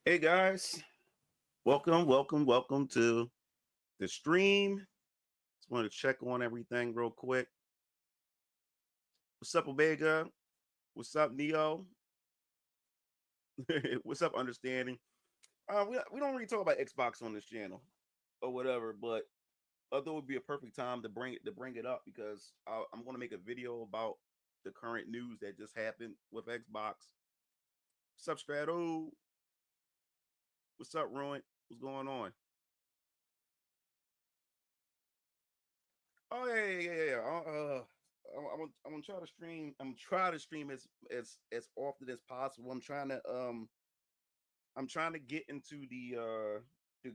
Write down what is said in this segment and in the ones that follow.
Hey guys, welcome to the stream. Just wanted to check on everything real quick. What's up, Omega? What's up, Neo? What's up, Understanding? We don't really talk about Xbox on this channel or whatever, but I thought it would be a perfect time to bring it up because I'm going to make a video about the current news that just happened with Xbox. What's up, Strato? What's up, Ruin? What's going on? Oh yeah. I'm gonna try to stream. I'm trying to stream as often as possible. I'm trying to get into the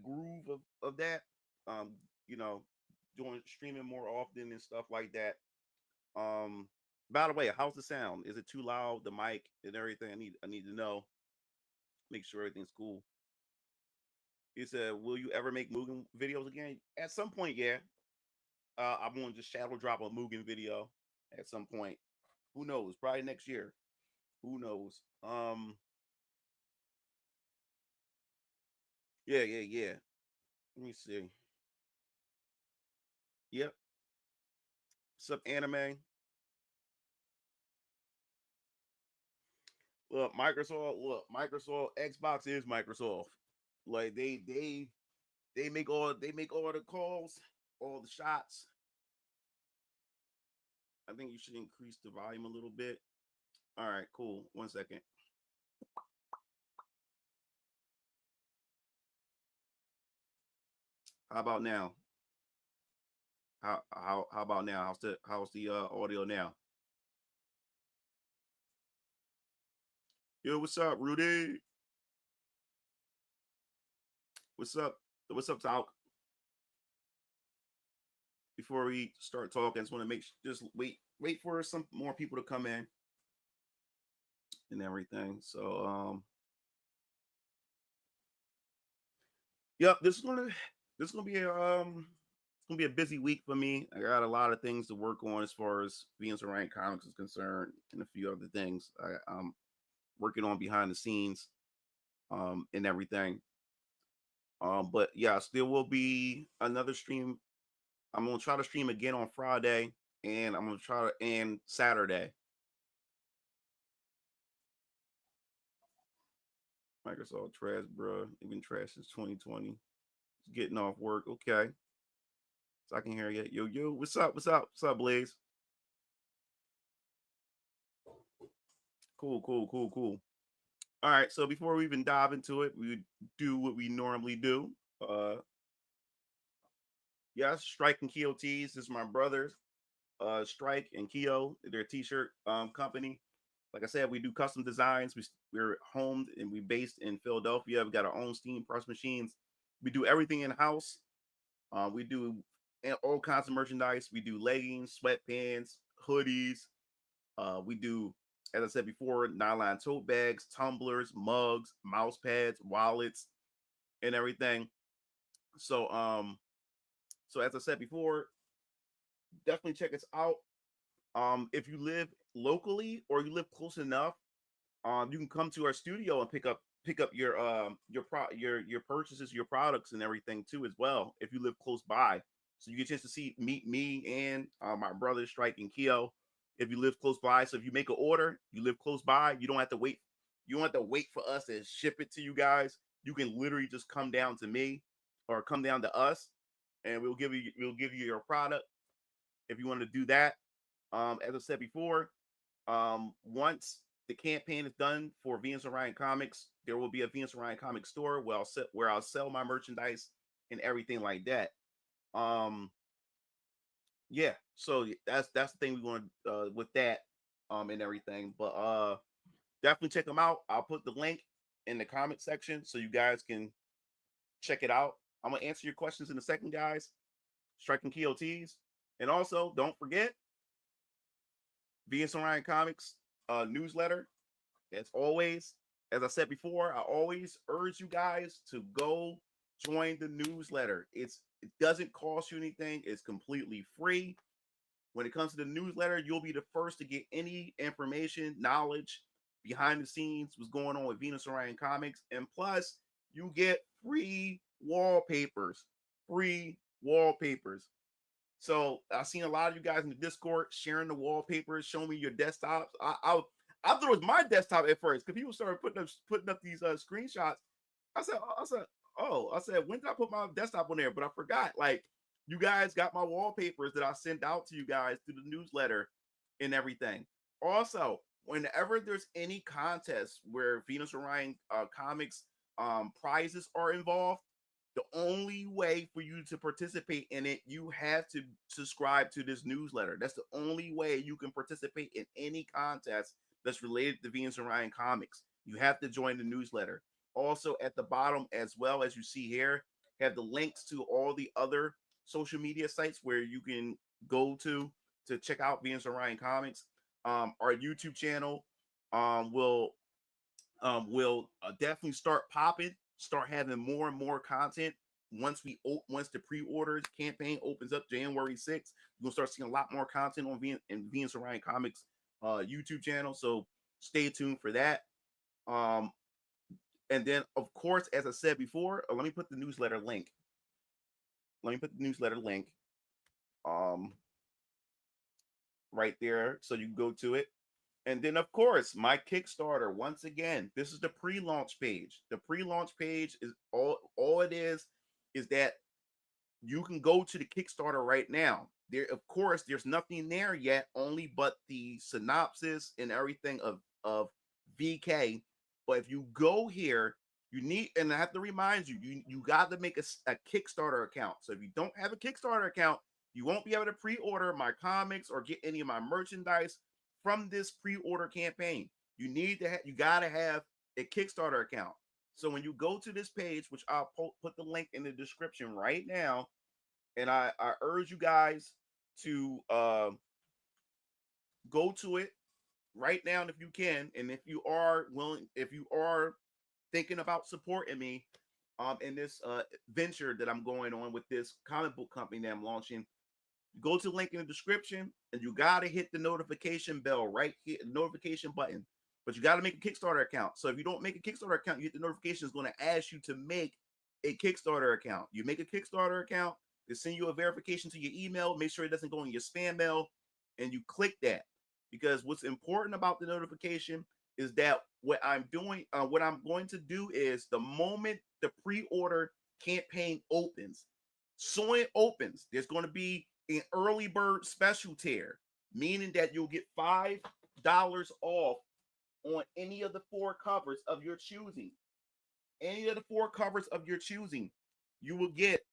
groove of that. Um, you know, doing streaming more often and stuff like that. Um, by the way, how's the sound? Is it too loud? The mic and everything. I need to know. Make sure everything's cool. He said, "Will you ever make Mugen videos again?" At some point, yeah. I'm going to just shadow drop a Mugen video at some point. Who knows? Probably next year. Who knows? Yeah. Let me see. Yep. What's up, anime? Microsoft, Xbox is Microsoft. Like they make all the calls, all the shots. I think you should increase the volume a little bit. All right, cool. 1 second. How about now? How about now? How's the audio now? Yo, what's up, Rudy? What's up? What's up, Talk? Before we start talking, I just want to just wait for some more people to come in and everything. So yep, this is gonna be it's gonna be a busy week for me. I got a lot of things to work on as far as Venus Orion Comics is concerned, and a few other things I'm working on behind the scenes, and everything. But yeah, still will be another stream. I'm gonna try to stream again on Friday, and I'm gonna try to and Saturday. Microsoft trash, bro. They've been trash since 2020. It's getting off work. Okay, so I can hear you. Yo, what's up? What's up, Blaze? Cool. All right, so before we even dive into it, we would do what we normally do. Uh, yes, Strike and Keo Tees. This is my brothers, Strike and Keo. They're a t-shirt company. Like I said, we do custom designs. We're homed and we based in Philadelphia. We got our own steam press machines. We do everything in house. We do all kinds of merchandise. We do leggings, sweatpants, hoodies. We do, as I said before, nylon tote bags, tumblers, mugs, mouse pads, wallets, and everything. So, so as I said before, definitely check us out. If you live locally or you live close enough, you can come to our studio and pick up your purchases, your products, and everything too as well. If you live close by, so you get a chance to meet me and my brother Strike and Keo. If you live close by, so if you make an order, you live close by, you don't have to wait. You don't have to wait for us to ship it to you guys. You can literally just come down to me or come down to us, and we'll give you your product if you want to do that. As I said before, once the campaign is done for Venus Orion Comics, there will be a Venus Orion Comics store where I'll sell my merchandise and everything like that. Um, yeah, so that's the thing we want with that and everything. But definitely check them out. I'll put the link in the comment section so you guys can check it out. I'm gonna answer your questions in a second, guys. Striking KOTs, and also don't forget Venus Orion Comics newsletter. As always, as I said before, I always urge you guys to go join the newsletter. It doesn't cost you anything. It's completely free. When it comes to the newsletter, you'll be the first to get any information, knowledge, behind the scenes, what's going on with Venus Orion Comics, and plus you get free wallpapers, free wallpapers. So I've seen a lot of you guys in the Discord sharing the wallpapers, showing me your desktops. I thought it was my desktop at first because people started putting up these screenshots. I said, when did I put my desktop on there? But I forgot. Like, you guys got my wallpapers that I sent out to you guys through the newsletter and everything. Also, whenever there's any contest where Venus Orion Comics prizes are involved, the only way for you to participate in it, you have to subscribe to this newsletter. That's the only way you can participate in any contest that's related to Venus Orion Comics. You have to join the newsletter. Also, at the bottom, as well as you see here, have the links to all the other social media sites where you can go to check out Venus Orion Comics. Our YouTube channel will definitely start popping, start having more and more content. Once the pre-orders campaign opens up January 6th, you'll start seeing a lot more content on Venus Orion Comics YouTube channel. So stay tuned for that. And then, of course, as I said before, let me put the newsletter link. Right there, so you can go to it. And then, of course, my Kickstarter. Once again, this is the pre-launch page. The pre-launch page is all it is that you can go to the Kickstarter right now. There, of course, there's nothing there yet, only but the synopsis and everything of VK. But if you go here, you need, and I have to remind you, you got to make a Kickstarter account. So if you don't have a Kickstarter account, you won't be able to pre-order my comics or get any of my merchandise from this pre-order campaign. You gotta have a Kickstarter account. So when you go to this page, which I'll put the link in the description right now, and I urge you guys to go to it right now if you can, and if you are thinking about supporting me in this venture that I'm going on with this comic book company that I'm launching, go to the link in the description, and you got to hit the notification bell right here, notification button. But you got to make a Kickstarter account. So if you don't make a Kickstarter account, you hit the notification. It's going to ask you to make a Kickstarter account. You make a Kickstarter account, they send you a verification to your email. Make sure it doesn't go in your spam mail, and you click that. Because what's important about the notification is that what I'm going to do is the moment the pre-order campaign opens, so it opens, there's going to be an early bird special tier, meaning that you'll get $5 off on any of the 4 covers of your choosing. Any of the 4 covers of your choosing, you will get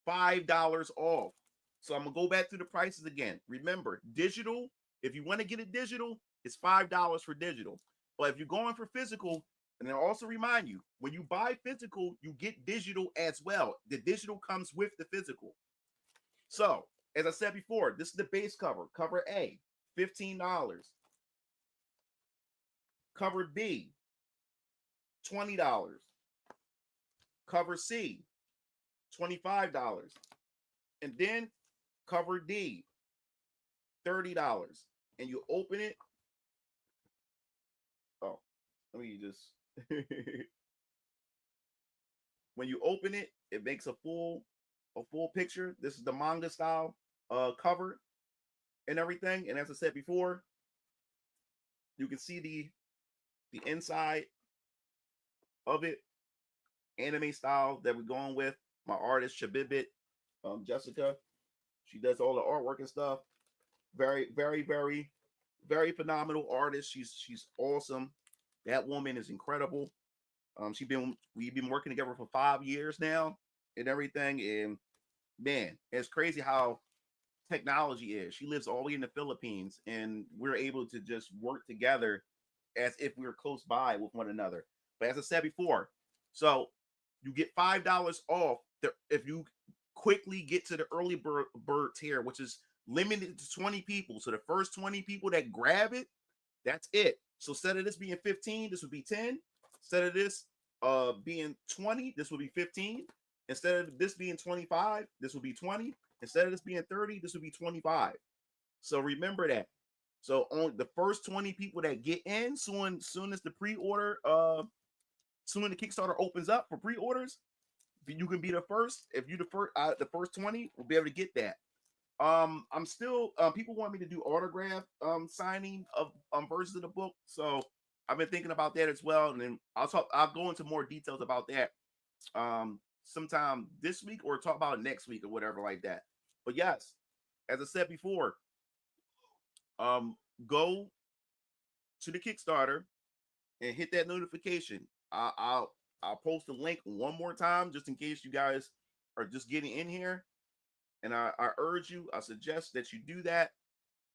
$5 off. So I'm gonna go back to the prices again. Remember, digital, if you want to get it digital, it's $5 for digital. But if you're going for physical, and I'll also remind you, when you buy physical, you get digital as well. The digital comes with the physical. So, as I said before, this is the base cover. Cover A, $15. Cover B, $20. Cover C, $25. And then cover D, $30. And you open it. Oh, let me just when you open it, it makes a full picture. This is the manga style cover and everything. And as I said before, you can see the inside of it, anime style that we're going with. My artist Shabibit, Jessica, she does all the artwork and stuff. Very, very, very, very phenomenal artist. She's awesome. That woman is incredible. We've been working together for 5 years now and everything. And man, it's crazy how technology is. She lives all the way in the Philippines, and we're able to just work together as if we were close by with one another. But as I said before, so you get $5 off if you quickly get to the early bird tier, which is limited to 20 people. So the first 20 people that grab it, that's it. So instead of this being 15, this would be 10. Instead of this being 20, this would be 15. Instead of this being 25, this would be 20. Instead of this being 30, this would be 25. So remember that. So on the first 20 people that get in, soon as the pre-order, soon as the Kickstarter opens up for pre-orders, you can be the first. If you the first 20 will be able to get that. I'm still people want me to do autograph signing of versions of the book, so I've been thinking about that as well, and then I'll go into more details about that sometime this week or talk about it next week or whatever like that. But yes, as I said before, um go to the Kickstarter and hit that notification. I'll post the link one more time just in case you guys are just getting in here. And I urge you, I suggest that you do that.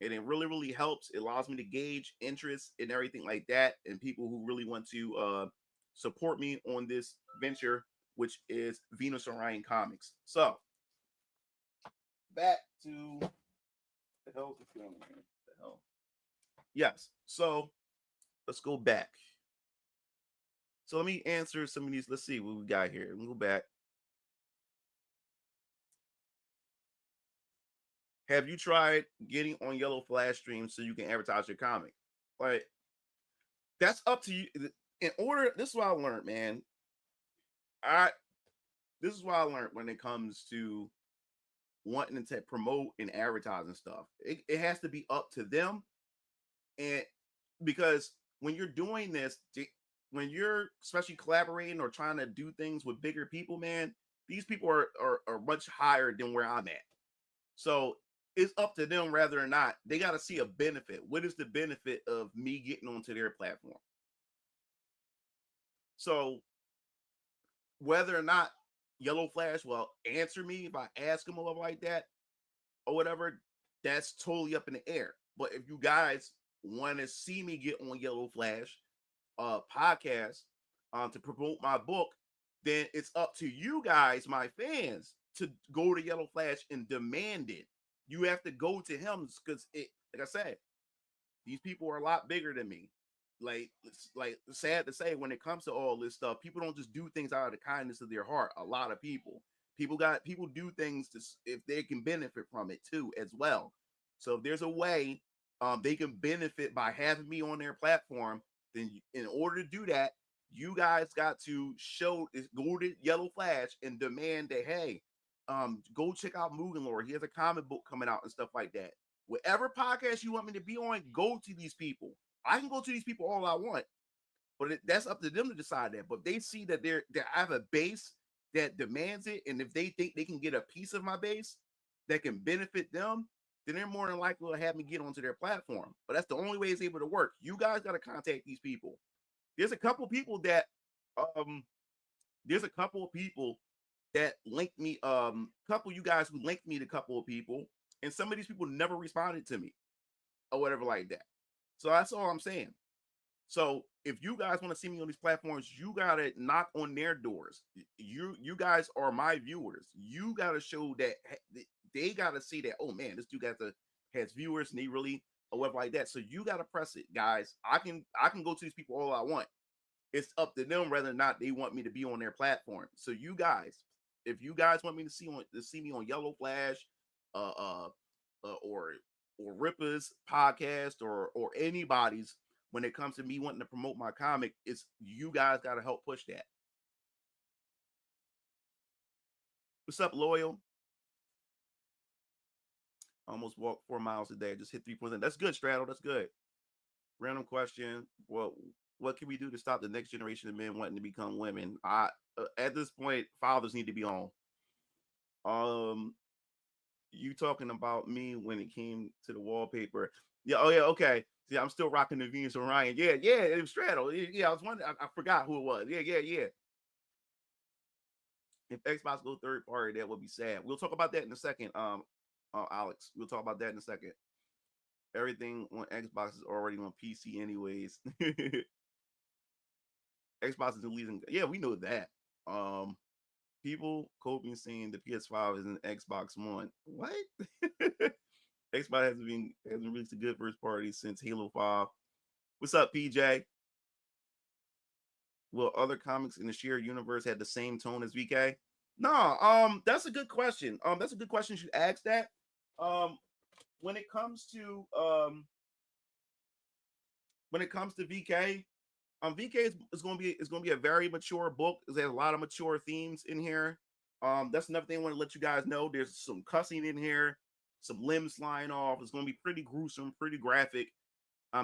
And it really, really helps. It allows me to gauge interest and everything like that, and people who really want to support me on this venture, which is Venus Orion Comics. So back to the hell is going on here? The hell. Yes. So let's go back. So let me answer some of these. Let's see what we got here. Let me go back. Have you tried getting on Yellow Flash streams so you can advertise your comic? Like, that's up to you. In order, this is what I learned, man. This is what I learned when it comes to wanting to promote and advertise and stuff. It has to be up to them, and because when you're doing this, when you're especially collaborating or trying to do things with bigger people, man, these people are much higher than where I'm at. So it's up to them whether or not they got to see a benefit. What is the benefit of me getting onto their platform? So whether or not Yellow Flash will answer me if I ask him or like that or whatever, that's totally up in the air. But if you guys want to see me get on Yellow Flash podcast to promote my book, then it's up to you guys, my fans, to go to Yellow Flash and demand it. You have to go to him because like I said, these people are a lot bigger than me. Like sad to say, when it comes to all this stuff, people don't just do things out of the kindness of their heart. A lot of people do things to if they can benefit from it too as well. So if there's a way they can benefit by having me on their platform, then in order to do that, you guys got to go to Yellow Flash and demand that, hey, go check out Mugen Lord. He has a comic book coming out and stuff like that. Whatever podcast you want me to be on, go to these people. I can go to these people all I want, but that's up to them to decide that. But if they see that I have a base that demands it, and if they think they can get a piece of my base that can benefit them, then they're more than likely to have me get onto their platform. But that's the only way it's able to work. You guys got to contact these people. There's a couple people that linked me, couple you guys who linked me to a couple of people, and some of these people never responded to me or whatever like that. So that's all I'm saying. So if you guys want to see me on these platforms, you gotta knock on their doors. You guys are my viewers. You gotta show that they gotta see that, oh man, this dude has viewers and he really or whatever like that. So you gotta press it, guys. I can go to these people all I want. It's up to them whether or not they want me to be on their platform. So you guys, if you guys want me to see me on Yellow Flash, or Ripper's podcast or anybody's, when it comes to me wanting to promote my comic, it's you guys got to help push that. What's up, Loyal? Almost walked 4 miles a day. Just hit 3%. That's good, Straddle. That's good. Random question. Well, what can we do to stop the next generation of men wanting to become women? At this point, fathers need to be on. You talking about me when it came to the wallpaper? Yeah. Oh yeah. Okay. See, I'm still rocking the Venus Orion. Yeah. Yeah. It was Straddle. Yeah. I was wondering. I forgot who it was. Yeah. Yeah. Yeah. If Xbox go third party, that would be sad. We'll talk about that in a second. Alex, we'll talk about that in a second. Everything on Xbox is already on PC, anyways. Xbox is releasing. Yeah, we know that. People coping saying the PS5 is an Xbox One. What? Xbox hasn't released a good first party since Halo 5. What's up, PJ? Will other comics in the shared universe have the same tone as VK? No, that's a good question. That's a good question. You should ask that. When it comes to when it comes to VK, VK is gonna be a very mature book. There's a lot of mature themes in here. That's another thing I want to let you guys know. There's some cussing in here, some limbs flying off. It's gonna be pretty gruesome, pretty graphic.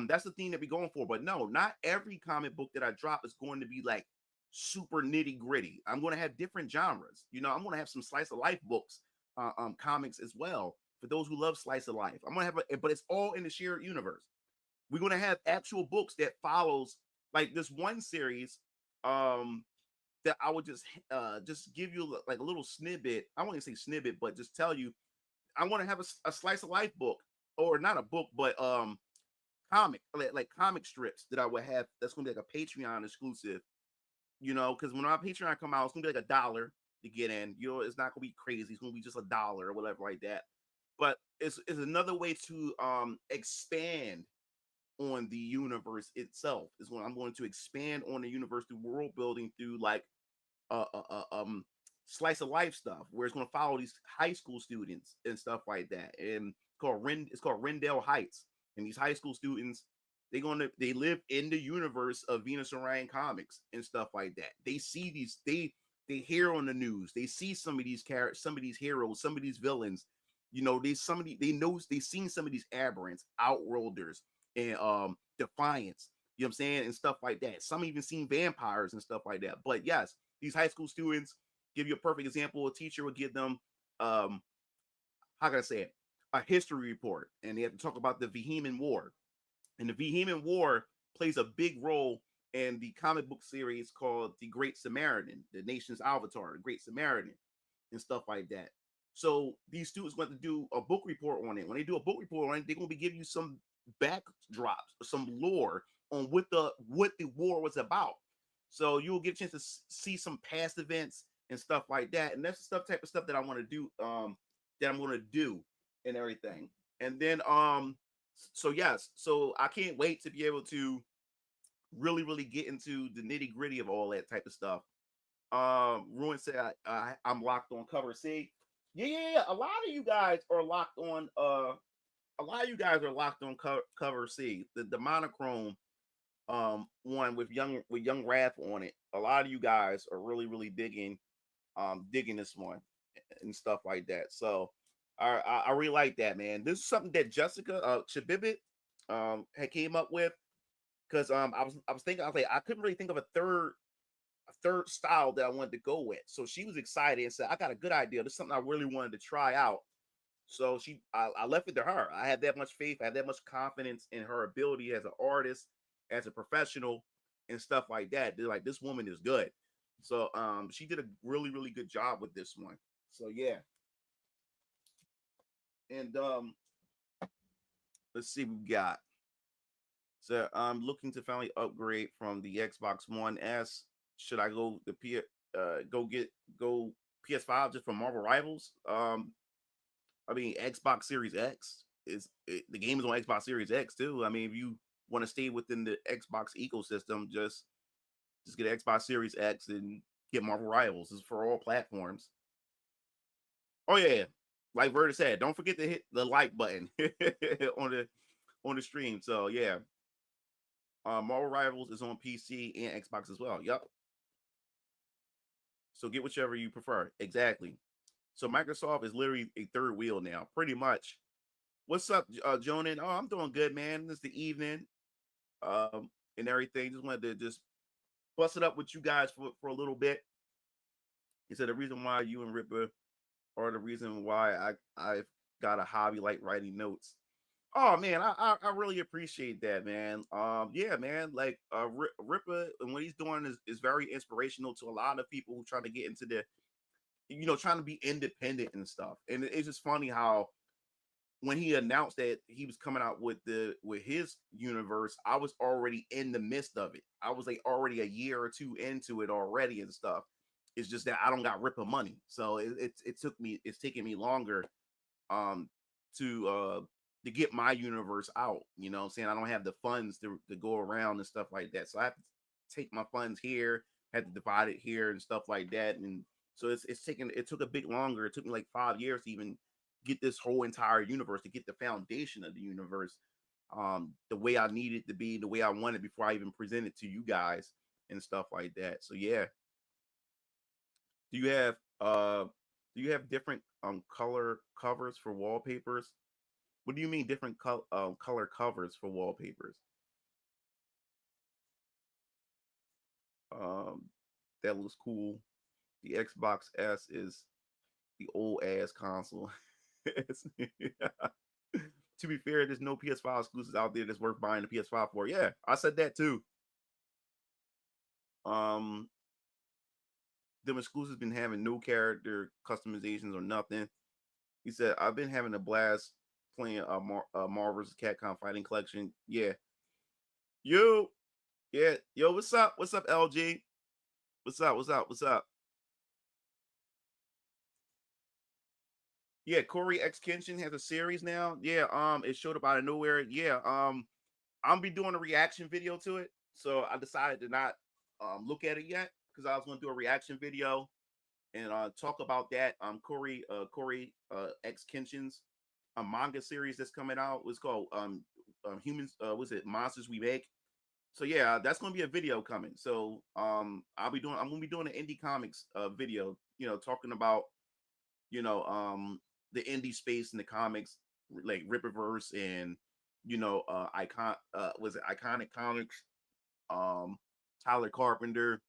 That's the thing that we're going for. But no, not every comic book that I drop is going to be like super nitty gritty. I'm going to have different genres. I'm going to have some slice of life books, comics as well. For those who love slice of life, I'm going to have, but it's all in the shared universe. We're going to have actual books that follows like this one series. That I would just give you like a little snippet. I won't even say snippet, but just tell you I want to have a slice of life book, or not a book, but comic, like comic strips that I would have. That's gonna be like a Patreon exclusive. Because when our Patreon come out, it's gonna be like $1 to get in. It's not gonna be crazy. It's gonna be just $1 or whatever like that. But it's another way to expand on the universe itself. Is when I'm going to expand on the universe through world building, through like slice of life stuff, where it's going to follow these high school students and stuff like that. And it's called Rendell Heights. And these high school students, they live in the universe of Venus and Ryan comics and stuff like that. They see they hear on the news, they see some of these characters, some of these heroes, some of these villains. They seen some of these aberrants, outworlders, and defiance. You know what I'm saying? And stuff like that. Some even seen vampires and stuff like that. But yes, these high school students, give you a perfect example. A teacher would give them, how can I say it, a history report, and they have to talk about the Vehement War. And the Vehement War plays a big role in the comic book series called The Great Samaritan, the nation's avatar, the Great Samaritan, and stuff like that. So these students want to do a book report on it. When they do a book report on it, they're going to be giving you some backdrops, some lore on what the war was about. So you'll get a chance to see some past events and stuff like that. And that's the type of stuff that I want to do, that I'm going to do and everything. And then, so yes, so I can't wait to be able to really, really get into the nitty gritty of all that type of stuff. Ruin said I'm locked on cover C. Yeah. A lot of you guys are locked on. A lot of you guys are locked on cover C. The monochrome one with young Wrath on it. A lot of you guys are really, really digging this one and stuff like that. So I really like that, man. This is something that Jessica Chabibit had came up with, because I was thinking, I was like, I couldn't really think of a third style that I wanted to go with. So she was excited and said, I got a good idea. This is something I really wanted to try out. So I left it to her. I had that much faith. I had that much confidence in her ability as an artist, as a professional, and stuff like that. They're like, this woman is good. So she did a really, really good job with this one. So yeah. And let's see what we got. So I'm looking to finally upgrade from the Xbox One S. Should I go go PS5 just for Marvel Rivals? I mean, Xbox Series X the game is on Xbox Series X too. I mean, if you want to stay within the Xbox ecosystem, just get Xbox Series X and get Marvel Rivals. This is for all platforms. Oh yeah, like Verda said, don't forget to hit the like button on the stream. So yeah, Marvel Rivals is on PC and Xbox as well. Yep. So get whichever you prefer. Exactly. So Microsoft is literally a third wheel now, pretty much. What's up, Jonan? Oh, I'm doing good, man. It's the evening, and everything. Just wanted to just bust it up with you guys for a little bit. He said the reason why you and Ripper are the reason why I've got a hobby like writing notes. Oh man, I really appreciate that, man. Yeah, man. Like Ripper and what he's doing is very inspirational to a lot of people who trying to get into trying to be independent and stuff. And it's just funny how when he announced that he was coming out with his universe, I was already in the midst of it. I was like already a year or two into it already and stuff. It's just that I don't got Ripper money, so it's taking me longer um to uh to get my universe out. You know what I'm saying? I don't have the funds to go around and stuff like that. So I have to take my funds here, had to divide it here and stuff like that. And so it took a bit longer. It took me like 5 years to even get this whole entire universe, to get the foundation of the universe. the way I need it to be, the way I want it before I even present it to you guys and stuff like that. So yeah, do you have uh different color covers for wallpapers? What do you mean different color covers for wallpapers? Um, that looks cool. The Xbox S is the old ass console. To be fair, there's no PS5 exclusives out there that's worth buying the PS5 for. Yeah, I said that too. Um, them exclusives been having no character customizations or nothing. He said, "I've been having a blast playing Marvel vs. Capcom Fighting Collection." Yeah, yo, yeah, yo, what's up? What's up, LG? What's up? What's up? What's up? Yeah, Corey X Kenshin has a series now. Yeah, it showed up out of nowhere. Yeah, I'm be doing a reaction video to it. So I decided to not look at it yet because I was going to do a reaction video and talk about that. Corey X Kenshin's a manga series that's coming out. It's called Humans. Was it Monsters We Make? So yeah, that's going to be a video coming. So I'm going to be doing an indie comics video. You know, talking about you know the indie space in the comics like Rippaverse and was it Iconic Comics, um Tyler Carpenter,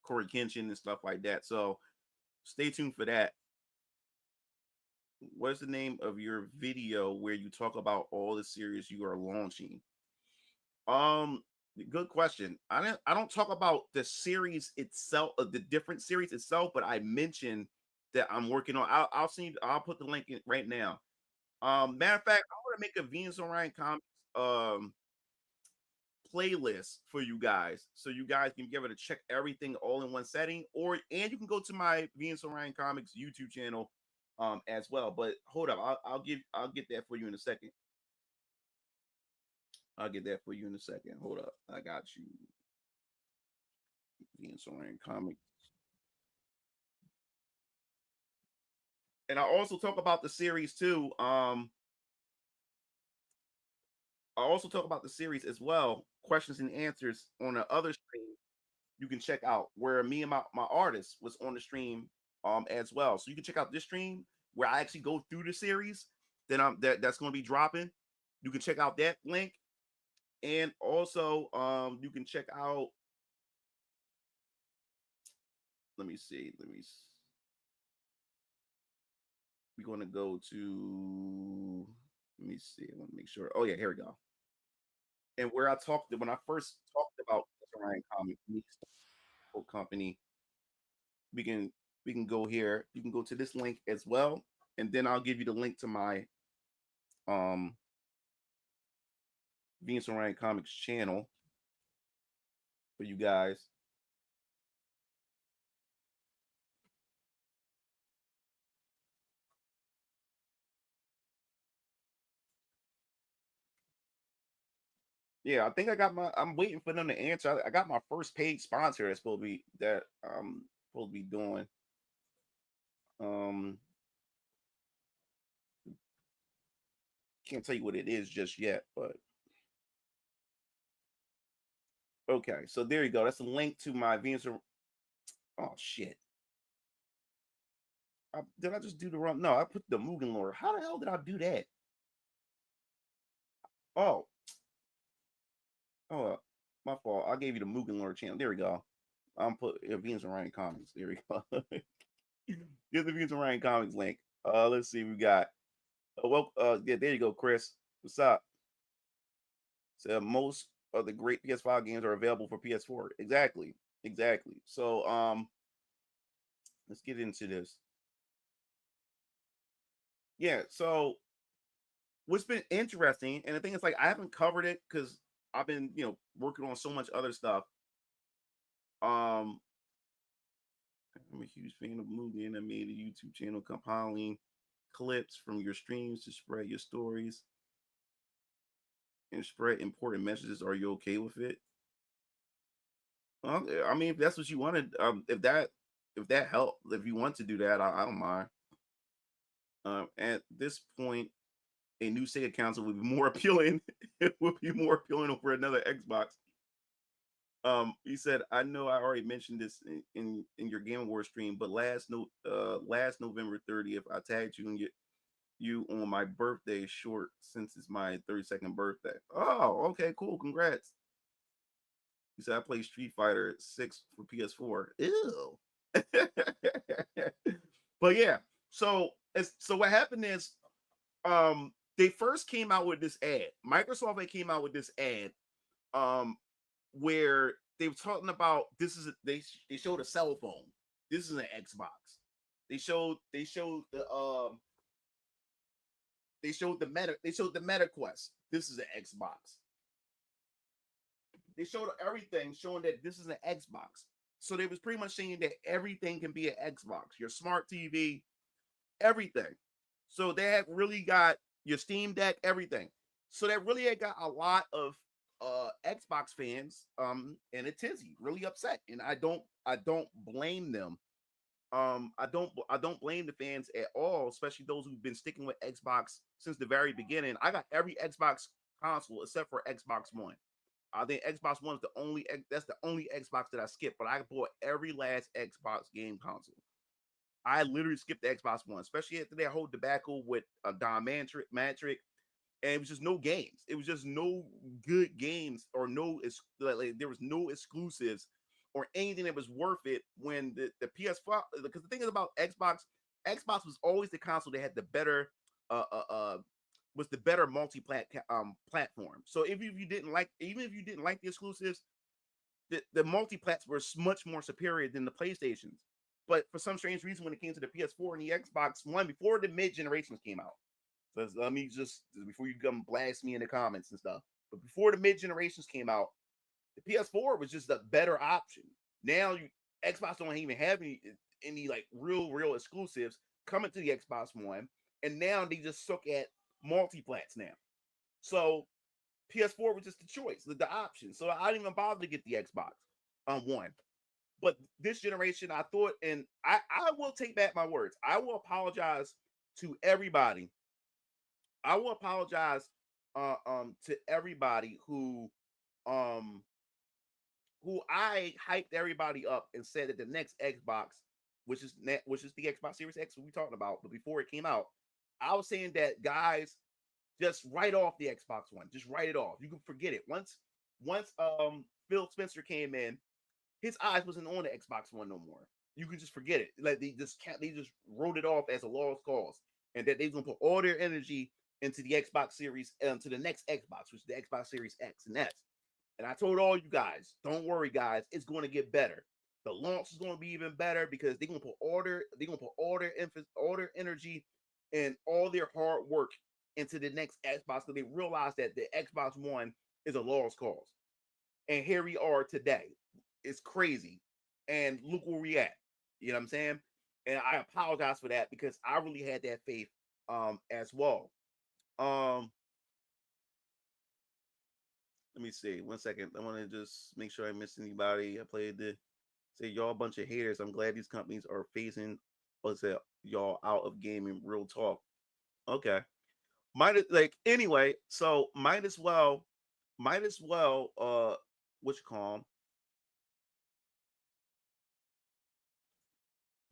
Corey Kenshin and stuff like that. So stay tuned for that. What's the name of your video where you talk about all the series you are launching? Um, Good question. I don't talk about the series itself, the different series itself, but I mentioned that I'm working on. I'll put the link in right now. Matter of fact, I want to make a Venus Orion Comics um playlist for you guys, so you guys can be able to check everything all in one setting, and you can go to my Venus Orion Comics YouTube channel as well. But hold up, I'll get that for you in a second. I'll get that for you in a second. Hold up, I got you. Venus Orion Comics, and I also talk about the series too. I also talk about the series as well, questions and answers on the other stream you can check out where me and my artist was on the stream as well. So you can check out this stream where I actually go through the series that's going to be dropping. You can check out that link, and also you can check out. Let me see. We're going to go to. Let me see. I want to make sure. Oh yeah, here we go. And where I talked when I first talked about Ryan Comic Company, we can go here. You can go to this link as well, and then I'll give you the link to my um Venus and Ryan Comics channel for you guys. Yeah, I think I got my. I'm waiting for them to answer. I got my first paid sponsor that's supposed to be doing. Um, can't tell you what it is just yet, but okay. So there you go. That's a link to my Venus. Oh shit! Did I just do the wrong? No, I put the Mugen Lore. How the hell did I do that? Oh, oh, my fault. I gave you the Mugen Lore channel. There we go. I'm put Venus and Ryan Comics. There we go. Here's the Venus and Ryan Comics link. Let's see. We got. Yeah, there you go, Chris. What's up? So most of the great PS5 games are available for PS4. Exactly, exactly. So let's get into this. Yeah. So what's been interesting, and the thing is, like, I haven't covered it because I've been, working on so much other stuff. Um, I'm a huge fan of movie, and I made a YouTube channel compiling clips from your streams to spread your stories and spread important messages. Are you okay with it? I mean, if that's what you wanted, if that help, if you want to do that, I don't mind. At this point, a new Sega console would be more appealing. It would be more appealing over another Xbox. He said, "I know I already mentioned this in your Game Awards stream, but last November 30th, I tagged you and you on my birthday short since it's my 32nd birthday. Oh, okay, cool. Congrats." He said, "I play Street Fighter 6 for PS4. Ew." But yeah, so what happened is they first came out with this ad. Microsoft they came out with this ad um where they were talking about they showed a cell phone. This is an Xbox. They showed the Meta Quest. This is an Xbox. They showed everything showing that this is an Xbox. So they was pretty much saying that everything can be an Xbox. Your smart TV, everything. So they had really got your Steam Deck, everything. So that really had got a lot of Xbox fans and a tizzy really upset. And I don't blame them. I don't blame the fans at all, especially those who've been sticking with Xbox since the very beginning. I got every Xbox console except for Xbox One. I think Xbox One is the only Xbox that I skipped, but I bought every last Xbox game console. I literally skipped the Xbox One, especially after that whole debacle with Don Matrick, and it was just no games. It was just no good games, or like there was no exclusives or anything that was worth it when the PS5. Because the thing is about Xbox, Xbox was always the console that had the better uh uh, uh was the better platform. So if you didn't like, even if you didn't like the exclusives, the multiplats were much more superior than the PlayStations. But for some strange reason, when it came to the PS4 and the Xbox One, before the mid generations came out, so let me just before you come blast me in the comments and stuff, but before the mid generations came out, the PS4 was just a better option. Now Xbox don't even have any like real exclusives coming to the Xbox One, and now they just suck at multiplats now. So PS4 was just the choice, the option. So I didn't even bother to get the Xbox One. But this generation, I thought, and I will take back my words. I will apologize to everybody. I will apologize to everybody um who I hyped everybody up and said that the next Xbox, which is the Xbox Series X we talking about, but before it came out, I was saying that guys, just write off the Xbox One. Just write it off. You can forget it. Once Phil Spencer came in, his eyes wasn't on the Xbox One no more. You can just forget it. Like they just wrote it off as a lost cause, and that they're gonna put all their energy into the Xbox Series, to the next Xbox, which is the Xbox Series X and S. And I told all you guys, don't worry, guys, it's going to get better. The launch is going to be even better because they're gonna put all their energy and all their hard work into the next Xbox because they realize that the Xbox One is a lost cause. And here we are today. It's crazy. And look where we at. You know what I'm saying? And I apologize for that because I really had that faith as well. Um Let me see. 1 second. I want to just make sure I missed anybody. I played the say y'all a bunch of haters. I'm glad these companies are phasing what's that y'all out of gaming. Real talk. Okay. Anyway, so might as well what you call 'em,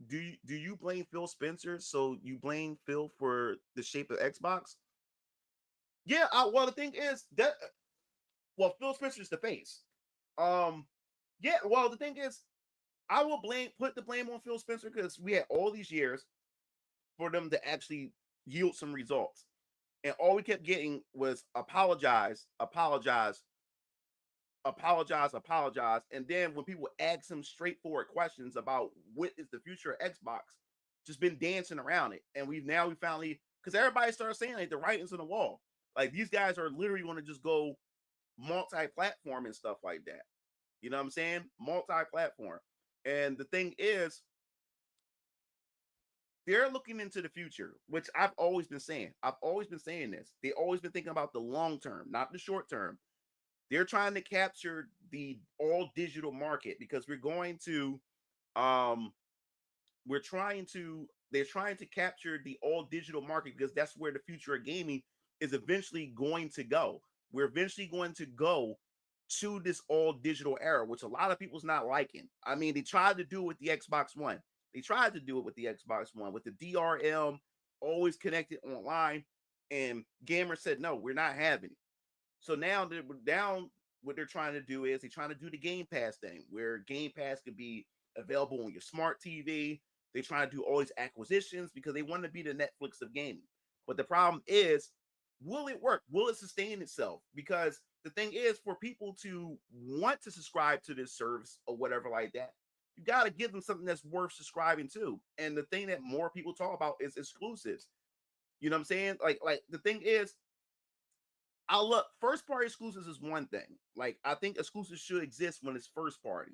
do you blame Phil Spencer? So you blame Phil for the shape of Xbox? Yeah, well the thing is that well Phil Spencer's the face. Um yeah, well the thing is I will put the blame on Phil Spencer because we had all these years for them to actually yield some results. And all we kept getting was apologize. And then when people ask him straightforward questions about what is the future of Xbox, just been dancing around it. And we finally, because everybody started saying like the writing's on the wall. Like these guys are literally going to just go multi-platform and stuff like that. You know what I'm saying? Multi-platform. And the thing is, they're looking into the future, which I've always been saying. I've always been saying this. They always been thinking about the long term, not the short term. They're trying to capture the all digital market because um they're trying to capture the all digital market because that's where the future of gaming is eventually going to go. We're eventually going to go to this all digital era, which a lot of people's not liking. I mean, they tried to do it with the Xbox One. They tried to do it with the Xbox One with the DRM, always connected online, and gamers said no, we're not having it. So now they're down. What they're trying to do is they're trying to do the Game Pass thing, where Game Pass could be available on your smart TV. They're trying to do all these acquisitions because they want to be the Netflix of gaming. But the problem is, will it work? Will it sustain itself? Because the thing is, for people to want to subscribe to this service or whatever like that, you got to give them something that's worth subscribing to. And the thing that more people talk about is exclusives. You know what I'm saying? Like the thing is, I look, first party exclusives is one thing. Like, I think exclusives should exist when it's first party.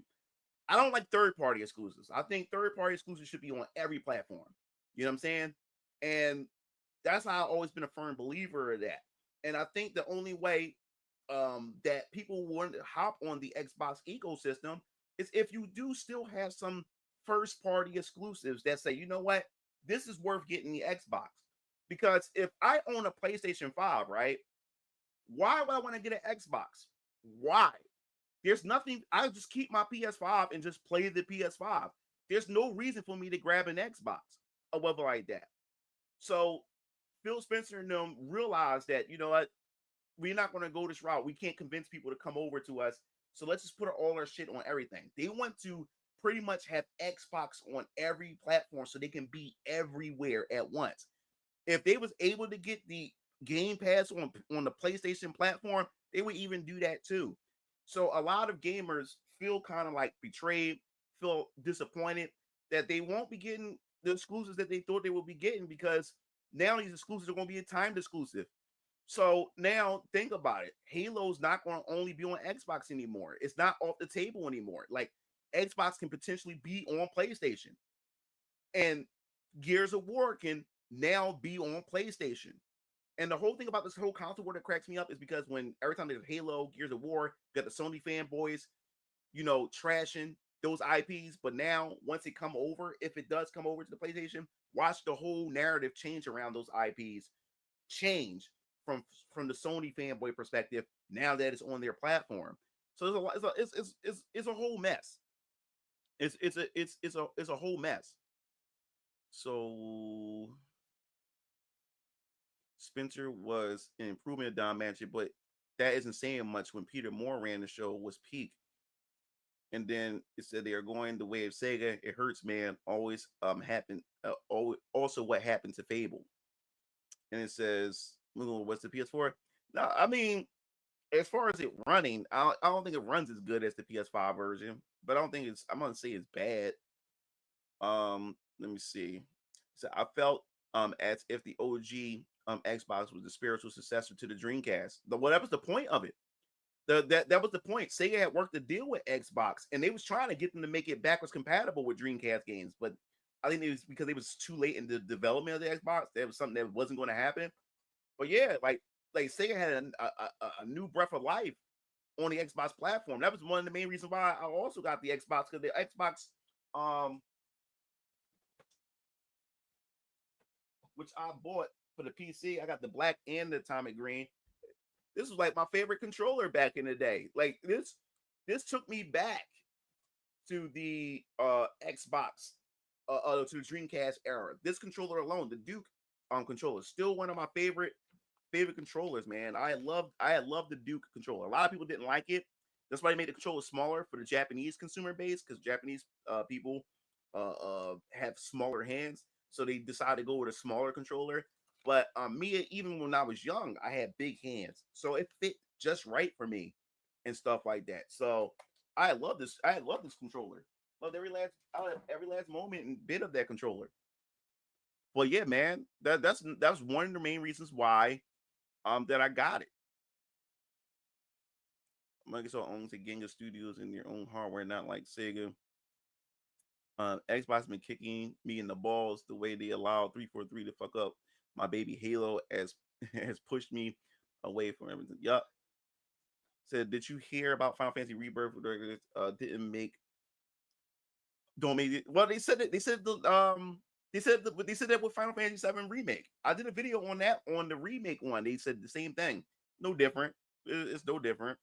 I don't like third party exclusives. I think third party exclusives should be on every platform. You know what I'm saying? And that's how I've always been a firm believer of that. And I think the only way that people want to hop on the Xbox ecosystem is if you do still have some first party exclusives that say, you know what, this is worth getting the Xbox. Because if I own a PlayStation 5, right? Why would I want to get an Xbox? Why? There's nothing. I just keep my PS5 and just play the PS5. There's no reason for me to grab an Xbox or whatever like that. So Phil Spencer and them realized that, you know what, we're not going to go this route. We can't convince people to come over to us. So let's just put all our shit on everything. They want to pretty much have Xbox on every platform so they can be everywhere at once. If they was able to get the Game Pass on the PlayStation platform, they would even do that too. So a lot of gamers feel kind of like betrayed, feel disappointed that they won't be getting the exclusives that they thought they would be getting, because now these exclusives are going to be a timed exclusive. So now think about it. Halo's not going to only be on Xbox anymore. It's not off the table anymore. Like, Xbox can potentially be on PlayStation. And Gears of War can now be on PlayStation. And the whole thing about this whole console war that cracks me up is because when every time there's Halo, Gears of War, got the Sony fanboys, trashing those IPs. But now, once it come over, if it does come over to the PlayStation, watch the whole narrative change around those IPs, change from the Sony fanboy perspective now that it's on their platform. So it's a whole mess. It's a whole mess. So Spencer was an improvement of Don Manchin, but that isn't saying much when Peter Moore ran the show was peak. And then it said they are going the way of Sega. It hurts, man. Always happen. Also, what happened to Fable? And it says, what's the PS4? No, I mean, as far as it running, I don't think it runs as good as the PS5 version, but I don't think it's. I'm gonna say it's bad. Let me see. So I felt as if the OG Xbox was the spiritual successor to the Dreamcast. Well, that was the point of it. That was the point. Sega had worked a deal with Xbox, and they was trying to get them to make it backwards compatible with Dreamcast games, but I think it was because it was too late in the development of the Xbox. That was something that wasn't going to happen. But yeah, like Sega had a new breath of life on the Xbox platform. That was one of the main reasons why I also got the Xbox, because the Xbox, um, which I bought for the PC, I got the black and the atomic green. This was like my favorite controller back in the day. Like this took me back to the Xbox, to the Dreamcast era. This controller alone, the Duke controller, still one of my favorite controllers, man. I love the Duke controller. A lot of people didn't like it. That's why they made the controller smaller for the Japanese consumer base, because Japanese people have smaller hands, so they decided to go with a smaller controller. But me, even when I was young, I had big hands, so it fit just right for me and stuff like that. So I love this. I love this controller. Loved every last moment and bit of that controller. But yeah, man, that's one of the main reasons why that I got it. Microsoft owns the Ginga Studios and their own hardware, not like Sega. Xbox been kicking me in the balls the way they allowed 343 to fuck up my baby Halo as has pushed me away from everything. Yup. Said, did you hear about Final Fantasy Rebirth? Didn't make don't make it. Well, they said it. They said They said that with Final Fantasy VII Remake. I did a video on that on the remake one. They said the same thing. No different. It's no different.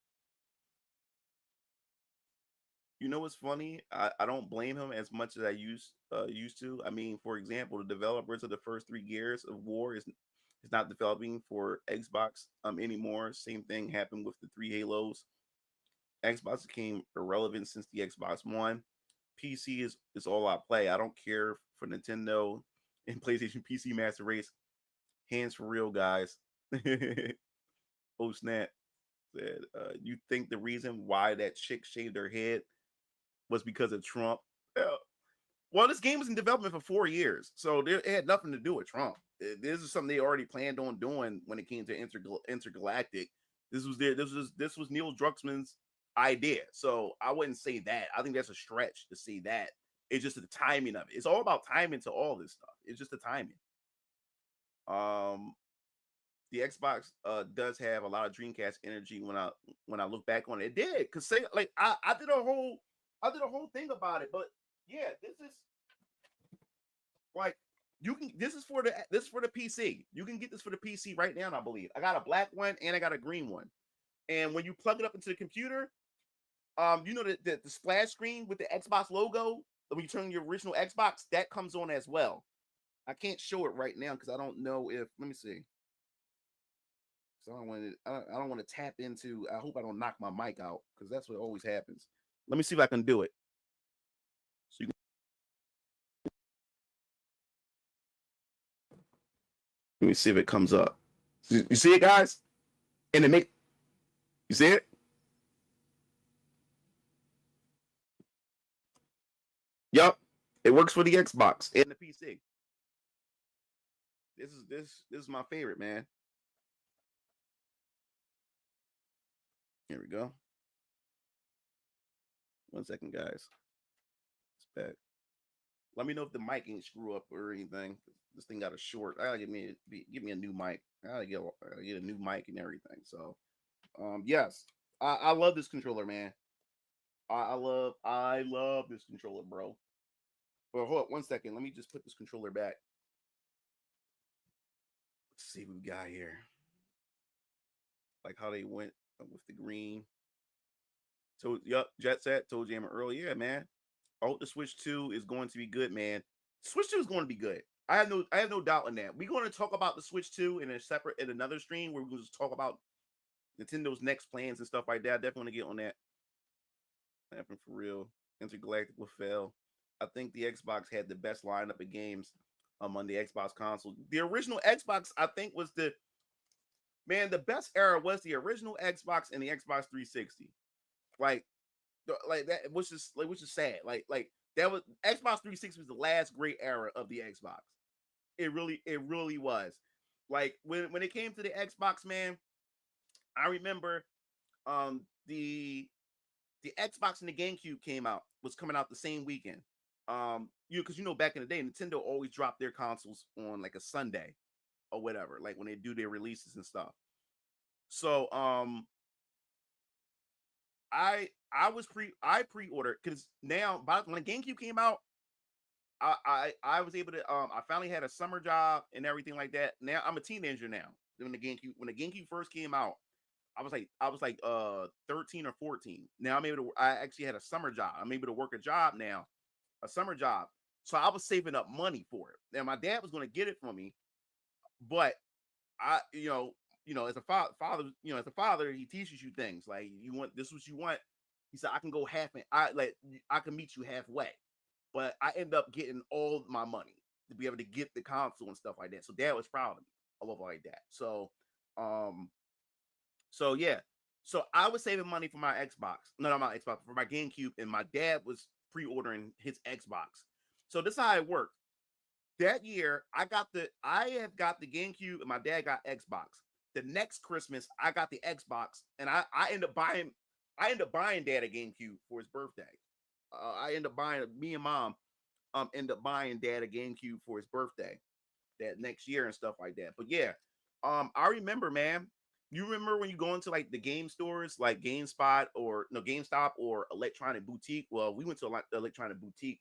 You know what's funny? I don't blame him as much as I used to. I mean, for example, the developers of the first three Gears of War is not developing for Xbox anymore. Same thing happened with the three Halos. Xbox became irrelevant since the Xbox One. PC is all I play. I don't care for Nintendo and PlayStation PC Master Race. Hands for real, guys. Oh snap! Said, you think the reason why that chick shaved her head was because of Trump? Well, this game was in development for 4 years, so it had nothing to do with Trump. This is something they already planned on doing when it came to intergalactic. This was Neil Druckmann's idea, so I wouldn't say that. I think that's a stretch to say that. It's just the timing of it. It's all about timing to all this stuff. It's just the timing. Um, the Xbox does have a lot of Dreamcast energy when I look back on it. It did, because say like I did a whole thing about it, but yeah, this is like you can this is for the PC. You can get this for the PC right now, I believe. I got a black one and I got a green one. And when you plug it up into the computer, you know the splash screen with the Xbox logo, when you turn your original Xbox, that comes on as well. I can't show it right now because I don't know if, let me see. So I don't want to tap into, I hope I don't knock my mic out because that's what always happens. Let me see if I can do it. So you can, let me see if it comes up. You see it, guys? And it make, you see it? Yup. It works for the Xbox and the PC. This is my favorite, man. Here we go. 1 second, guys. It's back. Let me know if the mic ain't screw up or anything. This thing got a short. I gotta give me a new mic. I gotta get a new mic and everything. So, yes, I love this controller, man. I love this controller, bro. But hold up 1 second. Let me just put this controller back. Let's see what we got here. Like how they went with the green. So, yup, Jet Set told Jammer earlier, yeah, man. I hope the Switch 2 is going to be good, man. Switch 2 is going to be good. I have no doubt in that. We're going to talk about the Switch 2 in another stream where we're going to just talk about Nintendo's next plans and stuff like that. I definitely want to get on that. Happen for real. Intergalactic will fail. I think the Xbox had the best lineup of games on the Xbox console. The original Xbox, I think, was the best era was the original Xbox and the Xbox 360. Like that, which is sad. Like that was Xbox 360 was the last great era of the Xbox. It really was. Like when it came to the Xbox, man, I remember the Xbox and the GameCube was coming out the same weekend. Because back in the day, Nintendo always dropped their consoles on like a Sunday or whatever, like when they do their releases and stuff. So I pre-ordered because now when the GameCube came out, I was able to I finally had a summer job and everything like that. Now I'm a teenager now. When the GameCube first came out, I was like 13 or 14. Now I actually had a summer job. I'm able to work a job now, a summer job. So I was saving up money for it. Now my dad was going to get it for me, but I as a as a father, he teaches you things like you want this is what you want. He said I can go half and I can meet you halfway. But I end up getting all my money to be able to get the console and stuff like that. So dad was proud of me. I love like that. Um, so yeah. So I was saving money for my Xbox. No, not my Xbox, for my GameCube, and my dad was pre-ordering his Xbox. So this is how it worked. That year, I have got the GameCube and my dad got Xbox. The next Christmas, I got the Xbox, and I end up buying dad a GameCube for his birthday. I end up buying me and mom end up buying dad a GameCube for his birthday that next year and stuff like that. But yeah, I remember, man. You remember when you go into like the game stores, like GameSpot or no GameStop or Electronic Boutique? Well, we went to the Electronic Boutique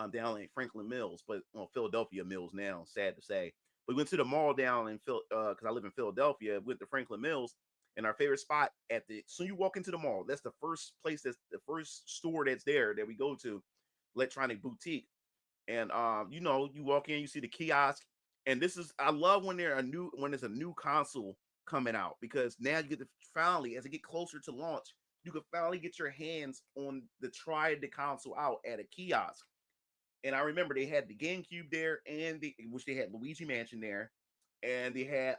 down in Franklin Mills, but Philadelphia Mills now. Sad to say, we went to the mall down in Phil because I live in Philadelphia. Went to Franklin Mills, and our favorite spot at the so you walk into the mall. That's the first place. That's the first store that's there that we go to, electronic boutique. And you walk in, you see the kiosk, and this is I love when there's a new console coming out because now you get to finally, as it get closer to launch, you can finally get your hands on the console out at a kiosk. And I remember they had the GameCube there, and which they had Luigi Mansion there, and they had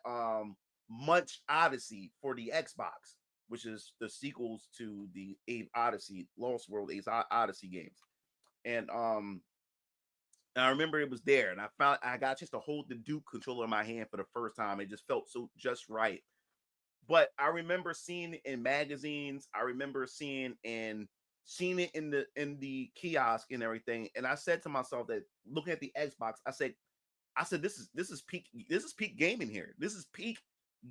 Munch Odyssey for the Xbox, which is the sequels to the Abe Odyssey, Lost World Ace Odyssey games. And I remember it was there, and I got just to hold the Duke controller in my hand for the first time. It just felt so just right. But I remember seeing it in magazines. I remember seeing it in the kiosk and everything. And I said to myself that looking at the Xbox, I said this is peak gaming here. This is peak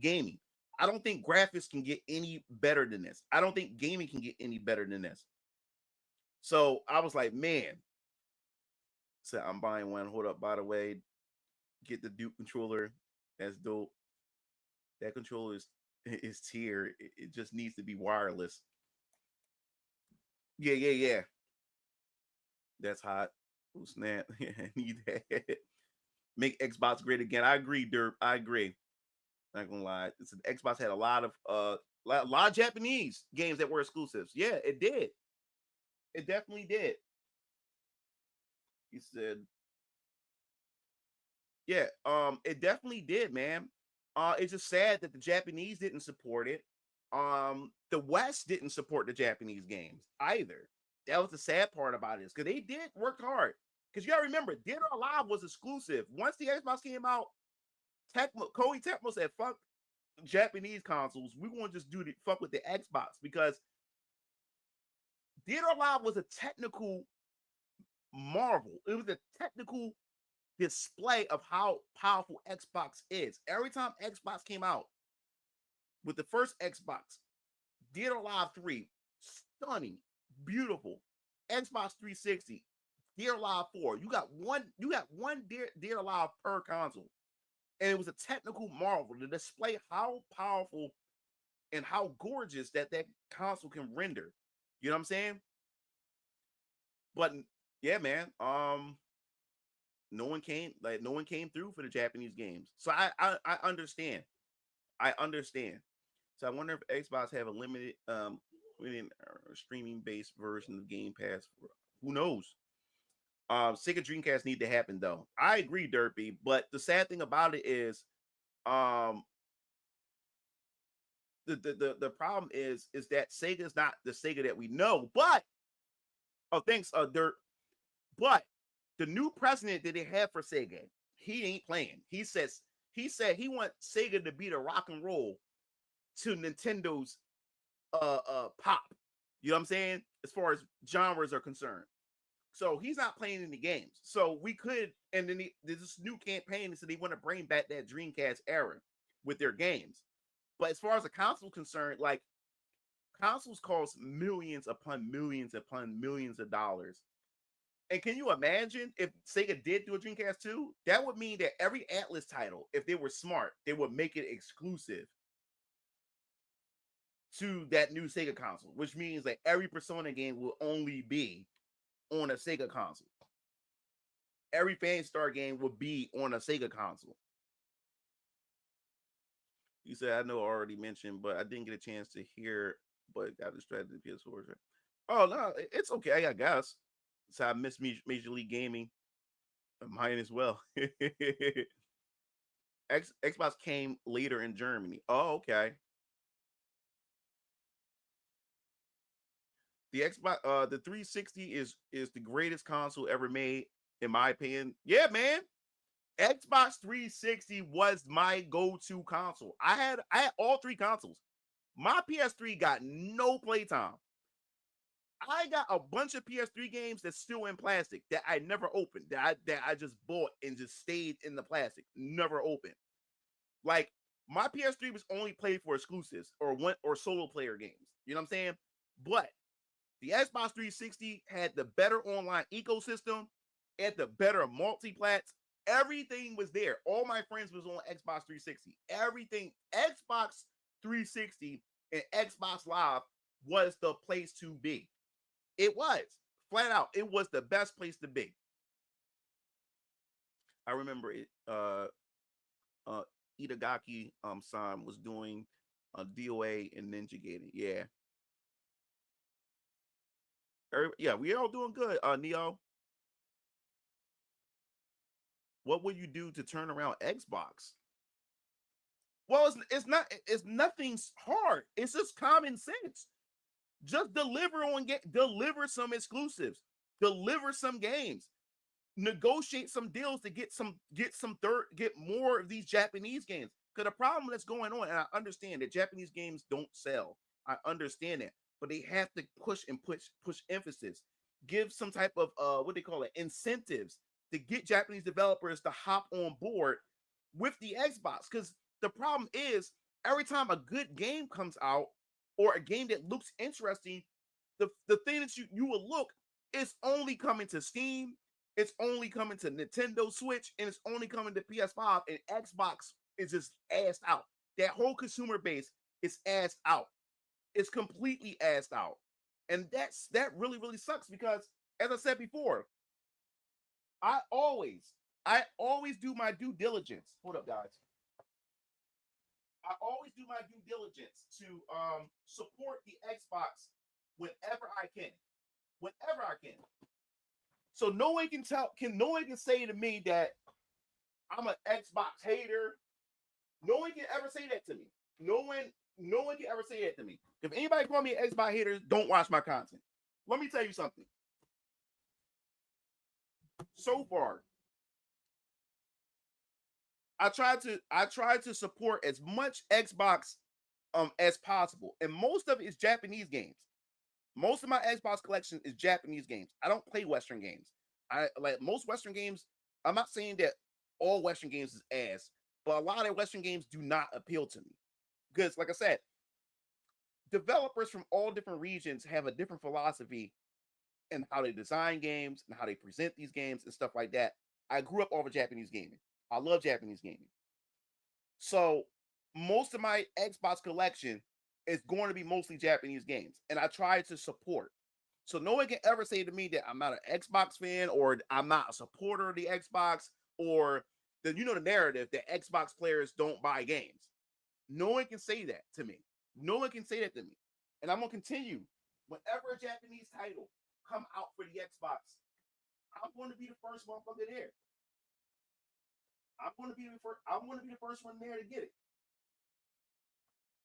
gaming. I don't think graphics can get any better than this. I don't think gaming can get any better than this. So I was like, man. So I'm buying one. Hold up, by the way, get the Duke controller. That's dope. That controller is tier. It just needs to be wireless. Yeah. That's hot. Oh snap! I need that. Make Xbox great again. I agree, Derp. I agree. Not gonna lie. Xbox had a lot of Japanese games that were exclusives. Yeah, it did. It definitely did. He said, yeah, it definitely did, man. It's just sad that the Japanese didn't support it. The West didn't support the Japanese games either. That was the sad part about it, because they did work hard. Because you gotta remember, Dead or Alive was exclusive. Once the Xbox came out, Koei Tecmo said, "Fuck Japanese consoles. We want to just do the fuck with the Xbox," because Dead or Alive was a technical marvel. It was a technical display of how powerful Xbox is. Every time Xbox came out with the first Xbox, Dead or Alive 3, stunning, beautiful. Xbox 360, Dead or Alive 4. You got one Dead or Alive per console. And it was a technical marvel to display how powerful and how gorgeous that console can render. You know what I'm saying? But yeah, man. No one came through for the Japanese games. So I understand. I understand. So I wonder if Xbox have a limited streaming based version of Game Pass. Who knows? Sega Dreamcast need to happen though. I agree, Derpy, but the sad thing about it is the problem is that Sega's not the Sega that we know. But thanks, Dirt. But the new president that they have for Sega, he ain't playing. He said he wants Sega to be the rock and roll to Nintendo's pop. You know what I'm saying? As far as genres are concerned. So he's not playing any games. So we could, and then there's this new campaign, so they want to bring back that Dreamcast era with their games. But as far as the console concerned, like consoles cost millions upon millions upon millions of dollars. And can you imagine if Sega did do a Dreamcast 2? That would mean that every Atlas title, if they were smart, they would make it exclusive to that new Sega console, which means that every Persona game will only be on a Sega console. Every Phantasy Star game will be on a Sega console. You said I know I already mentioned, but I didn't get a chance to hear, but got distracted with PS4. Oh no, it's okay, I guess. So I missed Major League Gaming. Mine as well. Xbox came later in Germany. Oh, okay. The Xbox, the 360 is the greatest console ever made, in my opinion. Yeah, man. Xbox 360 was my go-to console. I had all three consoles. My PS3 got no playtime. I got a bunch of PS3 games that's still in plastic that I never opened, that I just bought and just stayed in the plastic, never opened. Like my PS3 was only played for exclusives or solo player games. You know what I'm saying? But the Xbox 360 had the better online ecosystem. at the better multiplats. Everything was there. All my friends was on Xbox 360. Everything Xbox 360 and Xbox Live was the place to be. It was flat out. It was the best place to be. I remember it. Uh, Itagaki San was doing DOA and Ninja Gaiden. Yeah, yeah, we all doing good. Neo, what would you do to turn around Xbox? Well, it's nothing hard. It's just common sense. Just deliver some exclusives, deliver some games, negotiate some deals to get more of these Japanese games. Because the problem that's going on, and I understand that Japanese games don't sell. I understand that, but they have to push emphasis, give some type of what they call it incentives to get Japanese developers to hop on board with the Xbox. Because the problem is every time a good game comes out or a game that looks interesting, the thing that you will look, it's only coming to Steam, it's only coming to Nintendo Switch, and it's only coming to PS5, and Xbox is just assed out. That whole consumer base is assed out. It's completely assed out. And that really, really sucks because, as I said before, I always, I always do my due diligence. Hold up, guys. I always do my due diligence to support the Xbox whenever I can. Whenever I can. So no one can say to me that I'm an Xbox hater. No one can ever say that to me. No one can ever say that to me. If anybody call me an Xbox hater, don't watch my content. Let me tell you something. So far, I try to support as much Xbox as possible. And most of it is Japanese games. Most of my Xbox collection is Japanese games. I don't play Western games. I like most Western games. I'm not saying that all Western games is ass, but a lot of Western games do not appeal to me. Because, like I said, developers from all different regions have a different philosophy in how they design games and how they present these games and stuff like that. I grew up over Japanese gaming. I love Japanese gaming. So most of my Xbox collection is going to be mostly Japanese games, and I try to support. So no one can ever say to me that I'm not an Xbox fan or I'm not a supporter of the Xbox or the narrative that Xbox players don't buy games. No one can say that to me. No one can say that to me. And I'm gonna continue. Whenever a Japanese title come out for the Xbox, I'm going to be the first motherfucker there. I'm going to be the first one there to get it.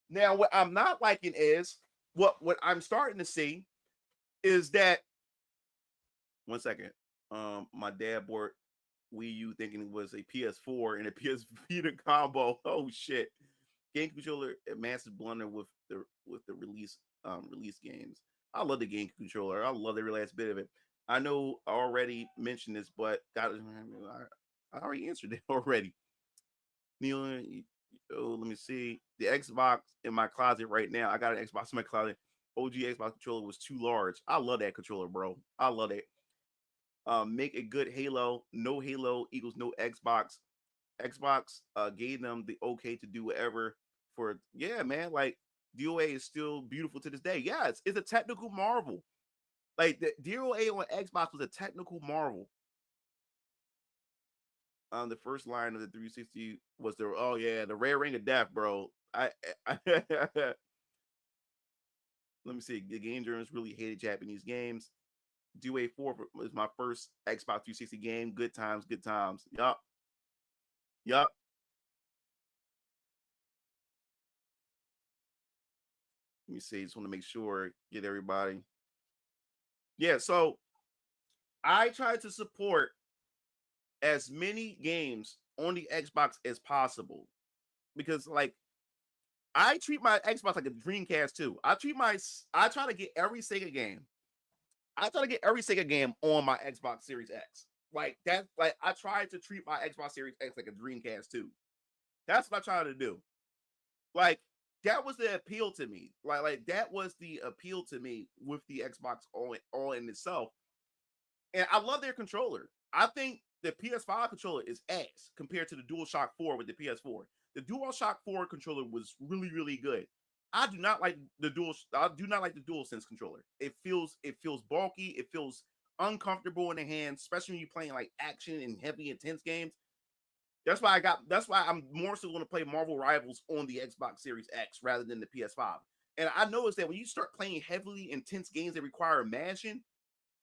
Now, what I'm not liking is what I'm starting to see is that 1 second. My dad bought Wii U thinking it was a PS4 and a PS Vita combo. Oh shit! Game controller, a massive blunder with the release games. I love the game controller. I love every last bit of it. I know I already mentioned this, but I already answered it already. Neil, oh, let me see. The Xbox in my closet right now. I got an Xbox in my closet. OG Xbox controller was too large. I love that controller, bro. I love it. Make a good Halo. No Halo equals no Xbox. Xbox gave them the okay to do whatever for yeah, man. Like DOA is still beautiful to this day. Yeah, it's a technical marvel. Like the DOA on Xbox was a technical marvel. The first line of the 360 was the rare ring of death, bro. I let me see. The game journalists really hated Japanese games. DOA 4 was my first Xbox 360 game. Good times, good times. Yup. Yup. Let me see. Just want to make sure get everybody. Yeah, so I try to support as many games on the Xbox as possible because like I treat my Xbox like a Dreamcast too. I try to get every Sega game. I try to get every Sega game on my Xbox Series X. Like that, like I try to treat my Xbox Series X like a Dreamcast too. That's what I try to do. Like that was the appeal to me. Like that was the appeal to me with the Xbox all in itself. And I love their controller. I think the PS5 controller is ass compared to the DualShock 4 with the PS4. The DualShock 4 controller was really, really good. I do not like the DualSense controller. It feels bulky. It feels uncomfortable in the hands, especially when you're playing like action and heavy, intense games. That's why I'm more so going to play Marvel Rivals on the Xbox Series X rather than the PS5. And I noticed that when you start playing heavily intense games that require mashing,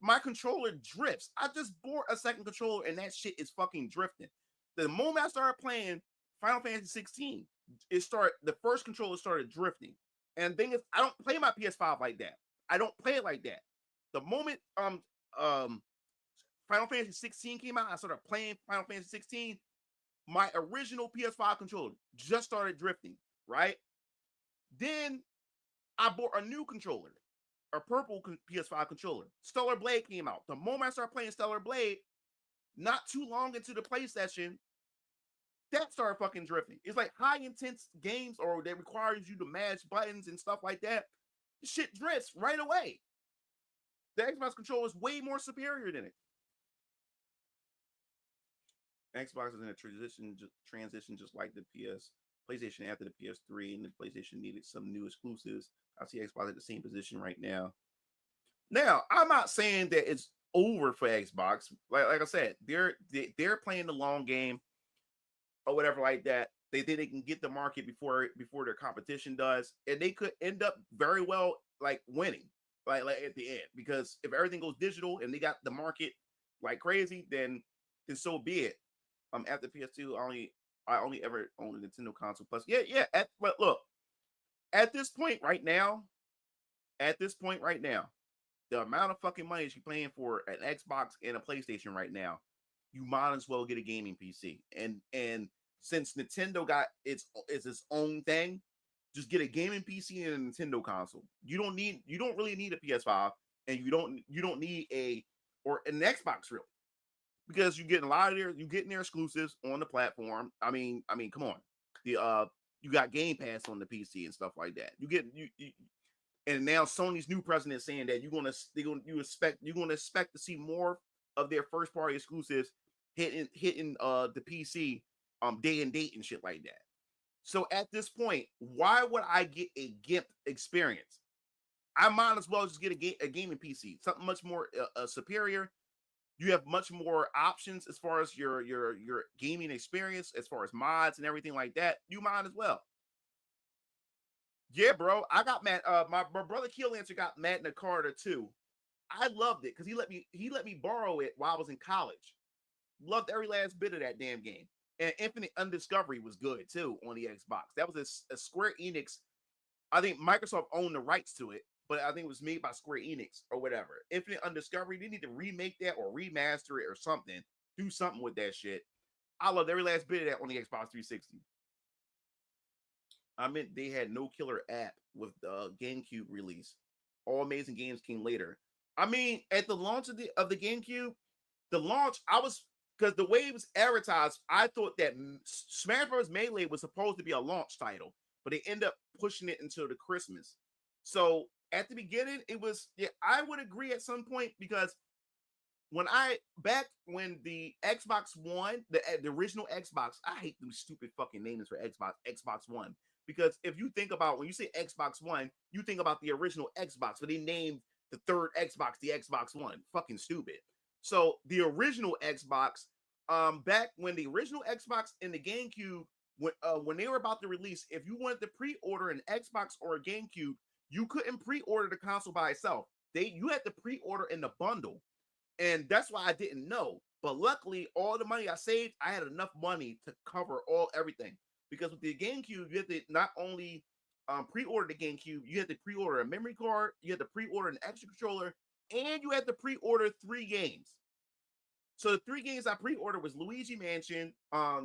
my controller drifts. I just bought a second controller and that shit is fucking drifting. The moment I started playing Final Fantasy 16, the first controller started drifting. And the thing is, I don't play my PS5 like that. I don't play it like that. The moment um Final Fantasy 16 came out, I started playing Final Fantasy 16. My original PS5 controller just started drifting, right? Then I bought a new controller, a purple PS5 controller. Stellar Blade came out. The moment I started playing Stellar Blade, not too long into the play session, that started fucking drifting. It's like high intense games or that requires you to mash buttons and stuff like that. Shit drifts right away. The Xbox controller is way more superior than it. Xbox is in a transition just like the PlayStation after the PS3, and the PlayStation needed some new exclusives. I see Xbox at the same position right now. Now, I'm not saying that it's over for Xbox. Like I said, they're playing the long game or whatever like that. They think they can get the market before their competition does, and they could end up very well like winning, like at the end. Because if everything goes digital and they got the market like crazy, then so be it. After PS2, I only ever owned a Nintendo console. Plus, yeah. But look, at this point right now, the amount of fucking money that you're paying for an Xbox and a PlayStation right now, you might as well get a gaming PC. And since Nintendo got its own thing, just get a gaming PC and a Nintendo console. You don't really need a PS5, and you don't need an Xbox really, because you're getting their exclusives on the platform. I mean, come on, you got Game Pass on the PC and stuff like that. And now Sony's new president saying that you're gonna expect to see more of their first party exclusives hitting the PC day and date and shit like that. So at this point, why would I get a GIMP experience? I might as well just get a gaming PC, something much more superior. You have much more options as far as your gaming experience, as far as mods and everything like that. You might as well. Yeah, bro. I got mad. My brother Keelancer got Magna Carta too. I loved it because he let me borrow it while I was in college. Loved every last bit of that damn game. And Infinite Undiscovery was good too on the Xbox. That was a Square Enix. I think Microsoft owned the rights to it, but I think it was made by Square Enix or whatever. Infinite Undiscovery, they need to remake that or remaster it or something. Do something with that shit. I loved every last bit of that on the Xbox 360. I meant they had no killer app with the GameCube release. All amazing games came later. I mean, at the launch of the GameCube, the launch, I was because the way it was advertised, I thought that Smash Bros. Melee was supposed to be a launch title, but they end up pushing it until the Christmas. So at the beginning, it was I would agree at some point because when the Xbox One, the original Xbox, I hate those stupid fucking names for Xbox One. Because if you think about when you say Xbox One, you think about the original Xbox, but they named the third Xbox the Xbox One. Fucking stupid. So the original Xbox, back when the original Xbox and the GameCube, when they were about to release, if you wanted to pre-order an Xbox or a GameCube, you couldn't pre-order the console by itself. You had to pre-order in the bundle. And that's why I didn't know. But luckily, all the money I saved, I had enough money to cover everything. Because with the GameCube, you had to not only pre-order the GameCube, you had to pre-order a memory card, you had to pre-order an extra controller, and you had to pre-order 3 games. So the 3 games I pre-ordered was Luigi Mansion,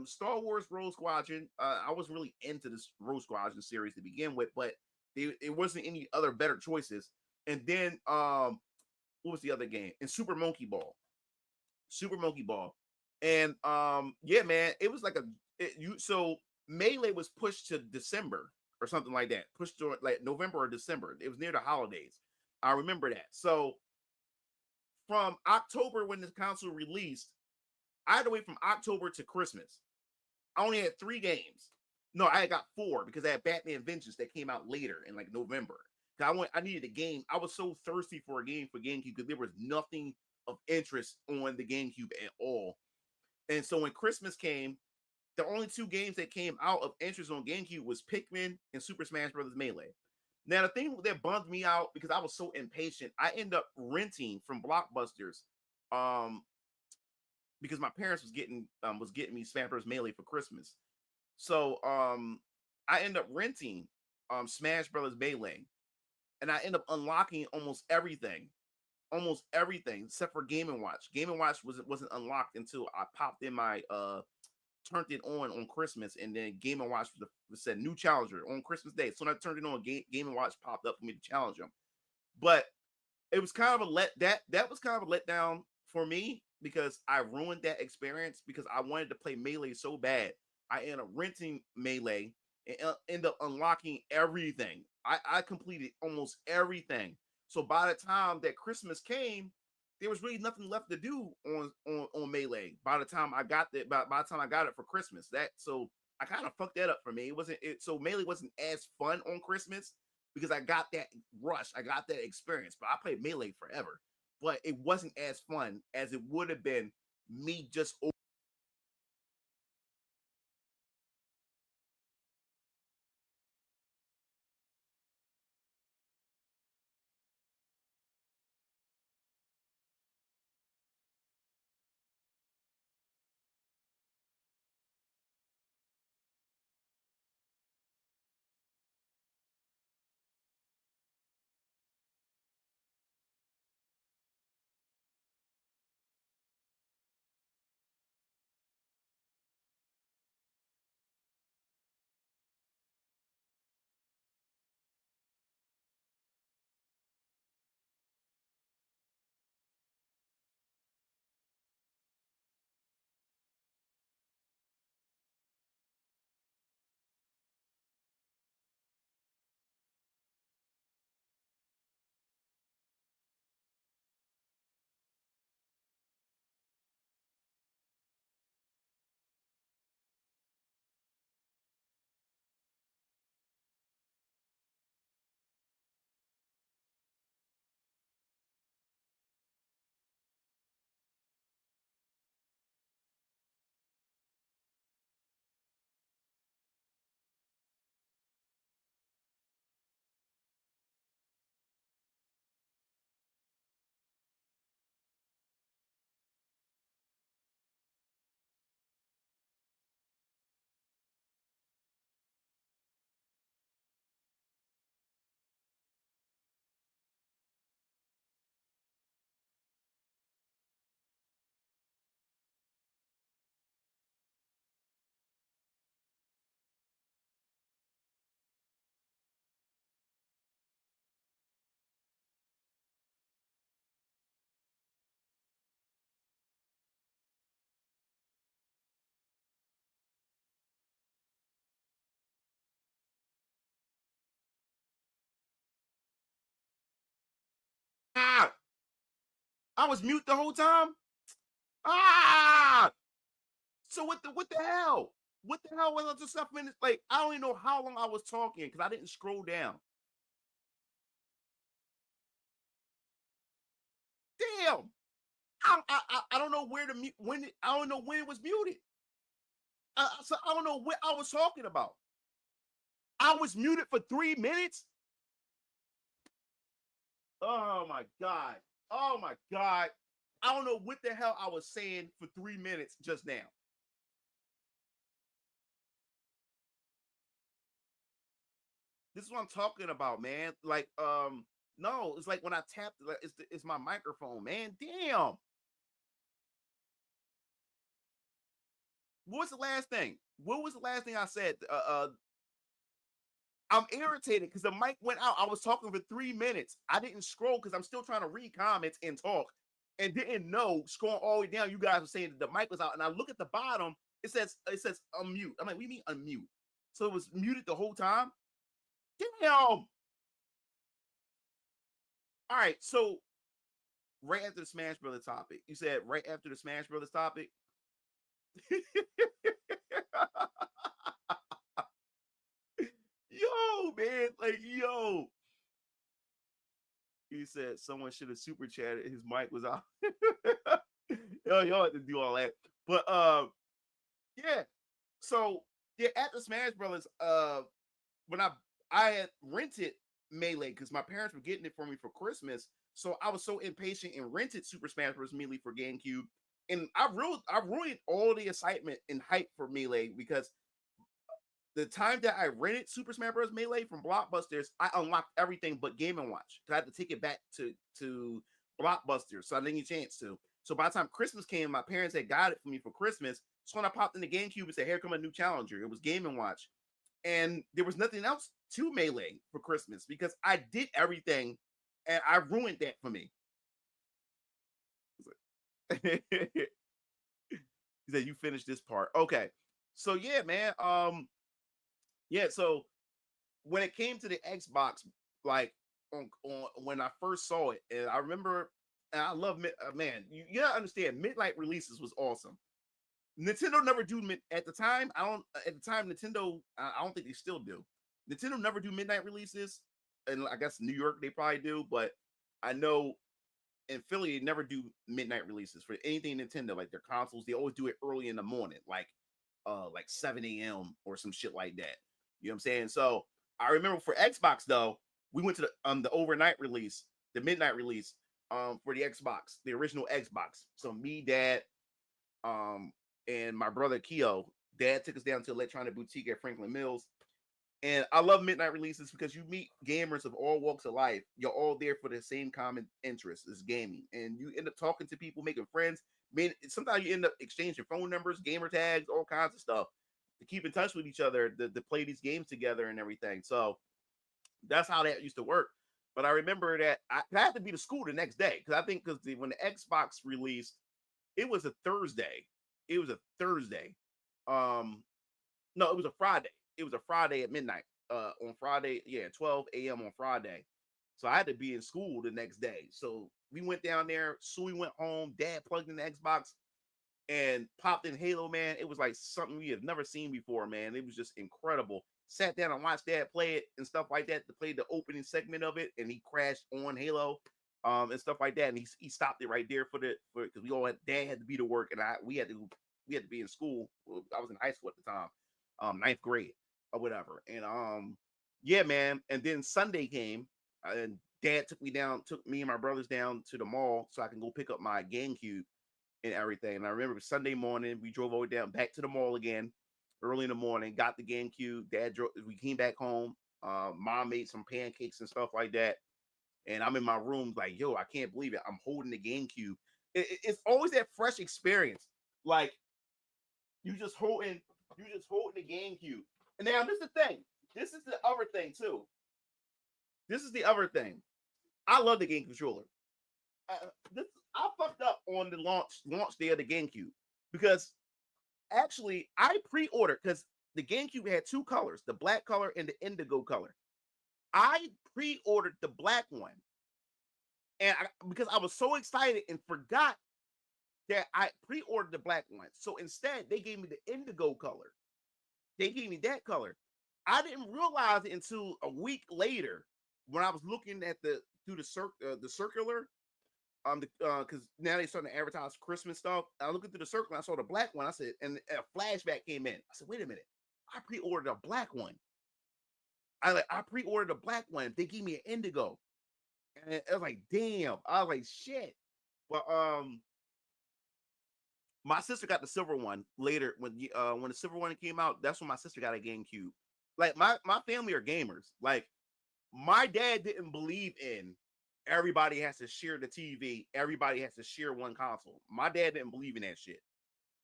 Star Wars Rogue Squadron. I wasn't really into this Rogue Squadron series to begin with, but it wasn't any other better choices. And then what was the other game? And Super Monkey Ball. And yeah, man, it was like so Melee was pushed to December or something like that. Pushed to like November or December. It was near the holidays. I remember that. So from October when the console released I had to wait from October to Christmas. I only had 3 games. No, I got 4 because I had Batman Vengeance that came out later in like November. I needed a game. I was so thirsty for a game for GameCube because there was nothing of interest on the GameCube at all. And so when Christmas came, the only 2 games that came out of interest on GameCube was Pikmin and Super Smash Bros. Melee. Now the thing that bummed me out because I was so impatient, I ended up renting from Blockbusters, um, because my parents was getting me Smash Bros. Melee for Christmas. So I ended up renting Smash Bros. Melee, and I ended up unlocking almost everything except for Game and Watch. Game and Watch wasn't unlocked until I popped in my turned it on Christmas, and then Game and Watch said new challenger on Christmas Day. So when I turned it on, Game and Watch popped up for me to challenge them. But it was kind of a that was kind of a letdown for me because I ruined that experience because I wanted to play Melee so bad. I ended up renting Melee and end up unlocking everything. I completed almost everything. So by the time that Christmas came, there was really nothing left to do on Melee. By the time I got that, by the time I got it for Christmas, so I kind of fucked that up for me. So Melee wasn't as fun on Christmas because I got that rush, I got that experience. But I played Melee forever, but it wasn't as fun as it would have been me just. Ah, I was mute the whole time. Ah, so what the hell? What the hell was I just 7 minutes? Like I don't even know how long I was talking because I didn't scroll down. Damn, I don't know where to mute I don't know when it was muted. So I don't know what I was talking about. I was muted for 3 minutes. Oh my god. Oh my god. I don't know what the hell I was saying for 3 minutes just now. This is what I'm talking about, man. Like, no, it's like when I tapped, like, it's my microphone, man. Damn. What was the last thing? What was the last thing I said? I'm irritated because the mic went out. I was talking for 3 minutes. I didn't scroll because I'm still trying to read comments and talk, and didn't know scrolling all the way down. You guys were saying that the mic was out, and I look at the bottom. It says unmute. I'm like, what do you mean unmute? So it was muted the whole time. Damn. All right. So right after the Smash Brothers topic, you said right after the Smash Brothers topic. Yo, man, like yo. He said someone should have super chatted. His mic was off. Yo, y'all had to do all that. But yeah. So yeah, at the Smash Brothers, when I had rented Melee because my parents were getting it for me for Christmas. So I was so impatient and rented Super Smash Bros. Melee for GameCube. And I ruined all the excitement and hype for Melee because the time that I rented Super Smash Bros. Melee from Blockbusters, I unlocked everything but Game and Watch. I had to take it back to Blockbusters, so I didn't get a chance to. So by the time Christmas came, my parents had got it for me for Christmas. So when I popped in the GameCube and said, "Here come a new challenger," it was Game and Watch, and there was nothing else to Melee for Christmas because I did everything, and I ruined that for me. He said, "You finished this part, okay?" So yeah, man. Yeah. So when it came to the Xbox, like on when I first saw it, and I remember, and I love man. You gotta understand, midnight releases was awesome. Nintendo never do at the time. I don't at the time Nintendo. I don't think they still do. Nintendo never do midnight releases, and I guess New York they probably do, but I know in Philly they never do midnight releases for anything Nintendo. Like their consoles, they always do it early in the morning, like 7 a.m. or some shit like that. You know what I'm saying? So I remember for Xbox though, we went to the overnight release, the midnight release, for the Xbox, the original Xbox. So me, dad, and my brother Keo, dad took us down to Electronic Boutique at Franklin Mills. And I love midnight releases because you meet gamers of all walks of life. You're all there for the same common interest as gaming. And you end up talking to people, making friends. I mean, sometimes you end up exchanging phone numbers, gamer tags, all kinds of stuff to keep in touch with each other, to play these games together and everything. So that's how that used to work. But I remember that I had to be to school the next day because I think because when the Xbox released, it was a Thursday. It was a Thursday. Um, no, it was a Friday. It was a Friday at midnight. On Friday, yeah, 12 a.m. on Friday. So I had to be in school the next day. So we went down there. Sui went home. Dad plugged in the Xbox and popped in Halo, man. It was like something we have never seen before, man. It was just incredible. Sat down and watched Dad play it and stuff like that. To play the opening segment of it, and he crashed on Halo, and stuff like that. And he stopped it right there for because we all had Dad had to be to work, and we had to be in school. I was in high school at the time, ninth grade or whatever. And yeah, man. And then Sunday came, and Dad took me and my brothers down to the mall so I can go pick up my GameCube and everything. And I remember Sunday morning, we drove over down back to the mall again, early in the morning, got the GameCube. Dad drove, we came back home. Mom made some pancakes and stuff like that. And I'm in my room, like, yo, I can't believe it. I'm holding the GameCube. It's always that fresh experience. Like you just holding the GameCube. And now this is the thing. This is the other thing too. This is the other thing. I love the game controller. This I fucked up on the launch day of the GameCube because actually I pre-ordered because the GameCube had two colors, the black color and the indigo color. I pre-ordered the black one, and because I was so excited and forgot that I pre-ordered the black one. So instead, they gave me the indigo color. They gave me that color. I didn't realize it until a week later when I was looking at through the circular. Because now they starting to advertise Christmas stuff. I looked through the circle and I saw the black one. I said, and a flashback came in. I said, wait a minute, I pre-ordered a black one. I pre-ordered a black one. They gave me an indigo, and I was like, damn. I was like, shit. But my sister got the silver one later when the silver one came out. That's when my sister got a GameCube. Like my family are gamers. Like my dad didn't believe in everybody has to share the TV. Everybody has to share one console. My dad didn't believe in that shit.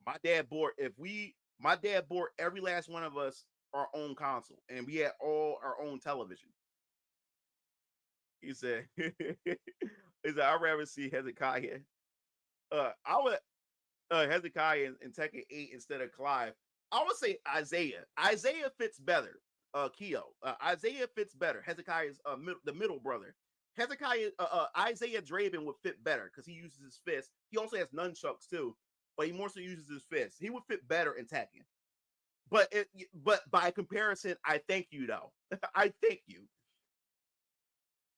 My dad bought every last one of us our own console, and we had all our own television. He said, "He said I'd rather see Hezekiah. I would Hezekiah and Tekken 8 instead of Clive. I would say Isaiah. Isaiah fits better. Keo. Isaiah fits better. Hezekiah's the middle brother. Hezekiah, Isaiah Draven would fit better because he uses his fist. He also has nunchucks too. but he more so uses his fists. He would fit better in Tekken. But by comparison, I thank you though. I thank you.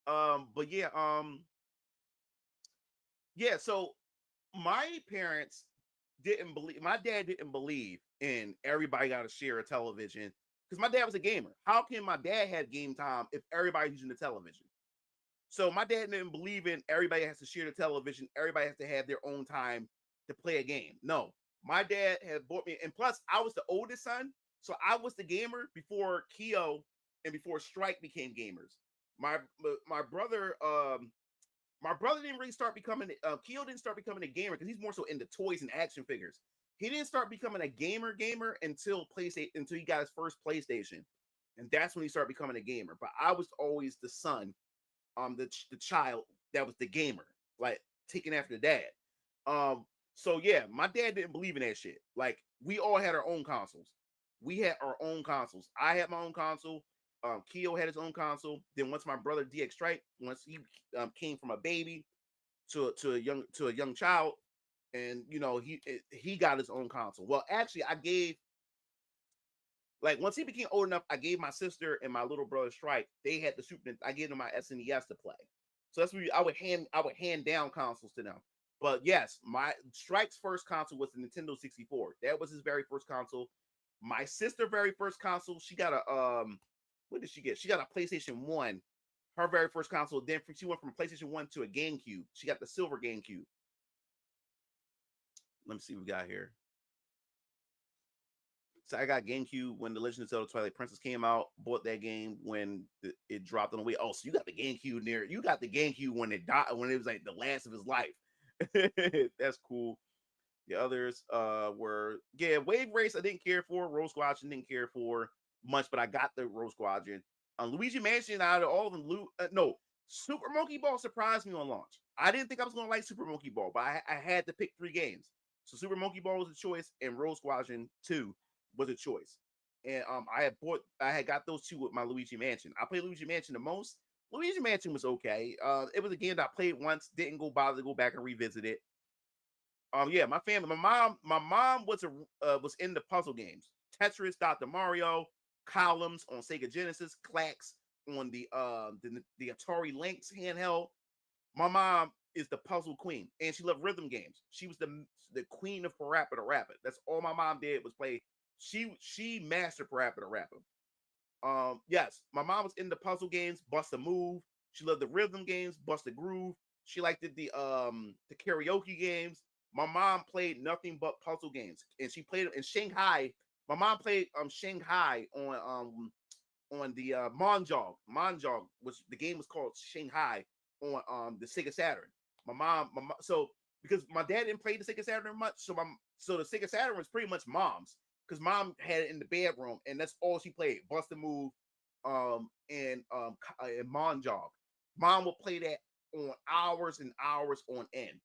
But yeah, yeah. So my parents didn't believe. My dad didn't believe in everybody got to share a television because my dad was a gamer. How can my dad have game time if everybody's using the television? So my dad didn't believe in everybody has to share the television. Everybody has to have their own time to play a game. No, my dad had bought me, and plus I was the oldest son, so I was the gamer before Keo and before Strike became gamers. My my brother, my brother didn't really start becoming. Keo didn't start becoming a gamer because he's more so into toys and action figures. He didn't start becoming a gamer until PlayStation until he got his first PlayStation, and that's when he started becoming a gamer. But I was always the son, the child that was the gamer, like taking after dad. So yeah, my dad didn't believe in that shit. Like we all had our own consoles. We had our own consoles. I had my own console. Keo had his own console. Then once my brother DX Strike, once he came from a baby to a young child, and you know he got his own console. Well, actually, I gave like once he became old enough, I gave my sister and my little brother Strike. They had the Super. I gave them my SNES to play. So that's what I would hand down consoles to them. But yes, my Strike's first console was the Nintendo 64. That was his very first console. My sister very first console, she got a what did she get? She got a PlayStation 1. Her very first console. Then she went from a PlayStation 1 to a GameCube. She got the silver GameCube. Let me see what we got here. So I got GameCube when The Legend of Zelda Twilight Princess came out. Bought that game when it dropped on the way. Oh, so you got the GameCube near? You got the GameCube when it died, when it was like the last of his life. That's cool. The others were Wave Race. I didn't care for. Rogue Squadron didn't care for much, but I got the Rogue Squadron. Luigi Mansion out of all of them. No, Super Monkey Ball surprised me on launch. I didn't think I was gonna like Super Monkey Ball, but I had to pick 3 games. So Super Monkey Ball was a choice, and Rogue Squadron 2 was a choice. And I had got those 2 with my Luigi Mansion. I played Luigi Mansion the most. Luigi Mansion was okay. It was a game that I played once, didn't bother to go back and revisit it. Yeah, my family, my mom was into puzzle games. Tetris, Dr. Mario, Columns on Sega Genesis, Clacks on the Atari Lynx handheld. My mom is the puzzle queen, and she loved rhythm games. She was the queen of Parappa the Rapper. That's all my mom did was play. She mastered Parappa the Rapper. Yes, my mom was into puzzle games, Bust a Move. She loved the rhythm games, Bust a Groove. She liked the karaoke games. My mom played nothing but puzzle games, and she played them in Shanghai. My mom played Shanghai on the Monjog. Monjog was the game was called Shanghai on the Sega Saturn. So because my dad didn't play the Sega Saturn much, so the Sega Saturn was pretty much mom's because mom had it in the bedroom and that's all she played. Bust a Move, and Monjog. Mom would play that on hours and hours on end.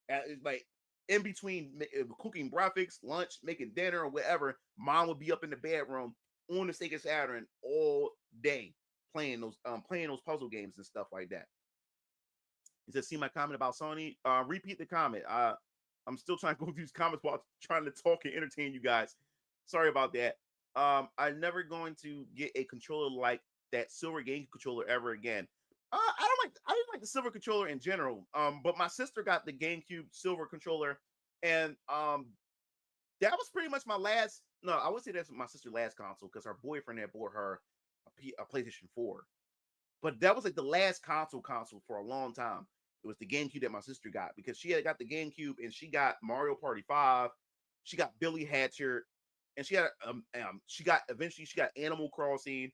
It's like in between cooking breakfast, lunch, making dinner, or whatever. Mom would be up in the bedroom on the Sega Saturn all day playing those puzzle games and stuff like that. He said, "See my comment about Sony? Repeat the comment. I'm still trying to go through these comments while trying to talk and entertain you guys. Sorry about that. I'm never going to get a controller like that silver game controller ever again. I didn't like the silver controller in general. But my sister got the GameCube silver controller, and that was pretty much my last. No, I would say that's my sister's last console because her boyfriend had bought her a PlayStation 4. But that was like the last console for a long time. It was the GameCube that my sister got because she had got the GameCube and she got Mario Party 5. She got Billy Hatcher, and she got Animal Crossing,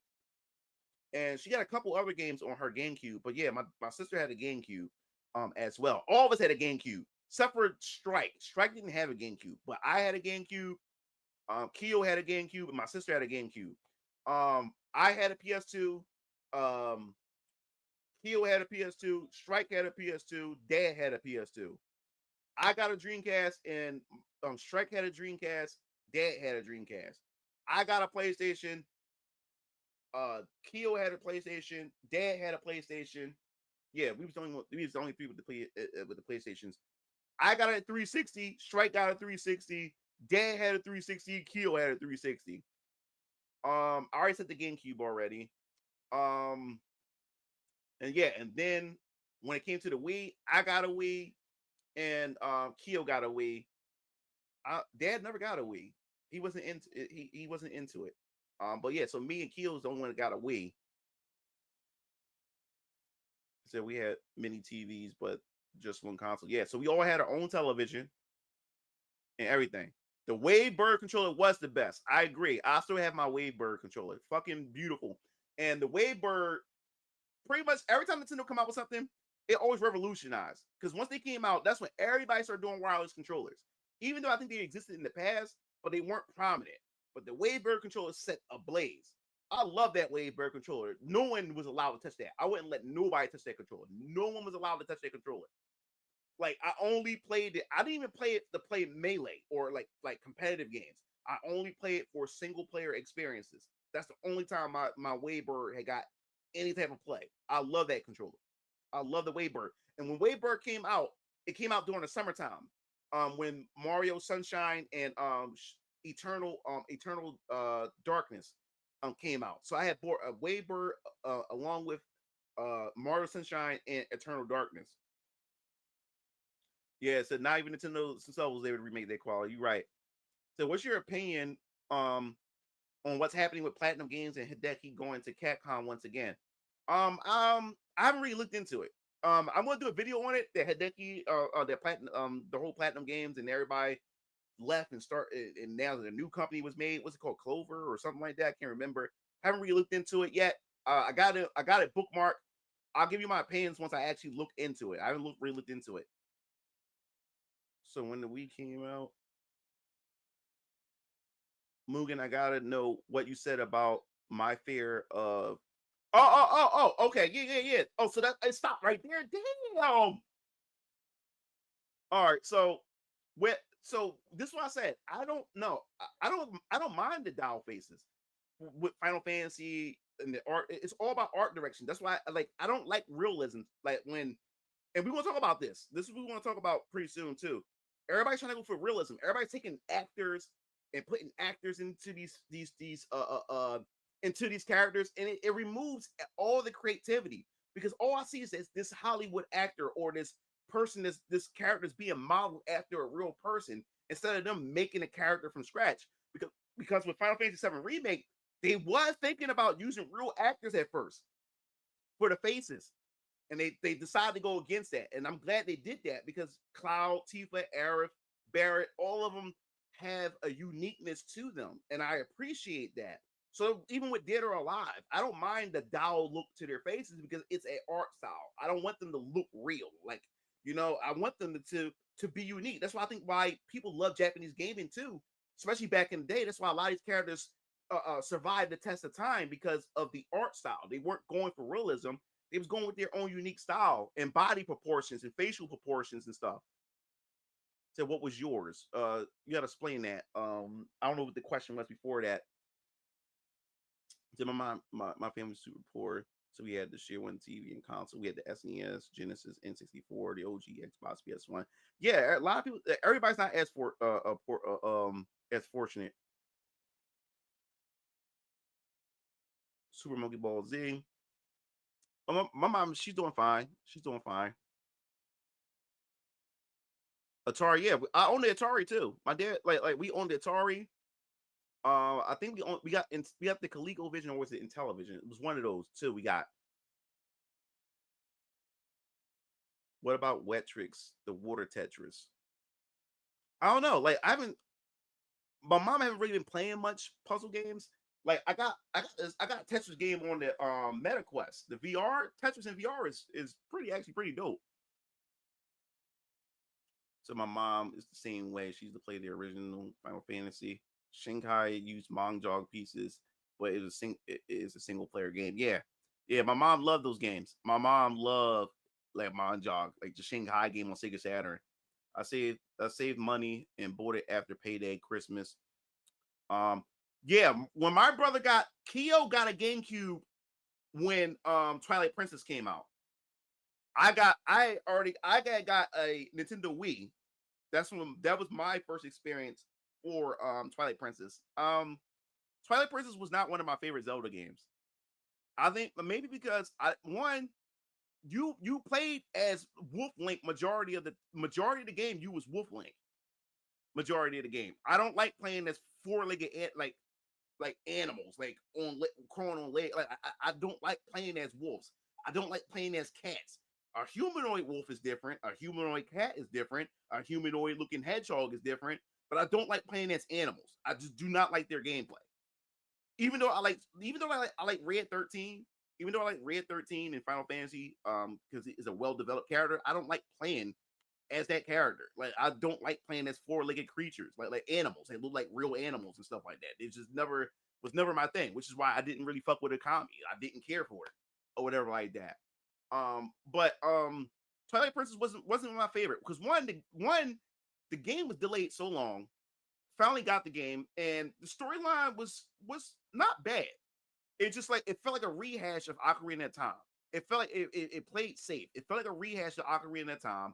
and she got a couple other games on her GameCube. But yeah, my sister had a GameCube as well. All of us had a GameCube except for Strike. Strike didn't have a GameCube, but I had a GameCube. Keo had a GameCube, and my sister had a GameCube. I had a PS2. Keo had a PS2. Strike had a PS2. Dad had a PS2. I got a Dreamcast, and Strike had a Dreamcast. Dad had a Dreamcast. I got a PlayStation. Keo had a PlayStation. Dad had a PlayStation. Yeah, we was the only people to play with the PlayStations. I got a 360. Strike got a 360. Dad had a 360. Keo had a 360. I already said the GameCube already. Um, and yeah, and then when it came to the Wii, I got a Wii, and Keo got a Wii. Dad never got a Wii. He wasn't into it. He wasn't into it. But yeah, so me and Keel's the only one that got a Wii. So we had mini TVs, but just one console. Yeah, so we all had our own television and everything. The Wave Bird controller was the best. I agree. I still have my Wave Bird controller. Fucking beautiful. And the Wave Bird, pretty much every time Nintendo come out with something, it always revolutionized. Because once they came out, that's when everybody started doing wireless controllers. Even though I think they existed in the past, but they weren't prominent. But the Wave Bird controller set ablaze. I love that Wave Bird controller. No one was allowed to touch that. I wouldn't let nobody touch that controller. No one was allowed to touch that controller. Like I only played it. I didn't even play it to play melee or like competitive games. I only played it for single player experiences. That's the only time my Waybird had got any type of play. I love that controller. I love the Waybird. And when Waybird came out, it came out during the summertime. When Mario Sunshine and Eternal Darkness came out. So I had bought a Waybird along with Mario Sunshine and Eternal Darkness. Yeah, so not even Nintendo themselves was able to remake that quality. You're right. So, what's your opinion on what's happening with Platinum Games and Hideki going to Capcom once again? I haven't really looked into it. I'm gonna do a video on it. That Hideki, the Platinum, the whole Platinum Games, and everybody left and start, and now the new company was made. What's it called, Clover or something like that? I can't remember. Haven't really looked into it yet. I got it bookmarked. I'll give you my opinions once I actually look into it. I haven't really looked into it. So when the Wii came out, Mugen, I gotta know what you said about my fear of. Oh. Okay, yeah. Oh, so that it stopped right there. Damn. All right, so this is what I said. I don't know. I don't mind the dial faces with Final Fantasy and the art. It's all about art direction. That's why I don't like realism. Like when and we're gonna talk about this. This is what we want to talk about pretty soon too. Everybody's trying to go for realism. Everybody's taking actors and putting actors into into these characters, and it removes all the creativity because all I see is this Hollywood actor or this person, this character is being modeled after a real person instead of them making a character from scratch. Because with Final Fantasy VII Remake, they was thinking about using real actors at first for the faces, and they decided to go against that. And I'm glad they did that because Cloud, Tifa, Aerith, Barrett, all of them have a uniqueness to them, and I appreciate that. So even with Dead or Alive, I don't mind the doll look to their faces because it's an art style. I don't want them to look real. Like, I want them to be unique. That's why I think why people love Japanese gaming too, especially back in the day. That's why a lot of these characters survived the test of time because of the art style. They weren't going for realism. They was going with their own unique style and body proportions and facial proportions and stuff. So what was yours? You gotta explain that. I don't know what the question was before that. So my mom, my family was super poor, so we had the share one TV and console. We had the SNES, Genesis, N64, the OG Xbox, PS1. Yeah, a lot of people. Everybody's not as fortunate. Super Monkey Ball Z. My mom, she's doing fine. She's doing fine. Atari, yeah, I own the Atari too. My dad, like we owned the Atari. I think we got the ColecoVision or was it Intellivision? It was one of those too. We got. What about Wetrix, the water Tetris? I don't know. Like I haven't. My mom haven't really been playing much puzzle games. Like I got Tetris game on the MetaQuest. The VR Tetris in VR is actually pretty dope. So my mom is the same way. She used to play the original Final Fantasy. Shinkai used Mongjong pieces, but it is a single player game. Yeah, yeah. My mom loved those games. My mom loved like Mongjong, like the Shanghai game on Sega Saturn. I saved money and bought it after payday Christmas. Um, yeah, when my brother Keo got a GameCube when Twilight Princess came out. I got a Nintendo Wii That was my first experience for Twilight Princess. Twilight Princess was not one of my favorite Zelda games. I think maybe because you played as Wolf Link majority of the game. You was Wolf Link majority of the game. I don't like playing as four-legged like animals, like crawling on leg. Like I don't like playing as wolves. I don't like playing as cats. A humanoid wolf is different. A humanoid cat is different. A humanoid looking hedgehog is different. But I don't like playing as animals. I just do not like their gameplay. I like Red 13, even though I like Red 13 in Final Fantasy, because it's a well-developed character, I don't like playing as that character. Like I don't like playing as four-legged creatures, like animals. They look like real animals and stuff like that. It just never my thing, which is why I didn't really fuck with Akami. I didn't care for it or whatever like that. But Twilight Princess wasn't my favorite because the game was delayed so long. Finally got the game, and the storyline was not bad. It just like it felt like a rehash of Ocarina of Time. It felt like it played safe. It felt like a rehash of Ocarina of Time.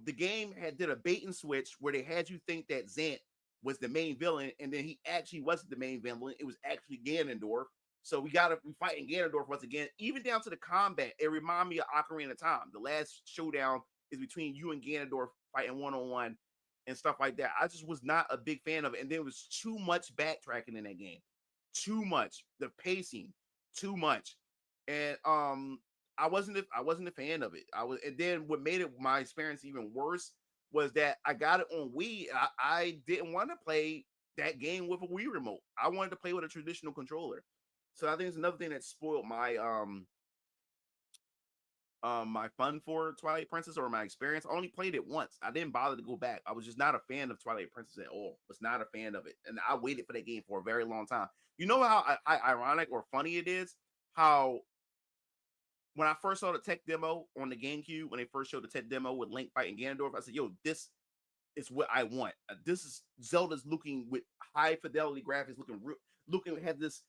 The game did a bait and switch where they had you think that Zant was the main villain, and then he actually wasn't the main villain. It was actually Ganondorf. So we fighting Ganondorf once again, even down to the combat. It reminded me of Ocarina of Time. The last showdown is between you and Ganondorf fighting one-on-one and stuff like that. I just was not a big fan of it, and there was too much backtracking in that game. Too much. The pacing, too much. And I wasn't a fan of it. And then what made it my experience even worse was that I got it on Wii. I didn't want to play that game with a Wii remote. I wanted to play with a traditional controller. So I think it's another thing that spoiled my fun for Twilight Princess or my experience. I only played it once. I didn't bother to go back. I was just not a fan of Twilight Princess at all. Was not a fan of it, and I waited for that game for a very long time. You know how ironic or funny it is how when I first saw the tech demo on the GameCube, when they first showed the tech demo with Link fighting Ganondorf, I said, "Yo, this is what I want. This is Zelda's looking with high fidelity graphics, looking this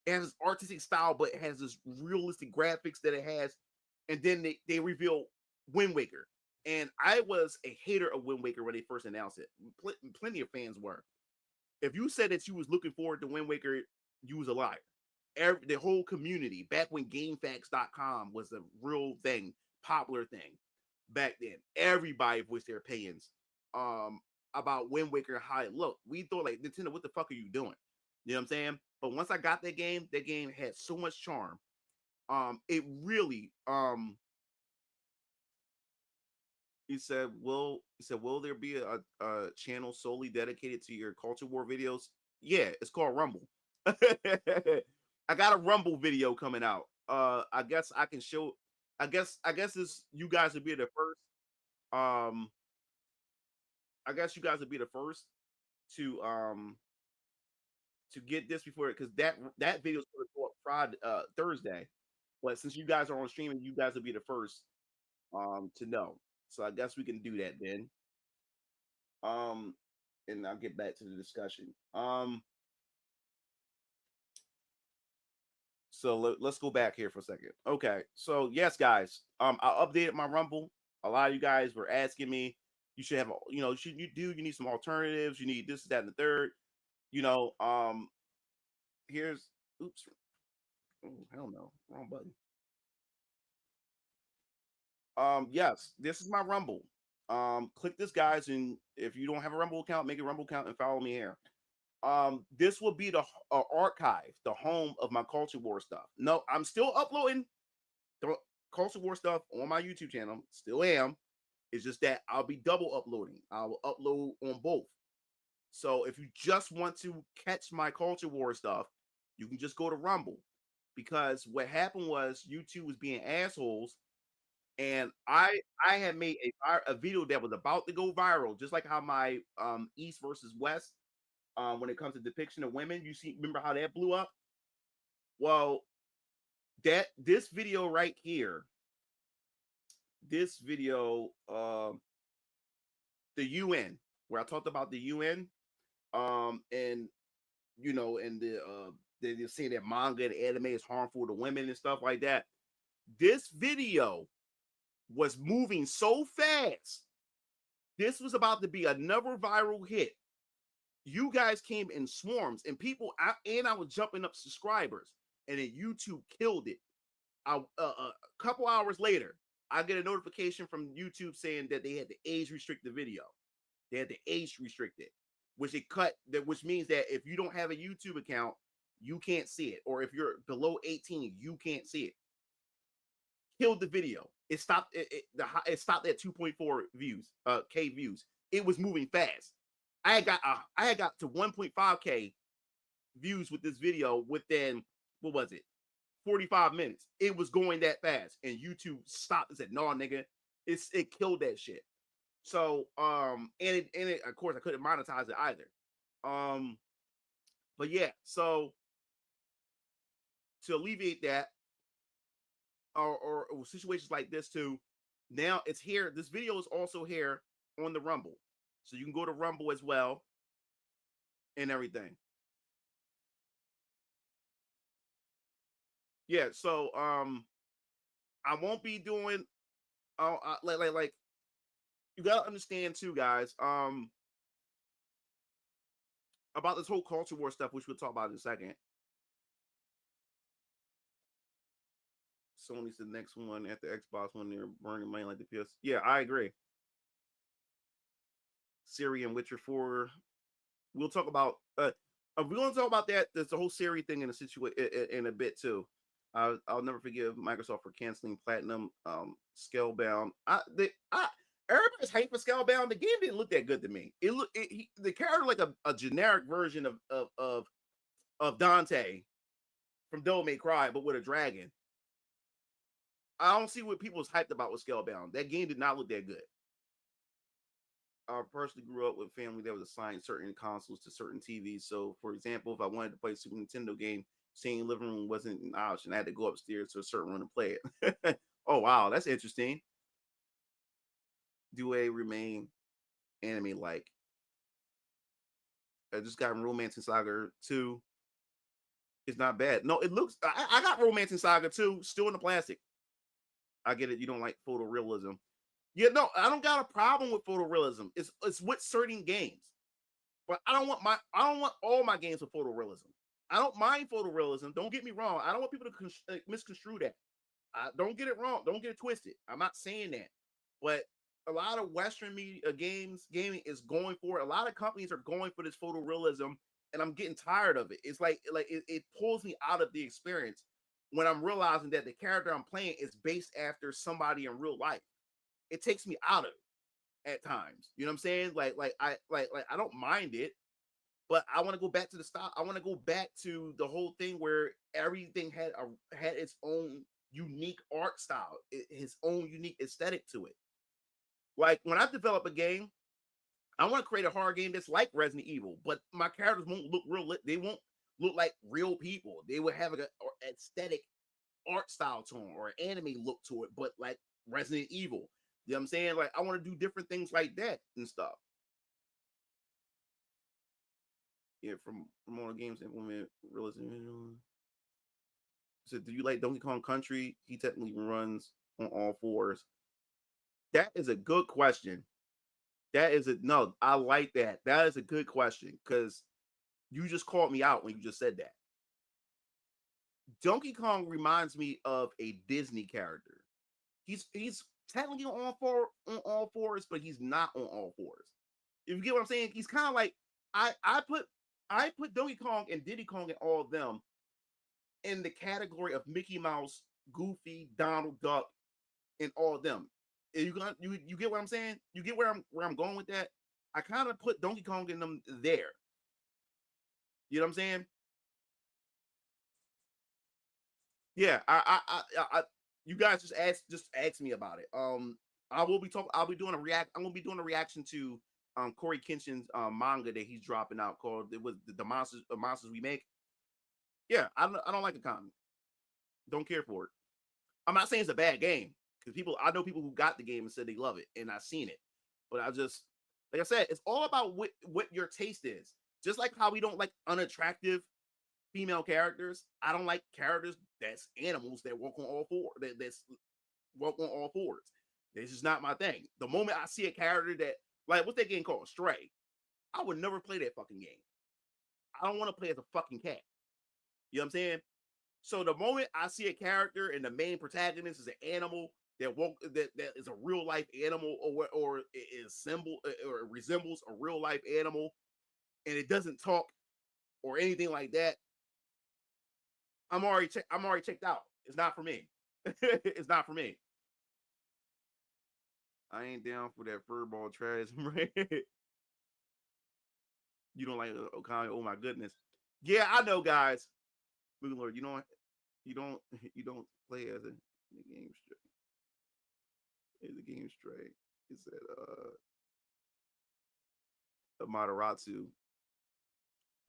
it has this artistic style, but it has this realistic graphics that it has." And then they reveal Wind Waker, and I was a hater of Wind Waker when they first announced it. Plenty of fans were. If you said that you was looking forward to Wind Waker, you was a liar. The whole community back when GameFAQs.com was a real thing, popular thing back then. Everybody voiced their opinions about Wind Waker and how it looked. We thought like, Nintendo, what the fuck are you doing? You know what I'm saying? But once I got that game had so much charm. It really will there be a channel solely dedicated to your culture war videos? Yeah, it's called Rumble. I got a Rumble video coming out. I guess I can show. I guess this you guys would be the first. Um, I guess you guys would be the first to get this before because that video is going to go up Friday, Thursday. But since you guys are on streaming, you guys will be the first to know. So I guess we can do that then. Um, and I'll get back to the discussion. So let's go back here for a second. Okay, so yes, guys, I updated my Rumble. A lot of you guys were asking me, you should have, you need some alternatives. You need this, that, and the third. You know, here's, oops, oh, hell no, wrong button. Yes, this is my Rumble. Click this, guys, and if you don't have a Rumble account, make a Rumble account and follow me here. This will be the archive, the home of my Culture War stuff. No, I'm still uploading the Culture War stuff on my YouTube channel. Still am. It's just that I'll be double uploading. I will upload on both. So if you just want to catch my Culture War stuff, you can just go to Rumble. Because what happened was YouTube was being assholes, and I had made a video that was about to go viral, just like how my East versus West when it comes to depiction of women. Remember how that blew up? Well, this video right here, this video, the UN, where I talked about the UN, and and they say that manga and anime is harmful to women and stuff like that. This video was moving so fast This was about to be another viral hit. You guys came in swarms, and I was jumping up subscribers, and then YouTube killed it. A couple hours later, I get a notification from YouTube saying that they had to age restrict the video. They had to age restrict it, which which means that if you don't have a YouTube account, you can't see it, or if you're below 18, you can't see it. Killed the video. It stopped. It stopped at 2.4 views, K views. It was moving fast. I had got to 1.5K views with this video within, what was it, 45 minutes. It was going that fast, and YouTube stopped and said, "No, nigga, it killed that shit." So and it of course I couldn't monetize it either. But yeah, so to alleviate that, or situations like this too, now it's here. This video is also here on the Rumble, so you can go to Rumble as well and everything. Yeah, so I won't be doing like you gotta understand too, guys, about this whole culture war stuff, which we'll talk about in a second. Sony's the next one after Xbox when they're burning money like the PS. Yeah, I agree. Siri and Witcher 4. We'll talk about we're gonna talk about that. There's a whole Siri thing in a situation in a bit too. I'll never forgive Microsoft for canceling Platinum, Scalebound. Everybody's hyped for Scalebound. The game didn't look that good to me. The character like a generic version of Dante from Devil May Cry, but with a dragon. I don't see what people was hyped about with Scalebound. That game did not look that good. I personally grew up with family that was assigned certain consoles to certain TVs. So, for example, if I wanted to play a Super Nintendo game, seeing living room wasn't an option. I had to go upstairs to a certain room to play it. Oh wow, that's interesting. Do a remain anime like? I just got Romancing Saga 2. It's not bad. No, it looks. I got Romancing Saga 2 still in the plastic. I get it. You don't like photorealism. Yeah, no, I don't got a problem with photorealism. It's with certain games, but I don't want all my games with photorealism. I don't mind photorealism. Don't get me wrong. I don't want people to misconstrue that. Don't get it wrong. Don't get it twisted. I'm not saying that, but a lot of Western media gaming is going for it. A lot of companies are going for this photorealism, and I'm getting tired of it. It's like it pulls me out of the experience when I'm realizing that the character I'm playing is based after somebody in real life. It takes me out of it at times. You know what I'm saying? I don't mind it, but I want to go back to the style. I want to go back to the whole thing where everything had its own unique art style, his own unique aesthetic to it. Like when I develop a game, I want to create a horror game that's like Resident Evil, but my characters won't look real. They won't look like real people. They would have an aesthetic art style to them or an anime look to it, but like Resident Evil. You know what I'm saying? Like I want to do different things like that and stuff. Yeah, from all the games implement realism. So do you like Donkey Kong Country? He technically runs on all fours. That is a good question. That is a no, I like that. That is a good question because you just called me out when you just said that. Donkey Kong reminds me of a Disney character. He's technically on all fours, but he's not on all fours. If you get what I'm saying, he's kind of like I put Donkey Kong and Diddy Kong and all of them in the category of Mickey Mouse, Goofy, Donald Duck, and all of them. You get what I'm saying? You get where I'm going with that? I kind of put Donkey Kong in them there. You know what I'm saying? Yeah, you guys just ask me about it. I'll be doing a react. I'm gonna be doing a reaction to Corey Kenshin's manga that he's dropping out called it was the monsters we make. Yeah, I don't like the comic. Don't care for it. I'm not saying it's a bad game because I know people who got the game and said they love it, and I've seen it. But I just like I said, it's all about what your taste is. Just like how we don't like unattractive female characters. I don't like characters that's animals that walk on all four. That's walk on all fours. This is not my thing. The moment I see a character that Like, what's that game called? Stray. I would never play that fucking game. I don't want to play as a fucking cat. You know what I'm saying? So the moment I see a character and the main protagonist is an animal that is a real life animal, or it is symbol or it resembles a real life animal, and it doesn't talk or anything like that, I'm already checked out. It's not for me. It's not for me. I ain't down for that furball trash. You don't like Okami? Oh my goodness. Yeah, I know, guys. Lord, you don't you don't play as a game straight. As a game straight. It said Moderatsu.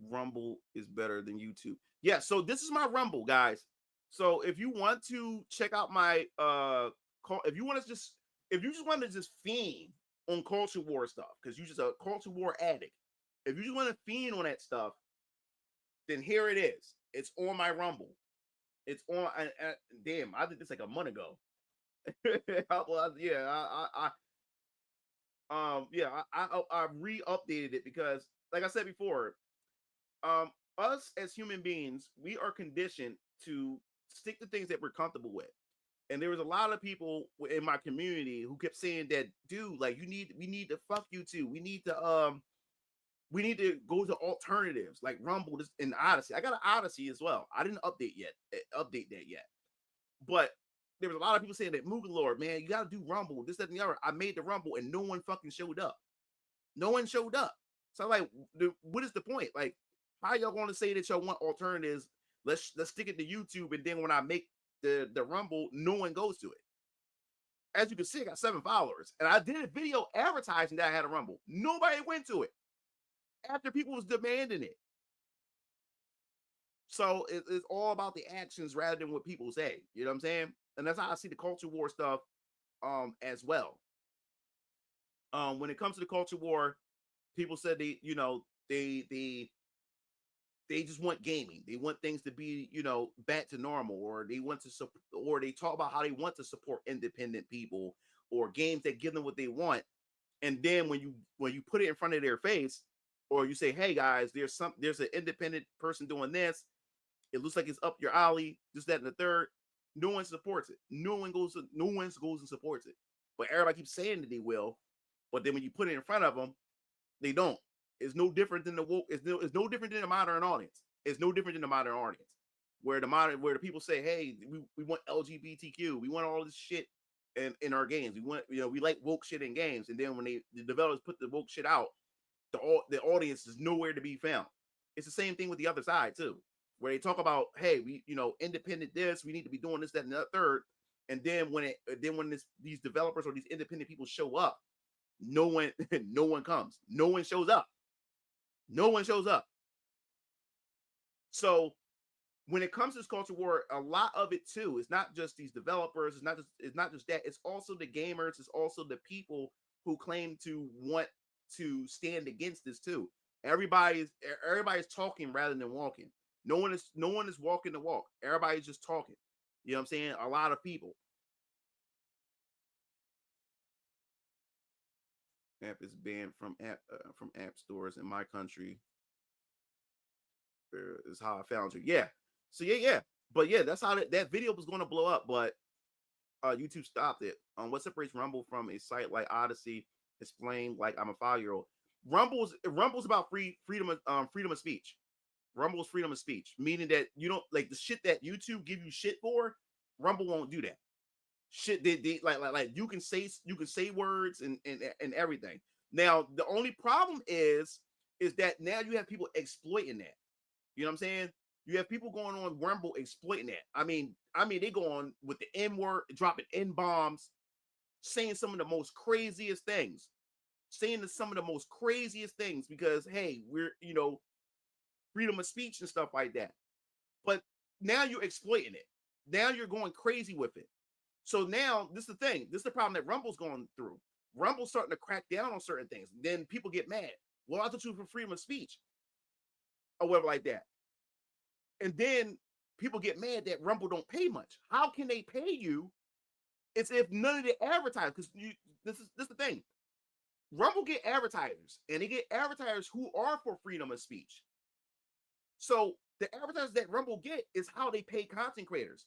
Rumble is better than YouTube. Yeah, so this is my Rumble, guys. So if you want to check out my if you just want to just fiend on culture war stuff, because you're just a culture war addict. If you just want to fiend on that stuff, then here it is. It's on my Rumble. It's on. Damn, I did this like a month ago. Yeah, I re-updated it because, like I said before, us as human beings, we are conditioned to stick to things that we're comfortable with. And there was a lot of people in my community who kept saying that, dude, like we need to fuck you too. We need to go to alternatives like Rumble and Odyssey. I got an Odyssey as well. I didn't update that yet. But there was a lot of people saying that Moogle Lord, man, you got to do Rumble, this, that, and the other. I made the Rumble and no one fucking showed up. No one showed up. So I'm like, what is the point? Like, how y'all going to say that y'all want alternatives? Let's stick it to YouTube, and then when I make the Rumble, no one goes to it. As you can see, I got 7 followers, and I did a video advertising that I had a Rumble. Nobody went to it after people was demanding it. So it's all about the actions rather than what people say. You know what I'm saying? And that's how I see the culture war stuff as well. When it comes to the culture war, people said they just want gaming. They want things to be, back to normal, or they talk about how they want to support independent people or games that give them what they want. And then when you put it in front of their face, or you say, hey guys, there's an independent person doing this. It looks like it's up your alley, this, that, and the third. No one supports it. No one goes and supports it. But everybody keeps saying that they will. But then when you put it in front of them, they don't. It's no different than the woke. It's no different than the modern audience. It's no different than the modern audience, where the people say, hey, we want LGBTQ, we want all this shit in our games. We want, we like woke shit in games. And then when the developers put the woke shit out, the audience is nowhere to be found. It's the same thing with the other side too, where they talk about, hey, we independent this, we need to be doing this, that, and the third. And then when these developers or these independent people show up, no one comes. No one shows up. No one shows up. So when it comes to this culture war, a lot of it too, it's not just these developers, it's not just that, it's also the gamers, it's also the people who claim to want to stand against this too. Everybody's talking rather than walking. No one is walking the walk. Everybody's just talking. You know what I'm saying? A lot of people. App is banned from app stores in my country. Is how I found you. Yeah. So yeah. But yeah, that's how that video was going to blow up, but YouTube stopped it. What separates Rumble from a site like Odyssey? Explain like I'm a 5-year-old. Rumble's about freedom of speech. Rumble's freedom of speech, meaning that you don't like the shit that YouTube give you shit for. Rumble won't do that. Shit, they like you can say words and everything. Now the only problem is that now you have people exploiting that. You know what I'm saying? You have people going on Rumble exploiting that. I mean they go on with the N word, dropping N bombs, saying some of the most craziest things, because hey, we're freedom of speech and stuff like that. But now you're exploiting it. Now you're going crazy with it. So now this is the thing. This is the problem that Rumble's going through. Rumble's starting to crack down on certain things. Then people get mad. Well, I thought you were for freedom of speech or whatever like that. And then people get mad that Rumble don't pay much. How can they pay you? It's if none of the advertisers, because this is the thing. Rumble get advertisers, and they get advertisers who are for freedom of speech. So the advertisers that Rumble get is how they pay content creators.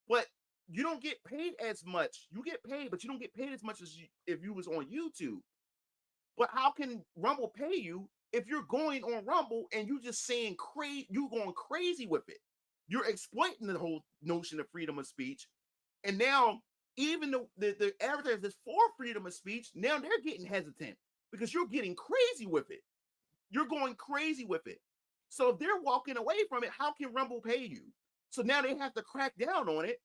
But you don't get paid as much. You get paid, but you don't get paid as much as if you was on YouTube. But how can Rumble pay you if you're going on Rumble and you just saying crazy, you going crazy with it? You're exploiting the whole notion of freedom of speech. And now, even the advertisers that's for freedom of speech, now they're getting hesitant because you're getting crazy with it. You're going crazy with it. So if they're walking away from it, how can Rumble pay you? So now they have to crack down on it.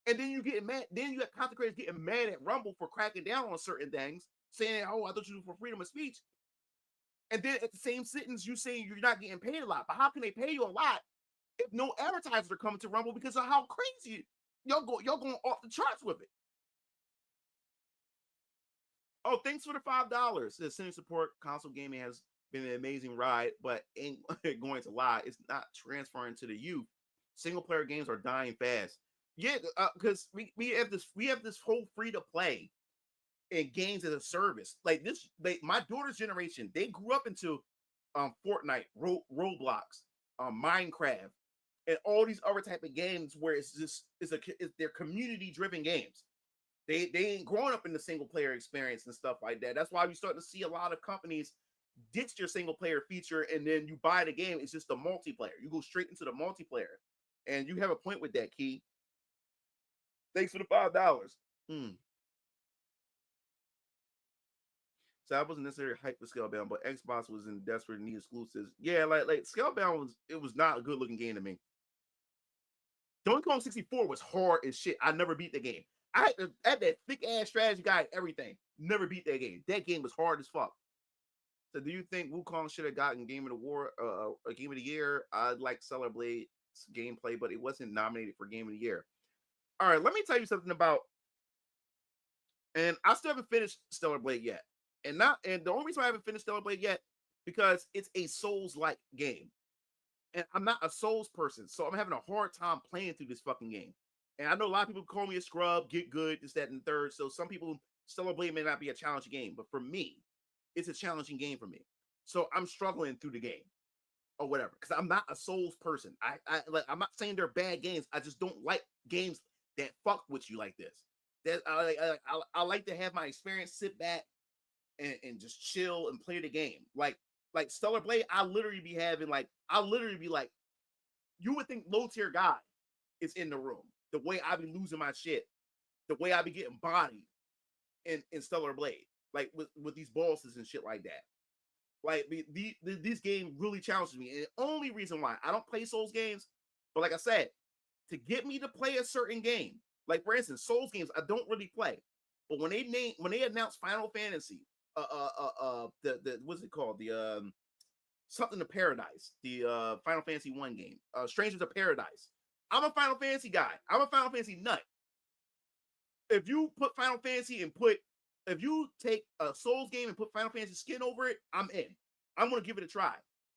And then you get mad. Then you got content creators getting mad at Rumble for cracking down on certain things, saying, "Oh, I thought you were for freedom of speech." And then at the same sentence, you saying you're not getting paid a lot. But how can they pay you a lot if no advertisers are coming to Rumble because of how crazy y'all going off the charts with it? Oh, thanks for the $5. The Cine support console gaming has been an amazing ride, but ain't going to lie, it's not transferring to the youth. Single player games are dying fast. Yeah, because we have this whole free to play and games as a service. Like this, my daughter's generation, they grew up into Fortnite, Roblox, Minecraft, and all these other type of games where they're community driven games. They ain't growing up in the single player experience and stuff like that. That's why we start to see a lot of companies ditch your single player feature, and then you buy the game. It's just the multiplayer. You go straight into the multiplayer, and you have a point with that, Key. Thanks for the $5. So I wasn't necessarily hyped for Scalebound, but Xbox was in desperate need of exclusives. Yeah, like Scalebound was not a good looking game to me. Donkey Kong 64 was hard as shit. I never beat the game. I had that thick ass strategy guide, everything. Never beat that game. That game was hard as fuck. So do you think Wukong should have gotten Game of the War, a Game of the Year? I like Stellar Blade's gameplay, but it wasn't nominated for Game of the Year. All right, let me tell you something about, and I still haven't finished Stellar Blade yet. And the only reason I haven't finished Stellar Blade yet, because it's a Souls-like game. And I'm not a Souls person, so I'm having a hard time playing through this fucking game. And I know a lot of people call me a scrub, get good, this, that, and the third. So some people, Stellar Blade may not be a challenging game, but for me, it's a challenging game for me. So I'm struggling through the game or whatever, because I'm not a Souls person. I'm not saying they're bad games. I just don't like games that fuck with you like this. That I like to have my experience, sit back and just chill and play the game. Like Stellar Blade, I literally be like, you would think low tier guy is in the room. The way I be losing my shit, the way I be getting bodied in Stellar Blade, like with these bosses and shit like that. Like this game really challenges me. And the only reason why I don't play Souls games, but like I said, to get me to play a certain game, like for instance, Souls games, I don't really play. But when they announced Final Fantasy, the what's it called? The something to Paradise, the Final Fantasy 1 game, Strangers of Paradise. I'm a Final Fantasy guy. I'm a Final Fantasy nut. If you put Final Fantasy if you take a Souls game and put Final Fantasy skin over it, I'm in. I'm gonna give it a try.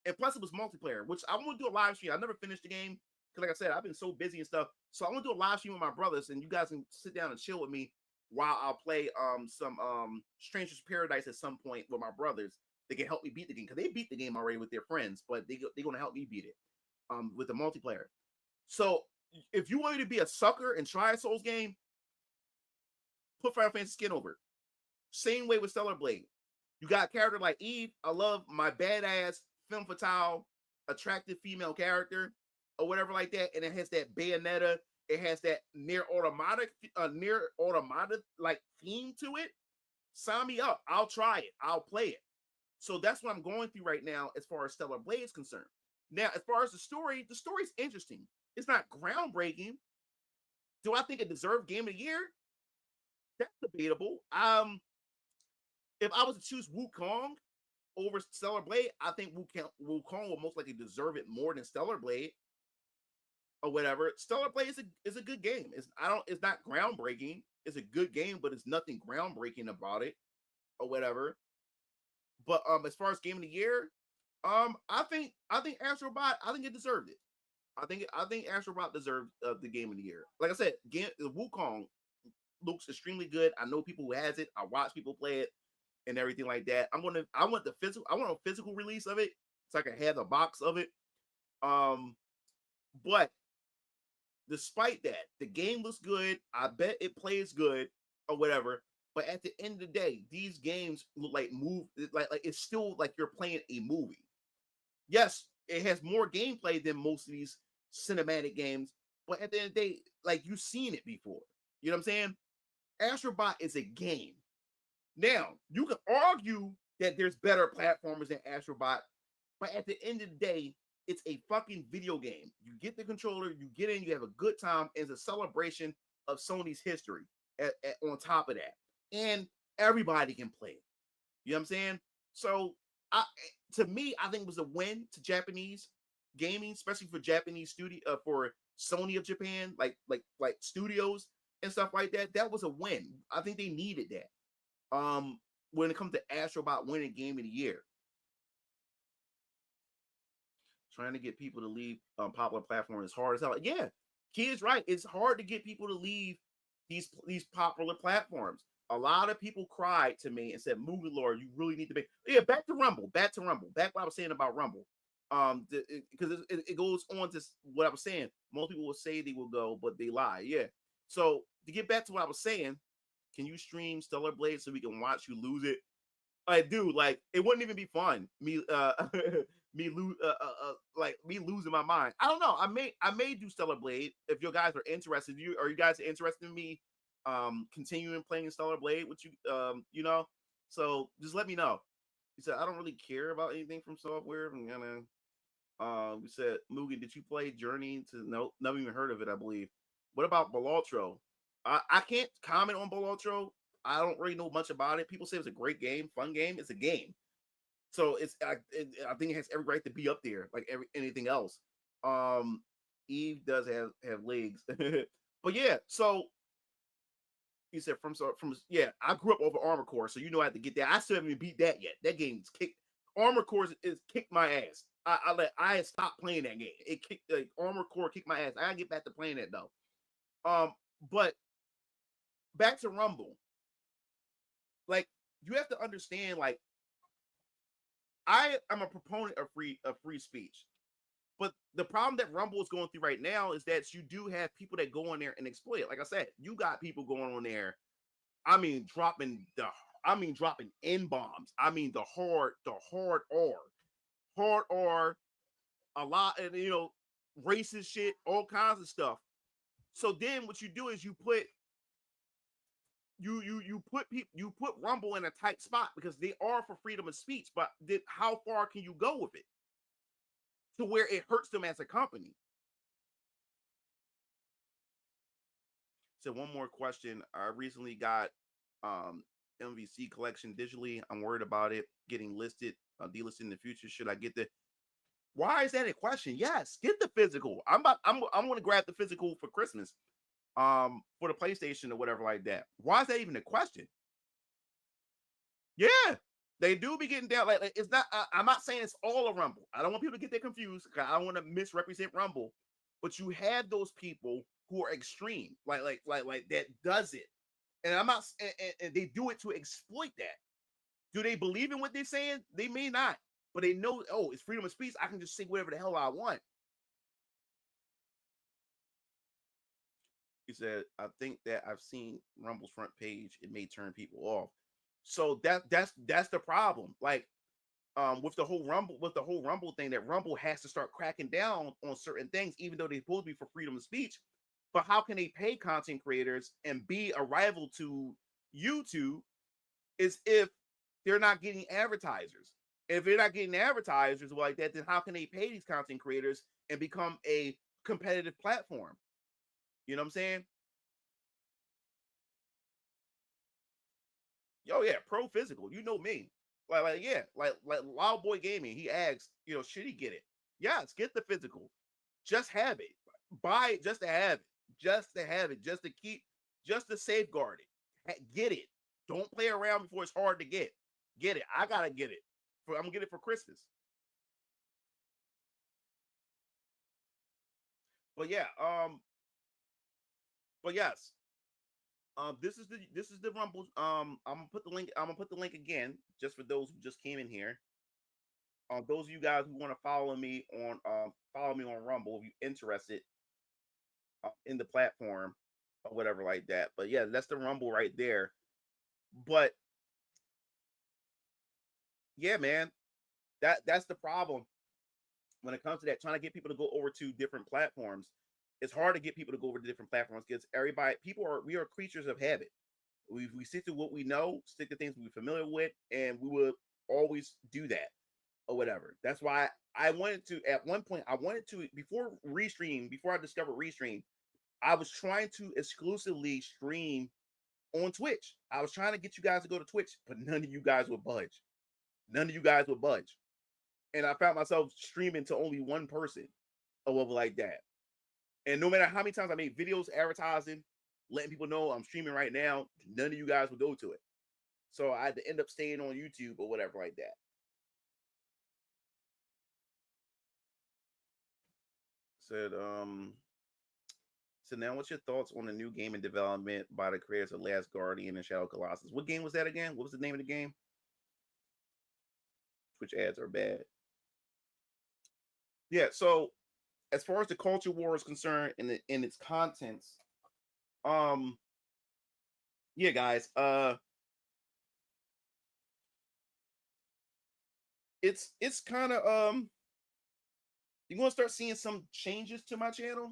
And plus, it was multiplayer, which I want to do a live stream. I never finished the game because, like I said, I've been so busy and stuff. So I want to do a live stream with my brothers, and you guys can sit down and chill with me while I'll play some Strangers Paradise at some point with my brothers. They can help me beat the game because they beat the game already with their friends, but they're gonna help me beat it with the multiplayer. So if you want me to be a sucker and try a Souls game, put Final Fantasy skin over it. Same way with Stellar Blade. You got a character like Eve. I love my badass femme fatale, attractive female character, or whatever like that. And it has that Bayonetta. It has that near automatic like theme to it. Sign me up. I'll try it. I'll play it. So that's what I'm going through right now as far as Stellar Blade is concerned. Now, as far as the story's interesting. It's not groundbreaking. Do I think it deserved Game of the Year? That's debatable. If I was to choose Wukong over Stellar Blade, I think Wukong will most likely deserve it more than Stellar Blade or whatever. Stellar Blade is a good game. It's not groundbreaking. It's a good game, but it's nothing groundbreaking about it or whatever. But as far as Game of the Year, I think Astrobot, I think it deserved it. I think Astrobot deserved the Game of the Year. Like I said, Wukong looks extremely good. I know people who has it. I watch people play it. and everything like that. I want a physical release of it so I can have a box of it. Um, but despite that, the game looks good. I bet it plays good or whatever. But at the end of the day, these games look like like it's still like you're playing a movie. Yes, it has more gameplay than most of these cinematic games, but at the end of the day, like you've seen it before. You know what I'm saying? Astrobot is a game. Now, you can argue that there's better platformers than Astrobot, but at the end of the day, it's a fucking video game. You get the controller, you get in, you have a good time. It's a celebration of Sony's history on top of that. And everybody can play it. You know what I'm saying? So, to me, I think it was a win to Japanese gaming, especially for Japanese studio for Sony of Japan, like studios and stuff like that. That was a win. I think they needed that. When it comes to Astrobot winning Game of the Year, trying to get people to leave popular platforms is hard as hell. Yeah, kid's right. It's hard to get people to leave these popular platforms. A lot of people cried to me and said, "Movie Lord, you really need to be." Yeah, back to Rumble. Back to Rumble. Back what I was saying about Rumble. Because it goes on to what I was saying. Most people will say they will go, but they lie. Yeah. So to get back to what I was saying, can you stream Stellar Blade so we can watch you lose it? Like, dude, like it wouldn't even be fun. Me, like me losing my mind. I don't know. I may do Stellar Blade if you guys are interested. You guys interested in me continuing playing Stellar Blade? With you, you know. So just let me know. He said I don't really care about anything from software. I'm gonna. We said Mugen, did you play Journey to? No, never even heard of it. I believe. What about Balatro? I can't comment on Balatro. I don't really know much about it. People say it's a great game, fun game. It's a game, so I think it has every right to be up there, like anything else. Um, Eve does have legs, but yeah. So you said from yeah. I grew up over Armor Core, so you know I had to get that. I still haven't even beat that yet. That game's kicked. Armor Core is kicked my ass. I had stopped playing that game. It kicked like Armor Core kicked my ass. I gotta get back to playing that though. But back to Rumble. Like you have to understand, like I am a proponent of free speech. But the problem that Rumble is going through right now is that you do have people that go on there and exploit it. Like I said, you got people going on there. I mean, dropping N bombs. I mean, hard R, a lot, and racist shit, all kinds of stuff. So then, what you do is you put Rumble in a tight spot because they are for freedom of speech. But then, how far can you go with it to where it hurts them as a company? So one more question. I recently got MVC collection digitally. I'm worried about it getting listed, delisted in the future. Should I get the? Why is that a question? Yes, get the physical. I'm going to grab the physical for Christmas, for the PlayStation or whatever like that. Why is that even a question? Yeah, they do be getting down. Like it's not. I'm not saying it's all a Rumble. I don't want people to get that confused. I don't want to misrepresent Rumble, but you have those people who are extreme, like that does it, and I'm not. And they do it to exploit that. Do they believe in what they're saying? They may not, but they know. Oh, it's freedom of speech. I can just say whatever the hell I want. He said, "I think that I've seen Rumble's front page. It may turn people off." So that's the problem. Like with the whole Rumble thing, that Rumble has to start cracking down on certain things, even though they're supposed to be for freedom of speech. But how can they pay content creators and be a rival to YouTube is if they're not getting advertisers. If they're not getting advertisers like that, then how can they pay these content creators and become a competitive platform? You know what I'm saying? Yo, yeah, pro physical. You know me. Yeah, like Loud Boy Gaming. He asks, should he get it? Yes, get the physical. Just have it. Buy it just to have it. Just to have it. Just to keep. Just to safeguard it. Get it. Don't play around before it's hard to get. Get it. I gotta get it. I'm gonna get it for Christmas. But yeah, but yes, This is the Rumble. I'm gonna put the link. I'm gonna put the link again, just for those who just came in here. Those of you guys who want to follow me on Rumble if you're interested in the platform or whatever like that. But yeah, that's the Rumble right there. But yeah, man, that's the problem when it comes to that. Trying to get people to go over to different platforms, it's hard to get people to go over to different platforms because we are creatures of habit. We stick to what we know, stick to things we're familiar with, and we will always do that or whatever. That's why I wanted to at one point. I wanted to before I discovered Restream. I was trying to exclusively stream on Twitch. I was trying to get you guys to go to Twitch, but none of you guys would budge. None of you guys would budge. And I found myself streaming to only one person or whatever like that. And no matter how many times I made videos advertising, letting people know I'm streaming right now, none of you guys would go to it. So I had to end up staying on YouTube or whatever like that. Said, so now what's your thoughts on the new game in development by the creators of Last Guardian and Shadow Colossus? What game was that again? What was the name of the game? Twitch ads are bad. Yeah, so as far as the culture war is concerned in its contents, um yeah guys, it's kind of you're gonna start seeing some changes to my channel.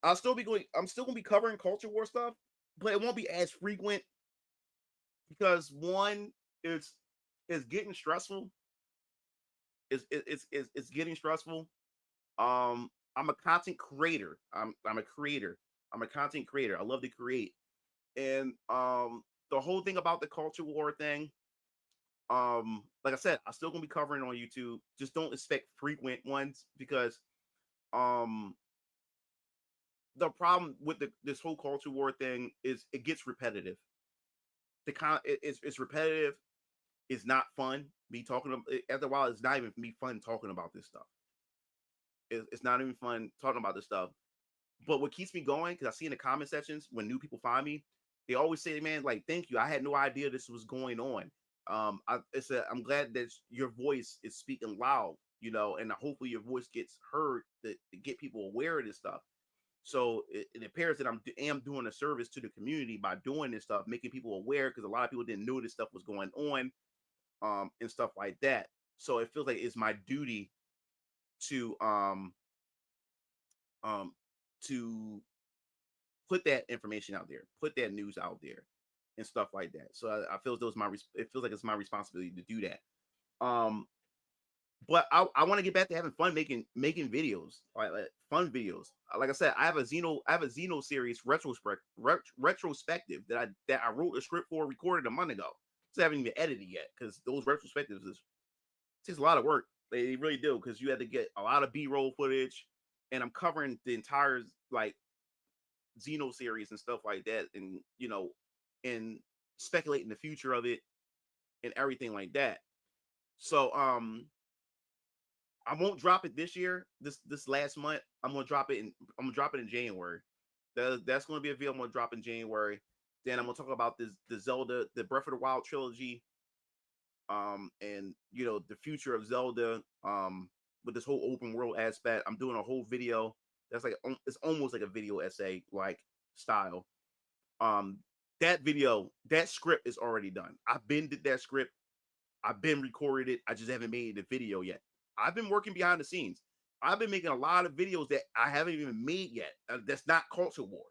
I'm still gonna be covering culture war stuff, but it won't be as frequent because one, it's it's getting stressful. It's getting stressful. I'm a content creator. I'm a creator. I'm a content creator. I love to create. And the whole thing about the culture war thing, like I said, I'm still gonna be covering it on YouTube. Just don't expect frequent ones because um the problem with this whole culture war thing is it gets repetitive. It's repetitive. It's not fun. Me talking after a while, it's not even me fun talking about this stuff. It's not even fun talking about this stuff. But what keeps me going, because I see in the comment sections when new people find me, they always say, "Man, like, thank you. I had no idea this was going on." I'm glad that your voice is speaking loud, and hopefully your voice gets heard to get people aware of this stuff. So it appears that am doing a service to the community by doing this stuff, making people aware because a lot of people didn't know this stuff was going on, and stuff like that. So it feels like it's my duty to um to put that information out there, put that news out there, and stuff like that. So I feel as though it feels like it's my responsibility to do that. Um, but I want to get back to having fun making videos, like fun videos. Like I said, I have a Xeno series retrospective that I wrote a script for, recorded a month ago. So I haven't even edited yet because those retrospectives takes a lot of work. They really do because you had to get a lot of B-roll footage, and I'm covering the entire like Xeno series and stuff like that, and and speculating the future of it and everything like that. So I won't drop it this year. This last month, I'm gonna drop it in January. That's gonna be a video I'm gonna drop in January. Then I'm gonna talk about the Zelda, the Breath of the Wild trilogy, and the future of Zelda, with this whole open world aspect. I'm doing a whole video that's like it's almost like a video essay like style. Um, that script is already done. I've been did that script. I've been recorded it. I just haven't made the video yet. I've been working behind the scenes. I've been making a lot of videos that I haven't even made yet. That's not culture war.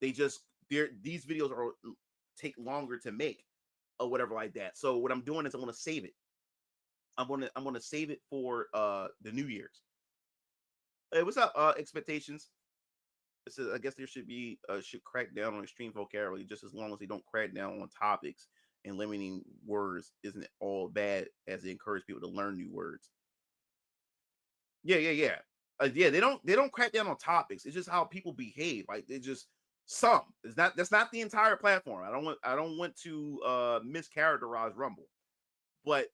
They just these videos are take longer to make or whatever like that. So what I'm doing is I'm gonna save it. I'm gonna save it for the New Year's. Hey, what's up? Expectations. It says I guess there should crack down on extreme vocabulary just as long as they don't crack down on topics and limiting words isn't all bad as they encourage people to learn new words. Yeah. Yeah, they don't crack down on topics. It's just how people behave. Like they just some. It's not that's not the entire platform. I don't want to mischaracterize Rumble. But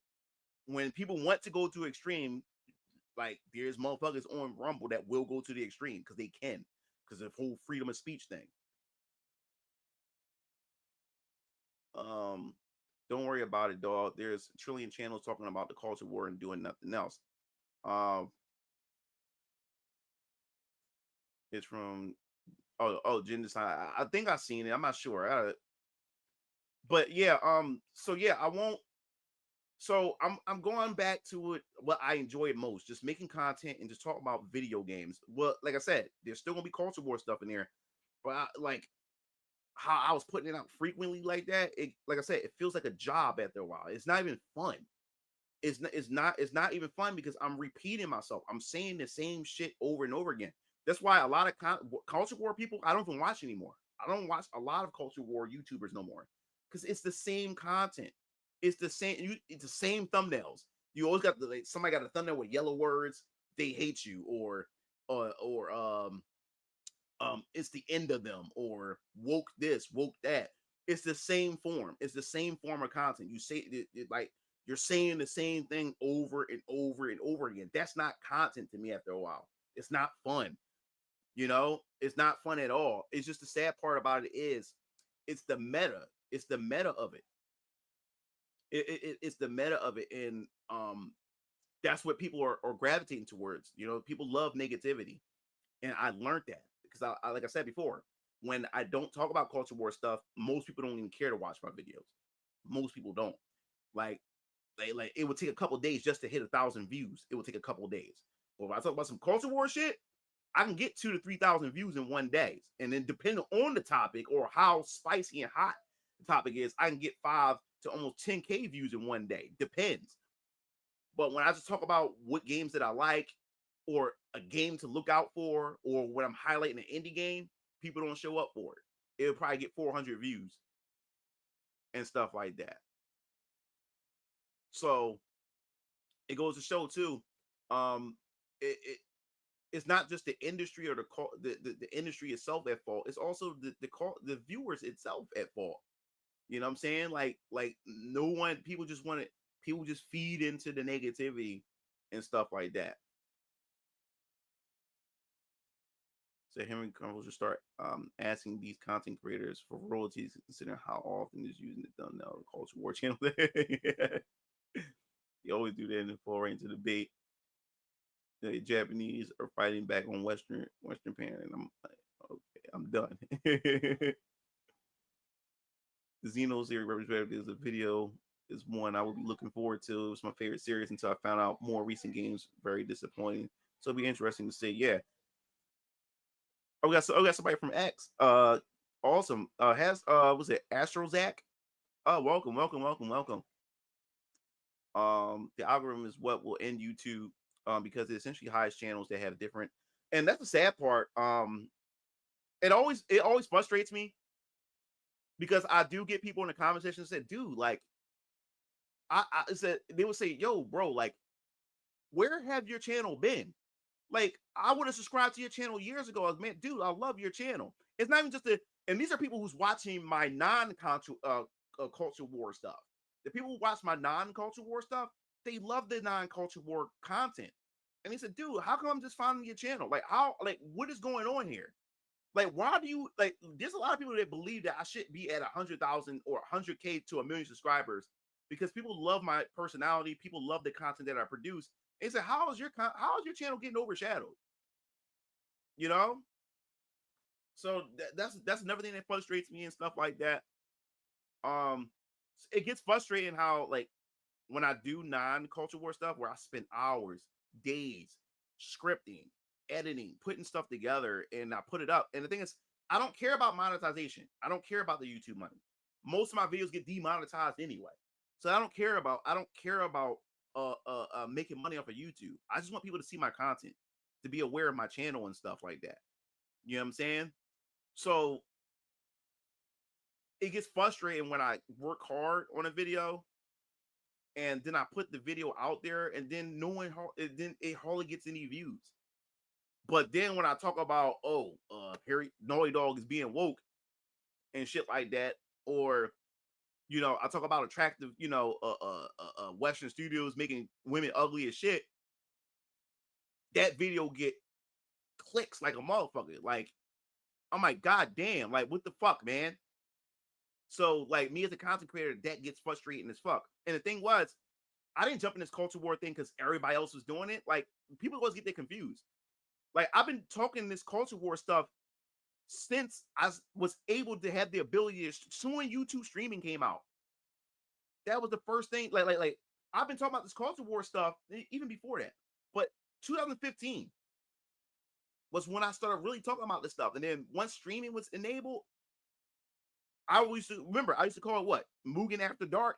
when people want to go to extreme, like there's motherfuckers on Rumble that will go to the extreme because they can, because of the whole freedom of speech thing. Don't worry about it, dog. There's a trillion channels talking about the culture war and doing nothing else. Um, it's from gender design. I think I've seen it. I'm not sure. But yeah, so yeah, I won't. So I'm going back to it. What I enjoy most, just making content and just talking about video games. Well, like I said, there's still gonna be culture war stuff in there, but like how I was putting it out frequently like that. It, like I said, it feels like a job after a while. It's not even fun. It's not even fun because I'm repeating myself. I'm saying the same shit over and over again. That's why a lot of culture war people I don't even watch anymore. I don't watch a lot of culture war YouTubers no more because it's the same content. It's the same. It's the same thumbnails. You always got like somebody got a thumbnail with yellow words. They hate you, or it's the end of them, or woke this, woke that. It's the same form. It's the same form of content. You say like you're saying the same thing over and over and over again. That's not content to me after a while. It's not fun. It's not fun at all. It's just the sad part about it is it's the meta. It's the meta of it. It's the meta of it. And that's what people are gravitating towards. People love negativity. And I learned that because I like I said before, when I don't talk about culture war stuff, most people don't even care to watch my videos. Most people don't. Like, like it would take a couple days just to hit 1,000 views. It would take a couple days. But if I talk about some culture war shit, I can get 2 to 3,000 views in one day. And then depending on the topic or how spicy and hot the topic is, I can get 5 to almost 10K views in one day. Depends. But when I just talk about what games that I like or a game to look out for or when I'm highlighting an indie game, people don't show up for it. It'll probably get 400 views and stuff like that. So it goes to show too, um, it's not just the industry or the industry itself at fault. It's also the viewers itself at fault. You know what I'm saying? Like no one people just feed into the negativity and stuff like that. So Henry Crumbles should start asking these content creators for royalties, considering how often is using the thumbnail or culture war channel. You always do that in the foray into the debate. The Japanese are fighting back on Western parent, and I'm like, okay, I'm done. The Xeno series retrospective is a video is one I would be looking forward to. It was my favorite series until I found out more recent games very disappointing. So it'll be interesting to see. Yeah. We got somebody from X. Awesome. Has was it Astrozak? Oh, welcome, welcome, welcome, welcome. The algorithm is what will end YouTube because it essentially hides channels that have different, and that's the sad part. It always frustrates me because I do get people in the comment section that say, dude, like I said they would say, yo, bro, like, where have your channel been? Like, I would have subscribed to your channel years ago. I was, man, dude, I love your channel. It's not even just and these are people who's watching my non-culture culture war stuff. The people who watch my non-culture war stuff, they love the non-culture war content. And he said, dude, how come I'm just finding your channel? Like, what is going on here? Like, why do you like? There's a lot of people that believe that I should be at 100,000 or 100K to 1 million subscribers because people love my personality. People love the content that I produce. And he said, how is your channel getting overshadowed? You know, so that's another thing that frustrates me and stuff like that. Um, it gets frustrating how like when I do non-culture war stuff where I spend hours, days scripting, editing, putting stuff together, and I put it up. And the thing is, I don't care about monetization. I don't care about the YouTube money. Most of my videos get demonetized anyway. So I don't care about making money off of YouTube. I just want people to see my content, to be aware of my channel and stuff like that. You know what I'm saying? So it gets frustrating when I work hard on a video and then I put the video out there and then knowing how then it hardly gets any views. But then when I talk about Harry Naughty Dog is being woke and shit like that, or I talk about attractive, Western studios making women ugly as shit, that video get clicks like a motherfucker. Like, I'm like, god damn, like what the fuck, man? So like me as a content creator, that gets frustrating as fuck. And the thing was, I didn't jump in this culture war thing because everybody else was doing it. Like people always get that confused. Like I've been talking this culture war stuff since I was able to have the ability to soon YouTube streaming came out. That was the first thing. Like I've been talking about this culture war stuff even before that. But 2015 was when I started really talking about this stuff. And then once streaming was enabled, I used to remember I used to call it what? Mugen After Dark.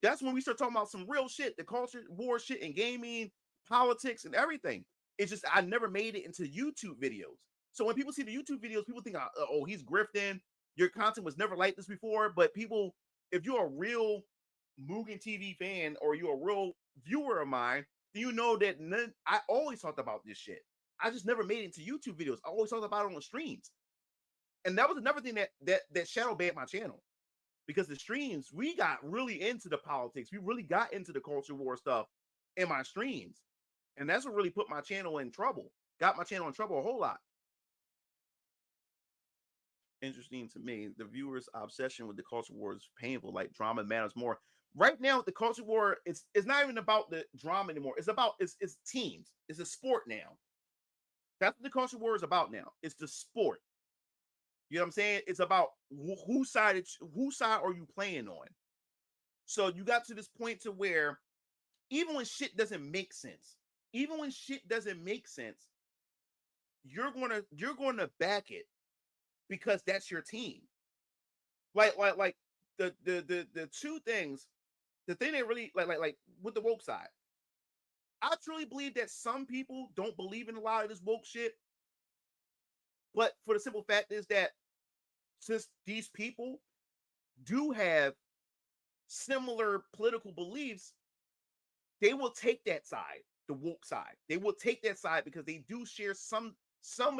That's when we start talking about some real shit, the culture war shit and gaming, politics, and everything. It's just I never made it into YouTube videos. So when people see the YouTube videos, people think, oh, he's grifting. Your content was never like this before. But people, if you're a real Mugen TV fan or you're a real viewer of mine, then you know that I always talked about this shit. I just never made it into YouTube videos. I always talked about it on the streams. And that was another thing that shadow banned my channel. Because the streams, we got really into the politics. We really got into the culture war stuff in my streams. And that's what really put my channel in trouble. Got my channel in trouble a whole lot. Interesting to me, the viewers' obsession with the culture war is painful. Like drama matters more. Right now, the culture war, it's not even about the drama anymore. It's about it's teams. It's a sport now. That's what the culture war is about now. It's the sport. You know what I'm saying? It's about whose side are you playing on? So you got to this point to where even when shit doesn't make sense, you're gonna back it because that's your team. Like the two things, the thing that really like with the woke side, I truly believe that some people don't believe in a lot of this woke shit. But for the simple fact is that since these people do have similar political beliefs, they will take that side, the woke side. They will take that side because they do share some of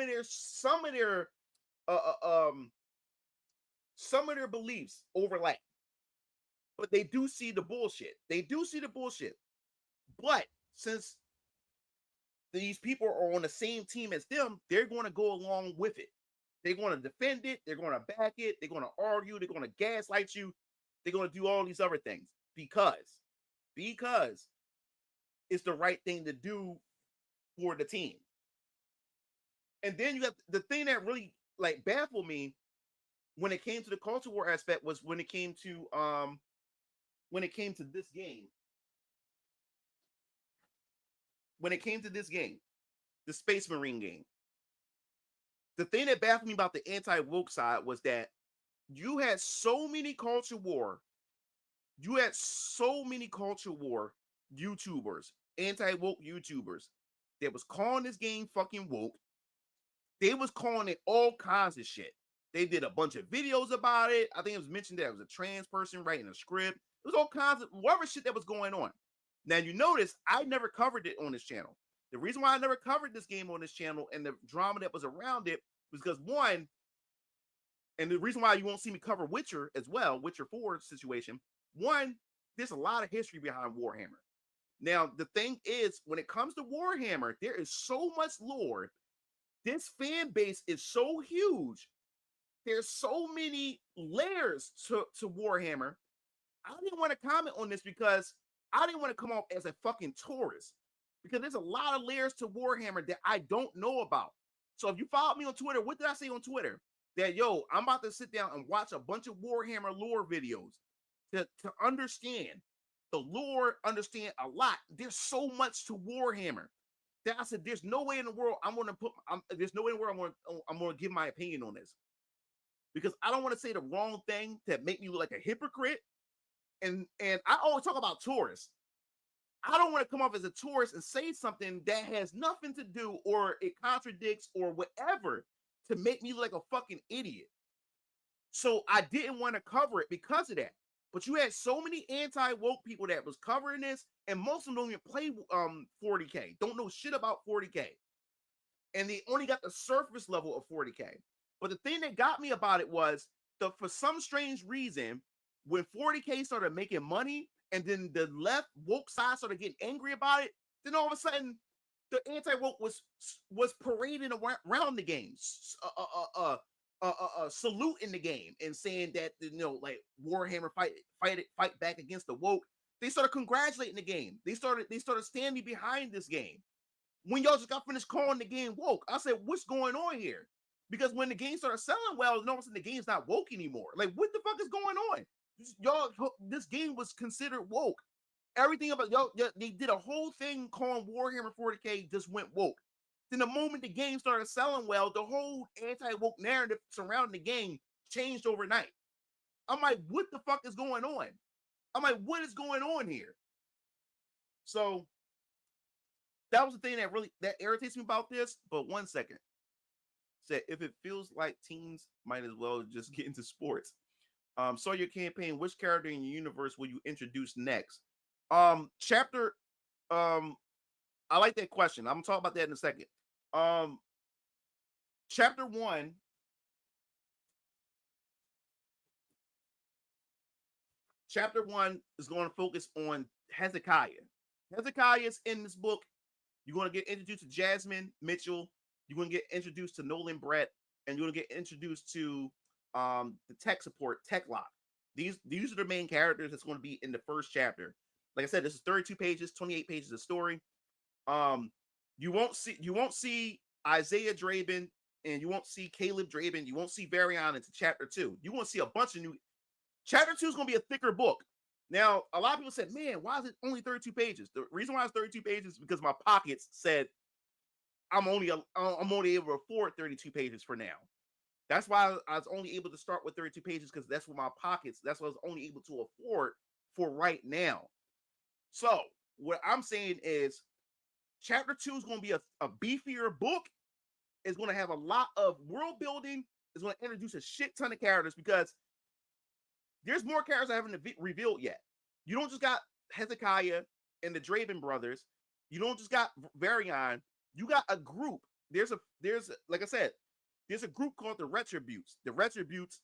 their beliefs overlap. But they do see the bullshit. But since these people are on the same team as them, they're going to go along with it. They're going to defend it. They're going to back it. They're going to argue. They're going to gaslight you. They're going to do all these other things because it's the right thing to do for the team. And then you have the thing that really like baffled me when it came to the culture war aspect was when it came to this game. When it came to this game, the Space Marine game. The thing that baffled me about the anti-woke side was that you had so many culture war YouTubers, anti-woke YouTubers that was calling this game fucking woke. They was calling it all kinds of shit. They did a bunch of videos about it. I think it was mentioned that it was a trans person writing a script. It was all kinds of whatever shit that was going on. Now you notice I never covered it on this channel. The reason why I never covered this game on this channel and the drama that was around it was because one, and the reason why you won't see me cover Witcher as well, Witcher 4 situation, one, there's a lot of history behind Warhammer. Now, the thing is, when it comes to Warhammer, there is so much lore. This fan base is so huge. There's so many layers to Warhammer. I didn't want to comment on this because I didn't want to come off as a fucking tourist. Because there's a lot of layers to Warhammer that I don't know about. So if you follow me on Twitter, what did I say on Twitter? That, yo, I'm about to sit down and watch a bunch of Warhammer lore videos to understand the lore, understand a lot. There's so much to Warhammer that I said, there's no way in the world I'm going to give my opinion on this. Because I don't want to say the wrong thing to make me look like a hypocrite. And I always talk about tourists. I don't want to come off as a tourist and say something that has nothing to do or it contradicts or whatever to make me look like a fucking idiot. So I didn't want to cover it because of that. But you had so many anti-woke people that was covering this, and most of them don't even play 40K, don't know shit about 40K. And they only got the surface level of 40K. But the thing that got me about it was for some strange reason, when 40K started making money, and then the left woke side started getting angry about it, then all of a sudden the anti-woke was parading around the games, salute in the game and saying that, like Warhammer fight back against the woke. They started congratulating the game. They started standing behind this game. When y'all just got finished calling the game woke, I said, what's going on here? Because when the game started selling well, all of a sudden the game's not woke anymore. Like, what the fuck is going on? This game was considered woke. Everything about y'all, they did a whole thing calling Warhammer 40K just went woke. Then the moment the game started selling well, the whole anti-woke narrative surrounding the game changed overnight. I'm like, what the fuck is going on? I'm like, what is going on here? So that was the thing that irritates me about this. But one second. Said, if it feels like teens might as well just get into sports. So your campaign, which character in your universe will you introduce next? Chapter, I like that question. I'm gonna talk about that in a second. Chapter 1. Chapter 1 is going to focus on Hezekiah. Hezekiah is in this book. You're going to get introduced to Jasmine Mitchell. You're going to get introduced to Nolan Brett, and you're going to get introduced to the tech support, Techlock. These are the main characters that's going to be in the first chapter. Like I said, this is 32 pages, 28 pages of story. You won't see Isaiah Draben, and you won't see Caleb Draben. You won't see Varian into chapter 2. You won't see a bunch of new. Chapter 2 is going to be a thicker book. Now, a lot of people said, man, why is it only 32 pages? The reason why it's 32 pages is because my pockets said I'm only able to afford 32 pages for now. That's why I was only able to start with 32 pages, because that's what I was only able to afford for right now. So what I'm saying is chapter 2 is going to be a beefier book. It's going to have a lot of world building. It's going to introduce a shit ton of characters, because there's more characters I haven't revealed yet. You don't just got Hezekiah and the Draven brothers. You don't just got Varian. You got a group. There's like I said, there's a group called the Retributes. The Retributes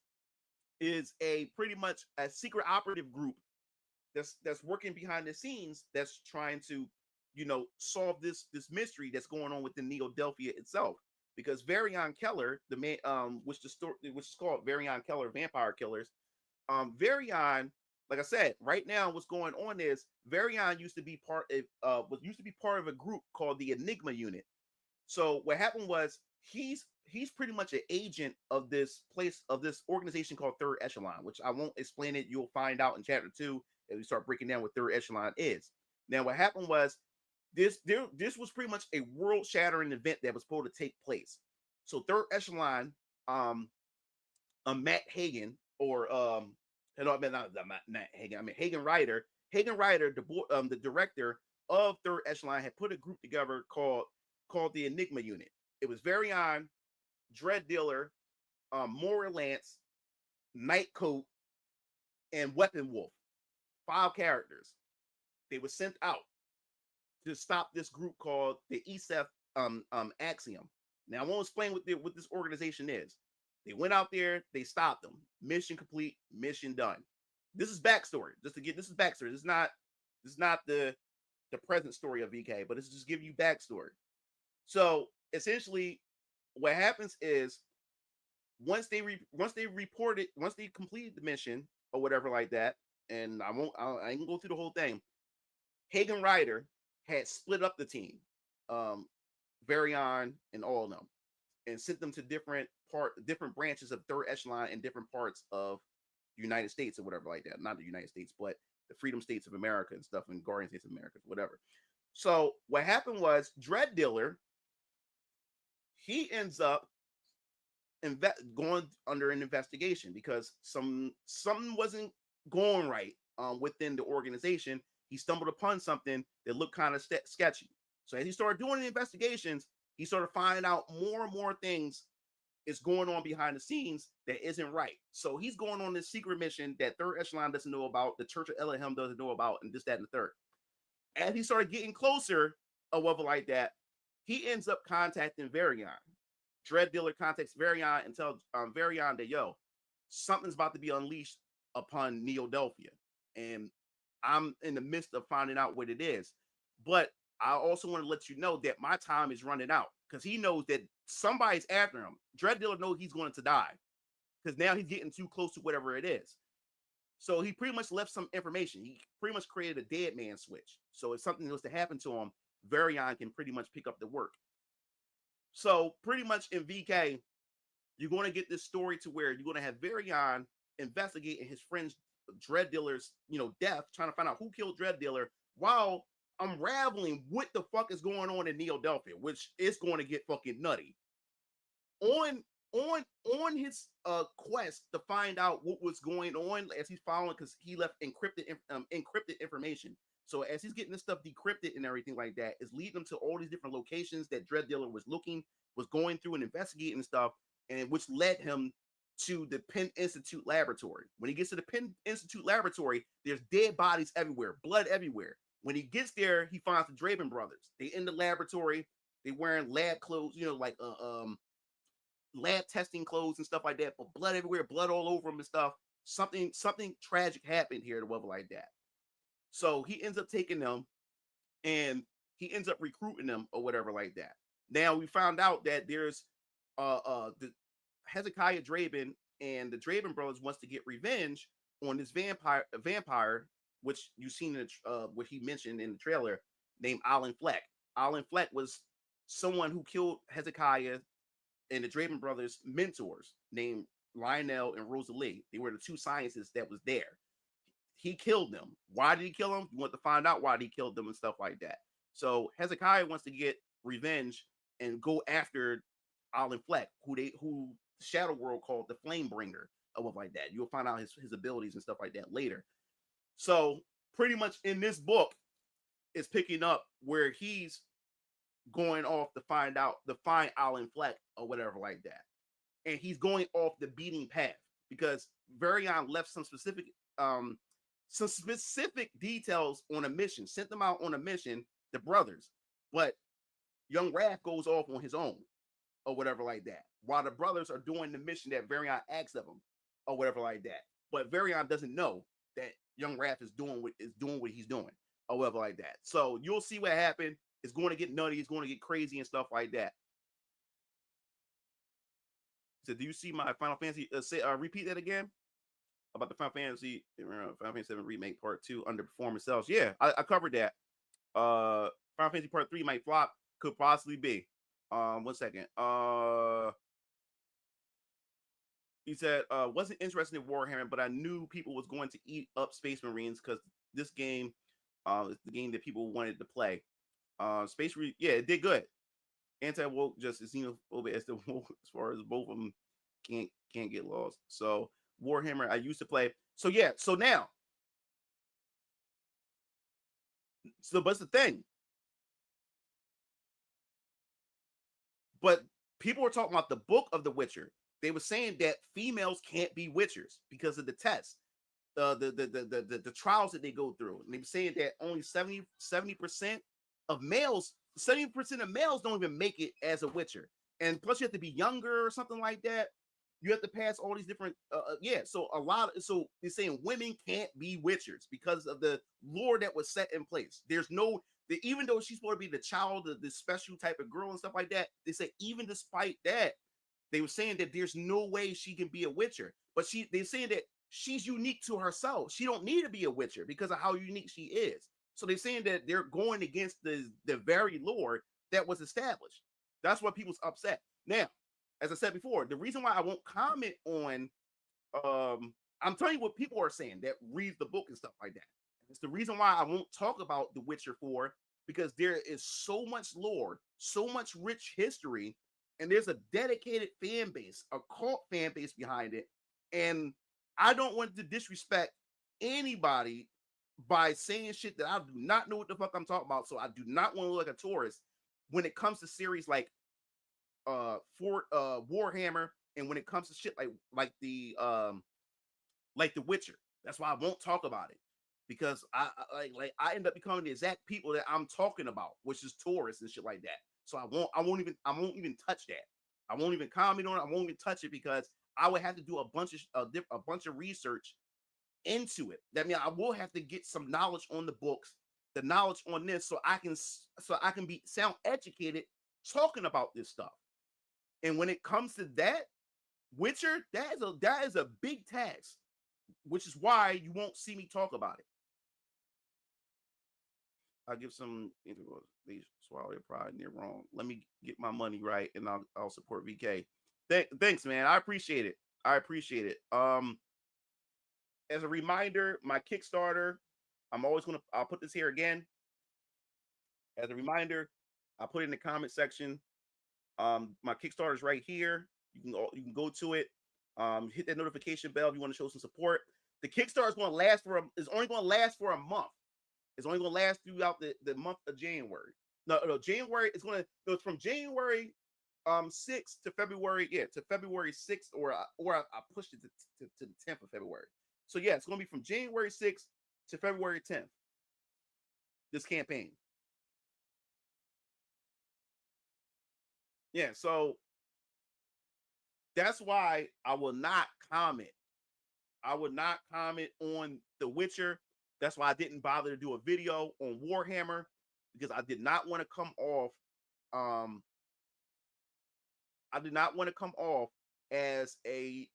is pretty much a secret operative group that's working behind the scenes, that's trying to, solve this mystery that's going on within Neo-Delphia itself. Because Varian Keller, the man, which is called Varian Keller Vampire Killers, Varian, like I said, right now what's going on is Varian used to be part of a group called the Enigma Unit. So what happened was he's pretty much an agent of this organization called Third Echelon, which I won't explain it. You'll find out in chapter 2 as we start breaking down what Third Echelon is. Now, what happened was this was pretty much a world-shattering event that was supposed to take place. So Third Echelon, Matt Hagen, or not Matt Hagen. I mean Hagen Ryder. Hagen Ryder, the director of Third Echelon, had put a group together called the Enigma Unit. It was Varian, Dread Dealer, Moira Lance, Nightcoat, and Weapon Wolf. 5 characters. They were sent out to stop this group called the ESEF Axiom. Now I won't explain what this organization is. They went out there, they stopped them. Mission complete, mission done. This is backstory. This is backstory. This is not the present story of VK, but it's just giving you backstory. So essentially, what happens is once they completed the mission or whatever like that, and I ain't gonna go through the whole thing. Hagen Ryder had split up the team, Varian and all of them, and sent them to different branches of Third Echelon in different parts of the United States or whatever like that. Not the United States, but the Freedom States of America and stuff, and Guardian States of America, whatever. So what happened was Dread Dealer, he ends up going under an investigation because something wasn't going right within the organization. He stumbled upon something that looked kind of sketchy. So as he started doing the investigations, he started finding out more and more things is going on behind the scenes that isn't right. So he's going on this secret mission that Third Echelon doesn't know about, the Church of Elohim doesn't know about, and this, that, and the third. As he started getting closer or whatever like that, he ends up contacting Varian. Dread Dealer contacts Varian and tells Varian that, yo, something's about to be unleashed upon Neo-Delphia. And I'm in the midst of finding out what it is. But I also want to let you know that my time is running out, because he knows that somebody's after him. Dread Dealer knows he's going to die. because now he's getting too close to whatever it is. So he pretty much left some information. He pretty much created a dead man switch. So if something was to happen to him, Varian can pretty much pick up the work. So pretty much in VK, you're going to get this story to where you're going to have Varian investigating his friend's Dread Dealer's, death, trying to find out who killed Dread Dealer while unraveling what the fuck is going on in Neo-Delphia, which is going to get fucking nutty. On his quest to find out what was going on as he's following, because he left encrypted information. So as he's getting this stuff decrypted and everything like that, is leading him to all these different locations that Dread Dealer was going through and investigating and stuff, and which led him to the Penn Institute laboratory. When he gets to the Penn Institute laboratory, there's dead bodies everywhere, blood everywhere. When he gets there, he finds the Draven brothers. They in the laboratory. They wearing lab clothes, like lab testing clothes and stuff like that, but blood everywhere, blood all over them and stuff. Something tragic happened here, or whatever like that. So he ends up taking them, and he ends up recruiting them or whatever like that. Now we found out that there's the Hezekiah Draven and the Draven brothers wants to get revenge on this vampire, which you've seen in what he mentioned in the trailer, named Alan Fleck. Alan Fleck was someone who killed Hezekiah and the Draven brothers' mentors, named Lionel and Rosalie. They were the two scientists that was there. He killed them. Why did he kill them? You want to find out why he killed them and stuff like that. So Hezekiah wants to get revenge and go after Alan Fleck, who Shadow World called the Flamebringer, or stuff like that. You'll find out his abilities and stuff like that later. So pretty much in this book, it's picking up where he's going off to find Alan Fleck or whatever like that. And he's going off the beating path because Varian left some specific details on a mission, sent them out on a mission, the brothers. But young Raph goes off on his own or whatever like that, while the brothers are doing the mission that Varian asks of them or whatever like that. But Varian doesn't know that young Raph is doing what he's doing or whatever like that. So you'll see what happened. It's going to get nutty. It's going to get crazy and stuff like that. So do you see my Final Fantasy? Repeat that again about the Final Fantasy 7 Remake Part 2 underperforming sales. Yeah, I covered that. Final Fantasy Part 3 might flop. Could possibly be. 1 second. He said, wasn't interested in Warhammer, but I knew people was going to eat up Space Marines because this game is the game that people wanted to play. Space Marine, yeah, it did good. Anti-woke, just xenophobic as far as both of them can't get lost. So Warhammer, I used to play. So yeah, so now, but it's the thing. But people were talking about the book of The Witcher. They were saying that females can't be Witchers because of the test, the trials that they go through. And they were saying that only 70% of males, 70% of males don't even make it as a Witcher. And plus you have to be younger or something like that. You have to pass all these different, so they're saying women can't be Witchers because of the lore that was set in place. There's no, even though she's supposed to be the child of this special type of girl and stuff like that, they say even despite that, they were saying that there's no way she can be a Witcher. But they're saying that she's unique to herself. She don't need to be a Witcher because of how unique she is. So they're saying that they're going against the very lore that was established. That's why people's upset. Now, as I said before, the reason why I won't comment on, I'm telling you what people are saying that read the book and stuff like that. It's the reason why I won't talk about The Witcher 4, because there is so much lore, so much rich history, and there's a dedicated fan base, a cult fan base behind it. And I don't want to disrespect anybody by saying shit that I do not know what the fuck I'm talking about. So I do not want to look like a tourist when it comes to series like Warhammer, and when it comes to shit like the Witcher. That's why I won't talk about it, because I end up becoming the exact people that I'm talking about, which is tourists and shit like that. So I won't even touch that. I won't even comment on it. I won't even touch it because I would have to do a bunch of research into it. That means I will have to get some knowledge on the books, the knowledge on this, so I can sound educated talking about this stuff. And when it comes to that, Witcher, that is a big task, which is why you won't see me talk about it. I'll give some, they swallow their pride and they're wrong. Let me get my money right, and I'll support VK. Thanks, man. I appreciate it. I appreciate it. As a reminder, my Kickstarter, I'll put this here again. As a reminder, I'll put it in the comment section. My Kickstarter is right here. You can go to it. Hit that notification bell if you want to show some support. The Kickstarter is only going to last for a month. It's only going to last throughout the month of January. No, January is going to go from January 6th to February. Yeah, to February 6th, or I pushed it to the 10th of February. So yeah, it's going to be from January 6th to February 10th. This campaign. Yeah, so that's why I will not comment. I would not comment on The Witcher. That's why I didn't bother to do a video on Warhammer, because I did not want to come off. I did not want to come off as a.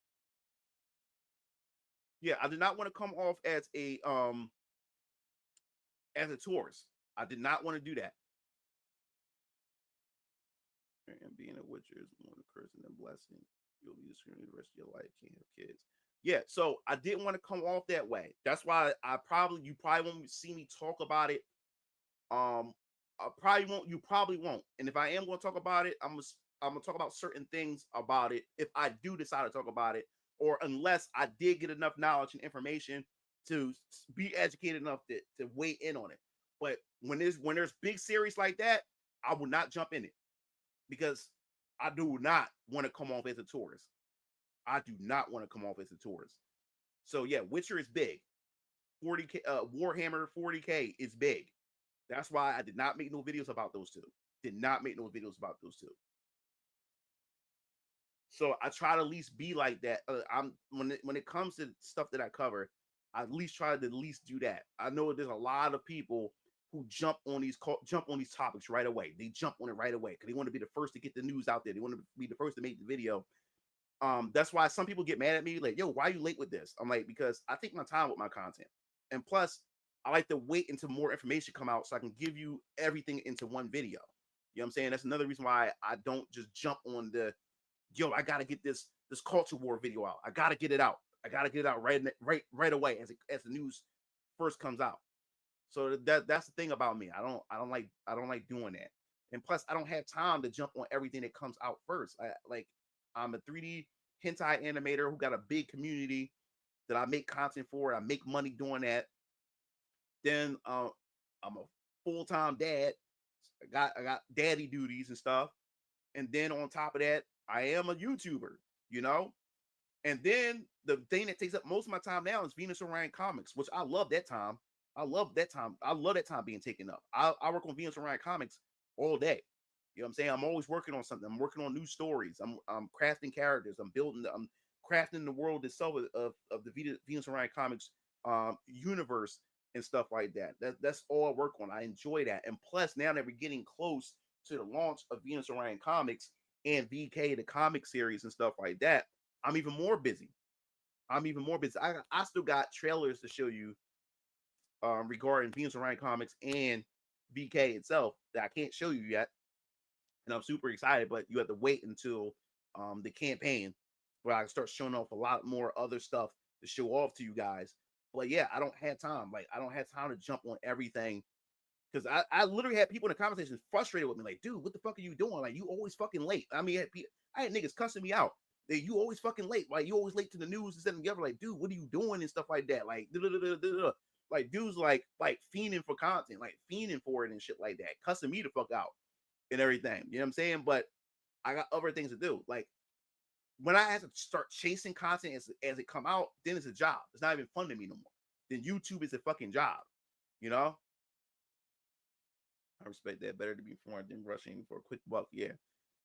Yeah, I did not want to come off as a tourist. I did not want to do that. And being a Witcher is more than a curse than a blessing. You'll be discriminated the rest of your life. Can't have kids. Yeah, so I didn't want to come off that way. That's why you probably won't see me talk about it. I probably won't. You probably won't. And if I am going to talk about it, I'm gonna talk about certain things about it if I do decide to talk about it, or unless I did get enough knowledge and information to be educated enough to weigh in on it. But when there's big series like that, I will not jump in it, because I do not want to come off as a tourist. I do not want to come off as a tourist. So yeah, Witcher is big. 40K, Warhammer 40K is big. That's why I did not make no videos about those two. Did not make no videos about those two. So I try to at least be like that. When it comes to stuff that I cover, I at least try to at least do that. I know there's a lot of people who jump on these topics right away. They jump on it right away because they want to be the first to get the news out there. They want to be the first to make the video. That's why some people get mad at me, like, yo, why are you late with this? I'm like, because I take my time with my content. And plus, I like to wait until more information come out so I can give you everything into one video. You know what I'm saying? That's another reason why I don't just jump on I gotta get this culture war video out. I gotta get it out. I gotta get it out right away as the news first comes out. So that's the thing about me. I don't like doing that. And plus, I don't have time to jump on everything that comes out first. I'm a 3D hentai animator who got a big community that I make content for. I make money doing that. Then I'm a full-time dad. I got daddy duties and stuff. And then on top of that, I am a YouTuber, you know? And then the thing that takes up most of my time now is Venus Orion Comics, which I love that time. I love that time. I love that time being taken up. I work on Venus Orion Comics all day. You know what I'm saying? I'm always working on something. I'm working on new stories. I'm crafting characters. I'm crafting the world itself of the Venus Orion Comics universe and stuff like that. That's all I work on. I enjoy that. And plus, now that we're getting close to the launch of Venus Orion Comics and VK, the comic series and stuff like that, I'm even more busy. I still got trailers to show you regarding Venus Orion Comics and VK itself that I can't show you yet. And I'm super excited, but you have to wait until the campaign where I start showing off a lot more other stuff to show off to you guys. But yeah, I don't have time. Like, I don't have time to jump on everything, because I literally had people in the conversations frustrated with me, like, dude, what the fuck are you doing? Like, you always fucking late. I mean, I had niggas cussing me out. That you always fucking late. Like, you always late to the news and together. Like, dude, what are you doing and stuff like that? Like, like dudes like fiending for content, like fiending for it and shit like that, cussing me the fuck out and everything. You know what I'm saying? But I got other things to do. Like, when I have to start chasing content as it come out, then it's a job. It's not even fun to me no more. Then YouTube is a fucking job. You know? I respect that. Better to be informed than rushing for a quick buck. Yeah.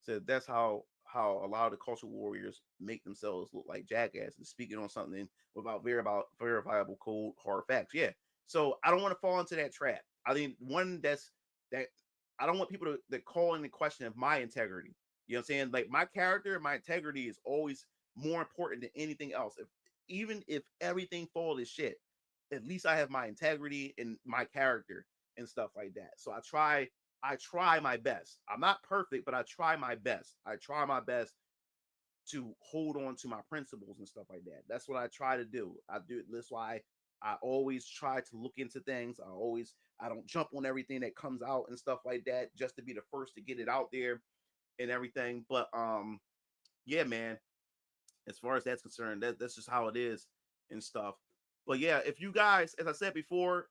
So that's how a lot of the cultural warriors make themselves look like jackasses, speaking on something without verifiable cold hard facts. Yeah. So I don't want to fall into that trap. I think that I don't want people to call into question of my integrity. You know what I'm saying? Like, my character, my integrity is always more important than anything else. Even if everything falls to shit, at least I have my integrity and my character and stuff like that. So I try my best. I'm not perfect, but I try my best. I try my best to hold on to my principles and stuff like that. That's what I try to do. I do. That's why I always try to look into things. I don't jump on everything that comes out and stuff like that just to be the first to get it out there and everything. But yeah, man. As far as that's concerned, that's just how it is and stuff. But yeah, if you guys, as I said before,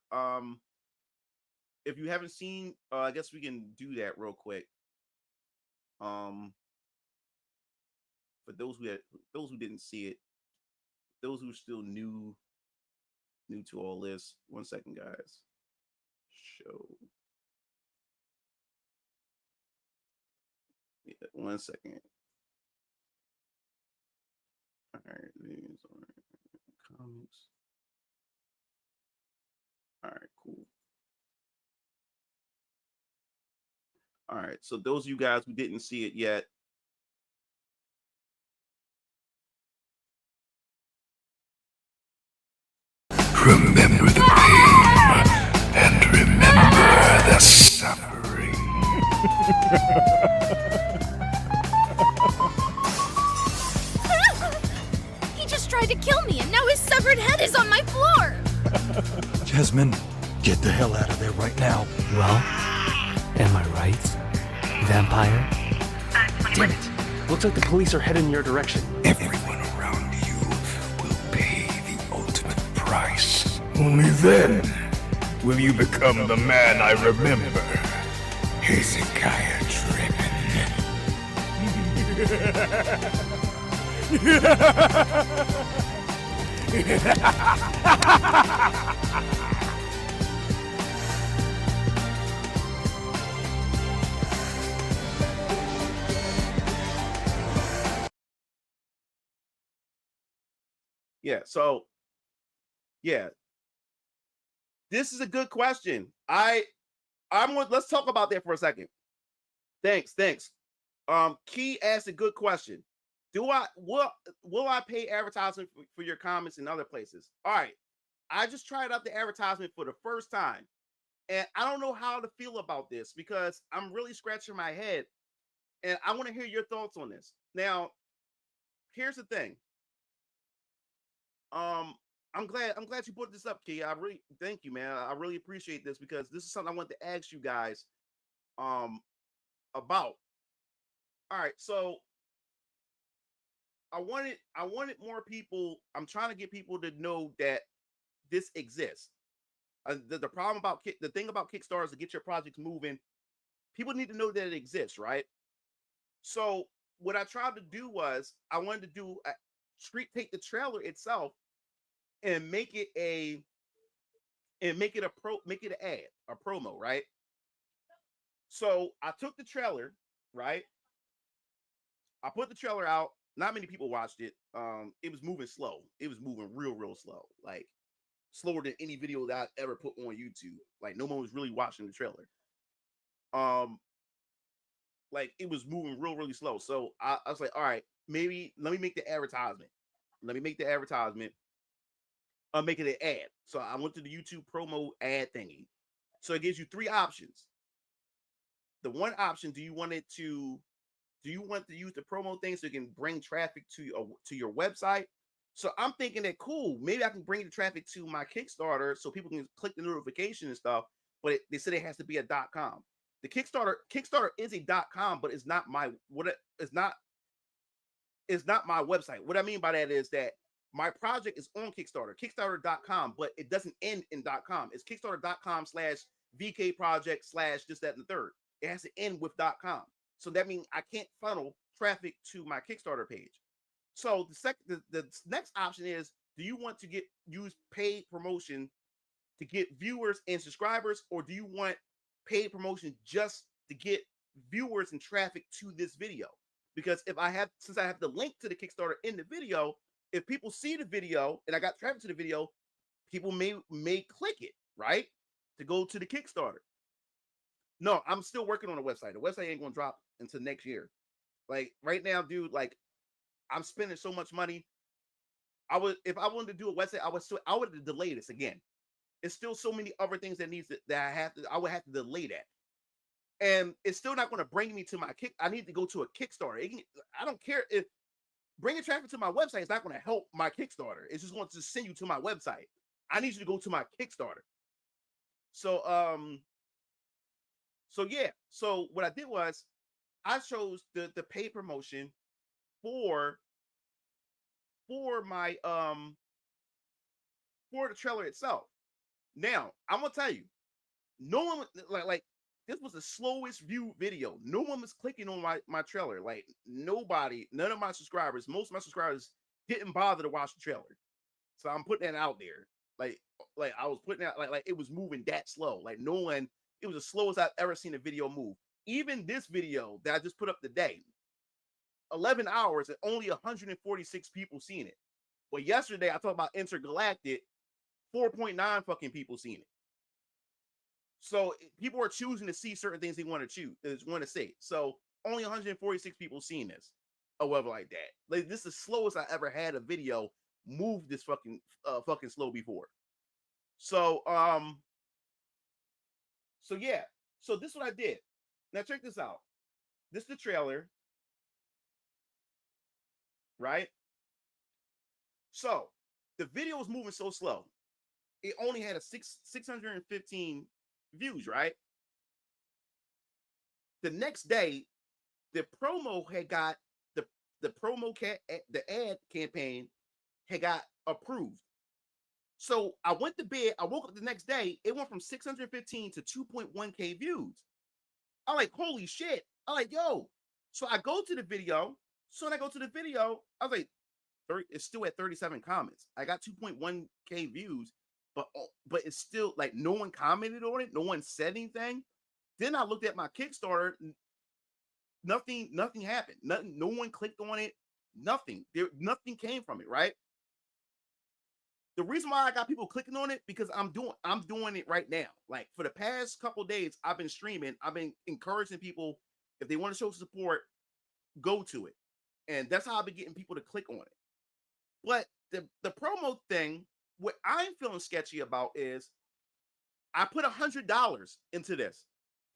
if you haven't seen, I guess we can do that real quick. Um, for those who didn't see it, those who are still new to all this. One second, guys. Show. Yeah, 1 second. All right, these are comments. All right, cool. All right, so those of you guys who didn't see it yet, remember the pain and remember the suffering. He just tried to kill me and now his severed head is on my floor! Jasmine, get the hell out of there right now. Well, am I right, vampire? Damn it. Looks like the police are heading in your direction. Everyone around you will pay the ultimate price. Only then will you become the man I remember. Hezekiah Driven. yeah. So yeah, this is a good question. Let's talk about that for a second. Thanks. Key asked a good question. Will I pay advertisement for your comments in other places? All right. I just tried out the advertisement for the first time. And I don't know how to feel about this because I'm really scratching my head. And I want to hear your thoughts on this. Now, here's the thing. I'm glad you put this up, Key. I really thank you, man. I really appreciate this because this is something I want to ask you guys about. All right, so I wanted more people. I'm trying to get people to know that this exists. The problem about the thing about Kickstarter is to get your projects moving. People need to know that it exists, right? So what I tried to do was I wanted to do take the trailer itself and make it make it an ad, a promo, right? So I took the trailer, right? I put the trailer out. Not many people watched it. It was moving slow. It was moving real slow, like slower than any video that I ever put on YouTube. Like no one was really watching the trailer. Like it was moving really slow. So I was like, all right, maybe let me make the advertisement. Let me make the advertisement. I'm making an ad. So I went to the YouTube promo ad thingy. So it gives you three options. The one option, do you want to use the promo thing so you can bring traffic to your website? So I'm thinking that cool, maybe I can bring the traffic to my Kickstarter so people can click the notification and stuff. But they said it has to be a .com. The Kickstarter is a .com, but it's not it's not my website. What I mean by that is that my project is on Kickstarter, Kickstarter.com, but it doesn't end in .com. It's Kickstarter.com/VK project / this, that, and the third. It has to end with .com. So that means I can't funnel traffic to my Kickstarter page. So the next option is, do you want to use paid promotion to get viewers and subscribers, or do you want paid promotion just to get viewers and traffic to this video? Because since I have the link to the Kickstarter in the video, if people see the video and I got traffic to the video, people may click it, right? To go to the Kickstarter. No, I'm still working on the website. The website ain't gonna drop until next year. Like right now, dude, like I'm spending so much money. If I wanted to do a website, I would delay this again. It's still so many other things that I would have to delay that. And it's still not going to bring me to my kick. I need to go to a Kickstarter. I don't care if bringing traffic to my website is not going to help my Kickstarter. It's just going to send you to my website. I need you to go to my Kickstarter. So yeah. So what I did was I chose the paid promotion for my for the trailer itself. Now I'm gonna tell you, no one like this was the slowest viewed video. No one was clicking on my trailer. Like nobody, none of my subscribers, most of my subscribers didn't bother to watch the trailer. So I'm putting that out there. Like I was putting out like it was moving that slow. Like no one, it was the slowest I've ever seen a video move. Even this video that I just put up today, 11 hours and only 146 people seen it. But yesterday I talked about Intergalactic, 4.9 fucking people seen it. So people are choosing to see certain things they want to see. So only 146 people seen this or whatever like that. Like this is the slowest I ever had a video move this fucking slow before. So yeah. So this is what I did. Now check this out. This is the trailer. Right? So the video was moving so slow. It only had a 615 views, right? The next day, the promo had got the ad campaign had got approved. So I went to bed. I woke up the next day. It went from 615 to 2.1K views. I'm like, holy shit. I'm like, yo. So I go to the video. So when I go to the video, I was like, it's still at 37 comments. I got 2.1K views, but it's still like no one commented on it. No one said anything. Then I looked at my Kickstarter. Nothing happened. Nothing. No one clicked on it. Nothing. Nothing came from it. Right. The reason why I got people clicking on it because I'm doing it right now. Like for the past couple days, I've been streaming. I've been encouraging people if they want to show support, go to it, and that's how I've been getting people to click on it. But the promo thing, what I'm feeling sketchy about is I put $100 into this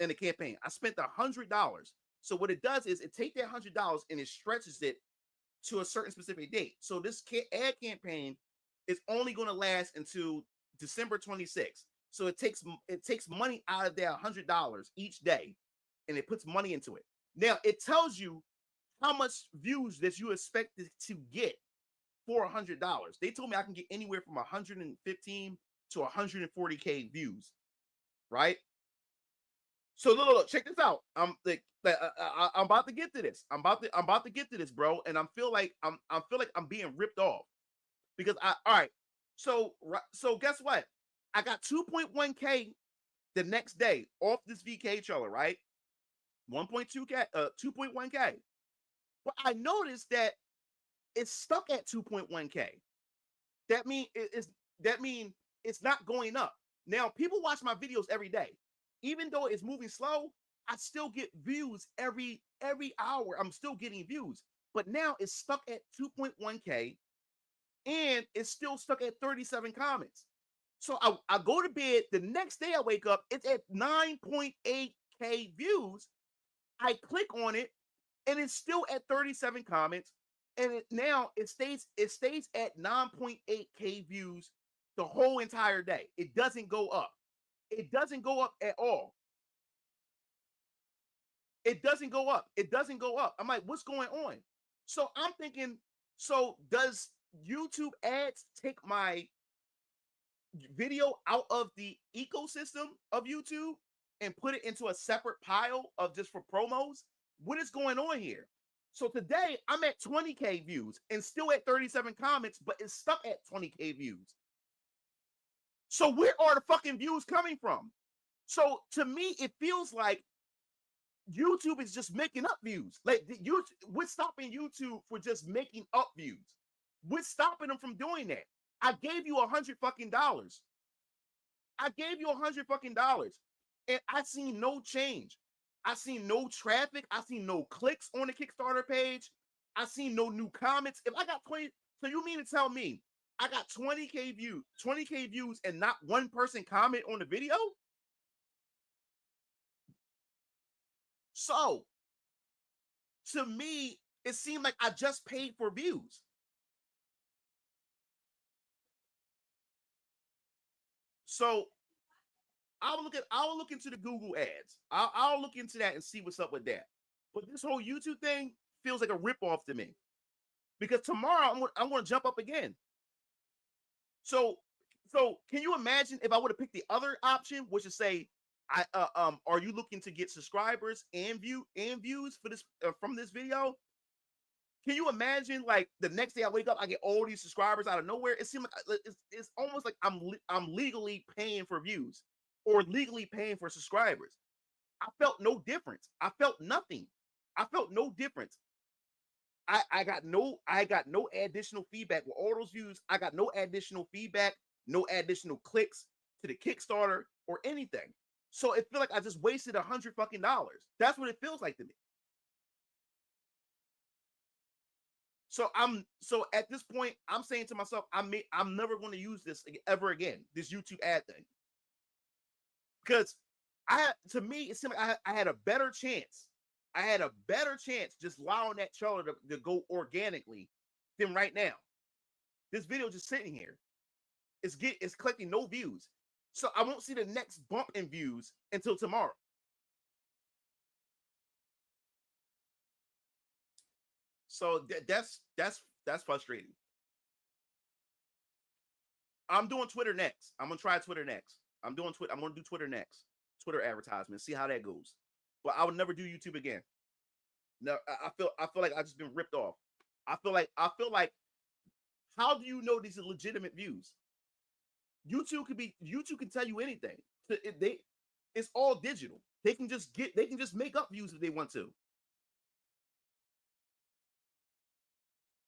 in the campaign. I spent $100. So what it does is it takes that $100 and it stretches it to a certain specific date. So this ad campaign is only going to last until December 26th. So it takes money out of that $100 each day, and it puts money into it. Now it tells you how much views that you expect to get for $100. They told me I can get anywhere from 115 to 140K views, right? So look, check this out. I'm about to get to this. I'm about to get to this, bro. And I feel like I'm being ripped off because all right. So guess what? I got 2.1K the next day off this VK trailer, right? 1.2K, 2.1K. But I noticed that it's stuck at 2.1K. That mean it's not going up. Now people watch my videos every day. Even though it's moving slow, I still get views every hour. I'm still getting views. But now it's stuck at 2.1K and it's still stuck at 37 comments. So I go to bed. The next day I wake up, it's at 9.8K views. I click on it and it's still at 37 comments. And it stays at 9.8K views the whole entire day. It doesn't go up. It doesn't go up at all. It doesn't go up. It doesn't go up. I'm like, what's going on? So I'm thinking, so does YouTube ads take my video out of the ecosystem of YouTube and put it into a separate pile of just for promos? What is going on here? So today I'm at 20K views and still at 37 comments, but it's stuck at 20K views. So where are the fucking views coming from? So to me, it feels like YouTube is just making up views. Like what's stopping YouTube for just making up views? What's stopping them from doing that? I gave you $100 fucking dollars. I gave you $100 fucking dollars, and I seen no change. I seen no traffic. I seen no clicks on the Kickstarter page. I seen no new comments. If I got 20, so you mean to tell me I got 20K views, and not one person comment on the video? So to me, it seemed like I just paid for views. So I'll look into the Google ads. I'll look into that and see what's up with that. But this whole YouTube thing feels like a ripoff to me, because tomorrow I'm going to jump up again. So can you imagine if I would have picked the other option, which is say, are you looking to get subscribers and views for this from this video? Can you imagine, like, the next day I wake up, I get all these subscribers out of nowhere? It seems like it's almost like I'm legally paying for views or legally paying for subscribers. I felt no difference. I felt nothing. I felt no difference. I got no additional feedback with all those views. I got no additional feedback, no additional clicks to the Kickstarter or anything. So it feels like I just wasted $100 fucking dollars. That's what it feels like to me. So at this point, I'm saying to myself, I'm never going to use this ever again, this YouTube ad thing, because to me it seemed like I had a better chance. I had a better chance just allowing that trailer to go organically than right now. This video just sitting here, it's collecting no views, so I won't see the next bump in views until tomorrow. So that's frustrating. I'm doing Twitter next. I'm gonna try Twitter next. I'm gonna do Twitter next. Twitter advertisement. See how that goes. But I would never do YouTube again. No, I feel like I've just been ripped off. I feel like how do you know these are legitimate views? YouTube can tell you anything. It's all digital. They can just make up views if they want to.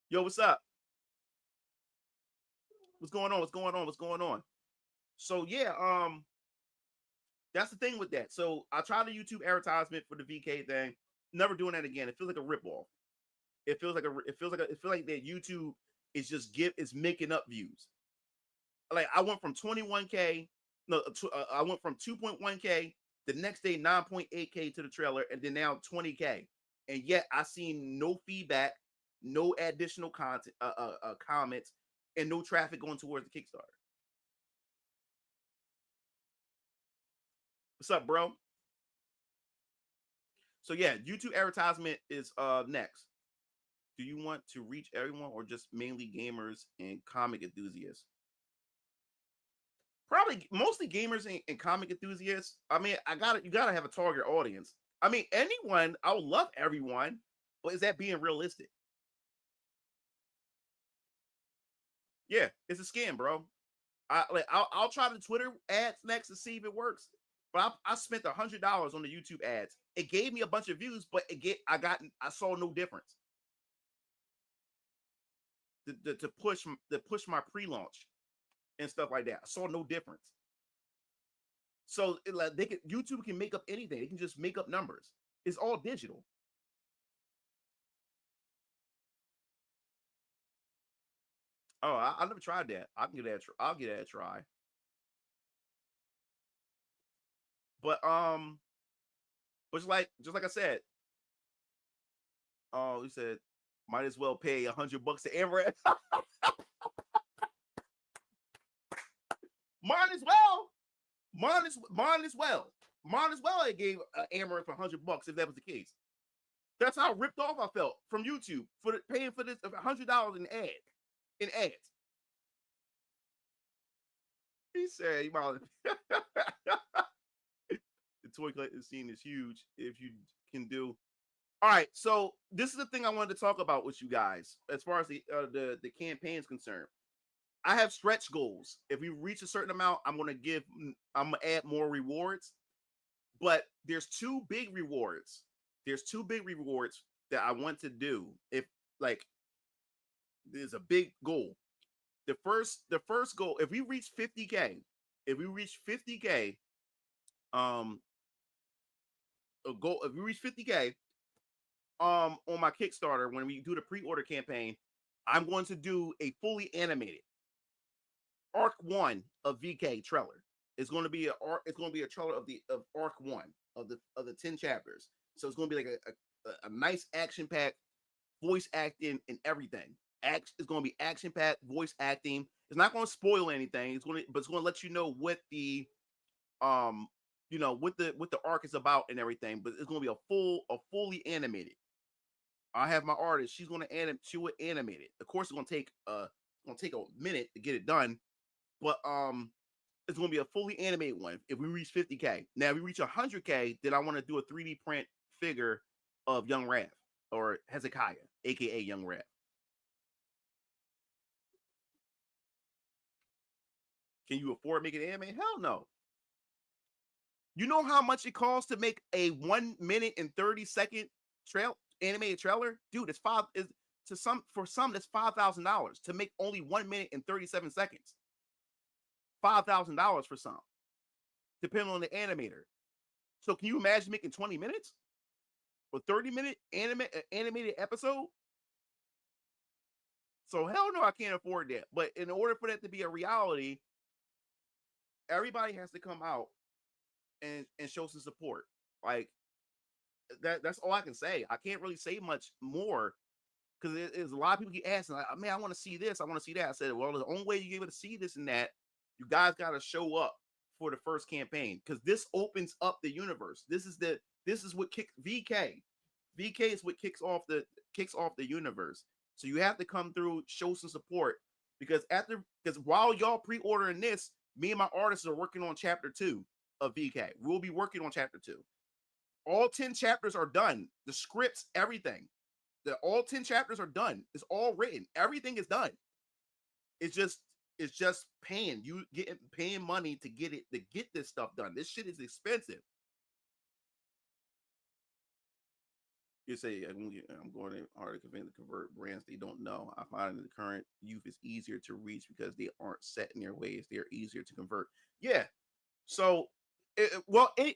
Yo, what's up? What's going on? So yeah, that's the thing with that. So I tried the YouTube advertisement for the VK thing. Never doing that again. It feels like a ripoff. It feels like that YouTube is just making up views. Like I went from 21K, I went from 2.1K, the next day 9.8K to the trailer, and then now 20K, and yet I seen no feedback, no additional content, comments, and no traffic going towards the Kickstarter. What's up, bro? So yeah, YouTube advertisement is next. Do you want to reach everyone or just mainly gamers and comic enthusiasts? Probably mostly gamers and comic enthusiasts. I mean, you gotta have a target audience. I mean, anyone, I would love everyone, but is that being realistic? Yeah, it's a scam, bro. I'll try the Twitter ads next to see if it works. But I spent $100 on the YouTube ads. It gave me a bunch of views, but I saw no difference. To push my pre-launch and stuff like that, I saw no difference. So YouTube can make up anything. They can just make up numbers. It's all digital. Oh, I never tried that. I'll give that a try. But just like I said, oh, he said, might as well pay $100 to Amaranth. Mine as well. I gave Amaranth $100 if that was the case. That's how ripped off I felt from YouTube for paying for this $100 in ads. He said, "You might." The toy collecting scene is huge. If you can do, all right. So this is the thing I wanted to talk about with you guys as far as the campaign is concerned. I have stretch goals. If we reach a certain amount, I'm gonna add more rewards. But there's two big rewards. That I want to do. If there's a big goal. The first goal, if we reach 50K, if we reach 50K, on my Kickstarter, when we do the pre-order campaign, I'm going to do a fully animated Arc 1 of VK trailer. It's going to be a trailer of Arc 1 of the 10 chapters. So it's going to be like a nice action packed voice acting and everything. It's going to be action packed voice acting. It's not going to spoil anything. But it's going to let you know what the what the arc is about and everything. But it's going to be a fully animated. I have my artist. She will animate it. Of course, it's going to take a minute to get it done. But it's going to be a fully animated one if we reach 50K. Now, if we reach 100K, then I want to do a 3D print figure of Young Raph or Hezekiah, aka Young Raph. Can you afford making an anime? Hell no. You know how much it costs to make a 1 minute and 30-second animated trailer? Dude, for some that's $5,000 to make only 1 minute and 37 seconds. $5,000 for some, depending on the animator. So can you imagine making 20 minutes or 30-minute animated episode? So hell no, I can't afford that. But in order for that to be a reality, everybody has to come out and show some support. Like that's all I can say. I can't really say much more because there's a lot of people keep asking, like, man, I want to see this, I want to see that. I said, well, the only way you're able to see this and that, you guys got to show up for the first campaign because this opens up the universe. This is what kicks VK. VK is what kicks off the universe. So you have to come through, show some support because while y'all pre-ordering this, me and my artists are working on chapter 2 of VK. We'll be working on chapter 2. All 10 chapters are done. The scripts, everything. All 10 chapters are done. It's all written. Everything is done. It's just paying money to get this stuff done. This shit is expensive. You say I'm going to hard to convert brands they don't know. I find that the current youth is easier to reach because they aren't set in their ways. They're easier to convert. Yeah. So,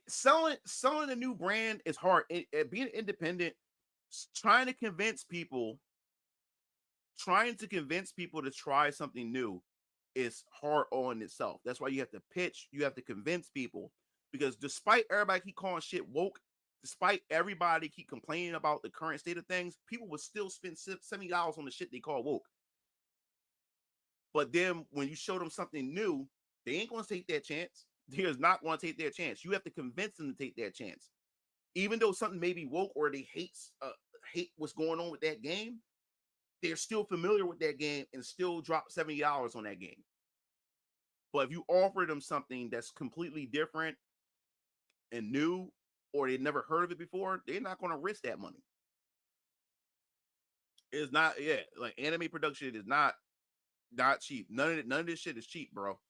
selling a new brand is hard. Being independent, trying to convince people to try something new is hard on itself. That's why you have to pitch. You have to convince people because despite everybody keep calling shit woke, despite everybody keep complaining about the current state of things, people will still spend $70 on the shit they call woke. But then when you show them something new, they ain't going to take that chance. They're not going to take their chance. You have to convince them to take that chance. Even though something may be woke or they hate what's going on with that game, they're still familiar with that game and still drop $70 on that game. But if you offer them something that's completely different and new, or they've never heard of it before, they're not going to risk that money. It's not, like anime production is not cheap. None of this shit is cheap, bro.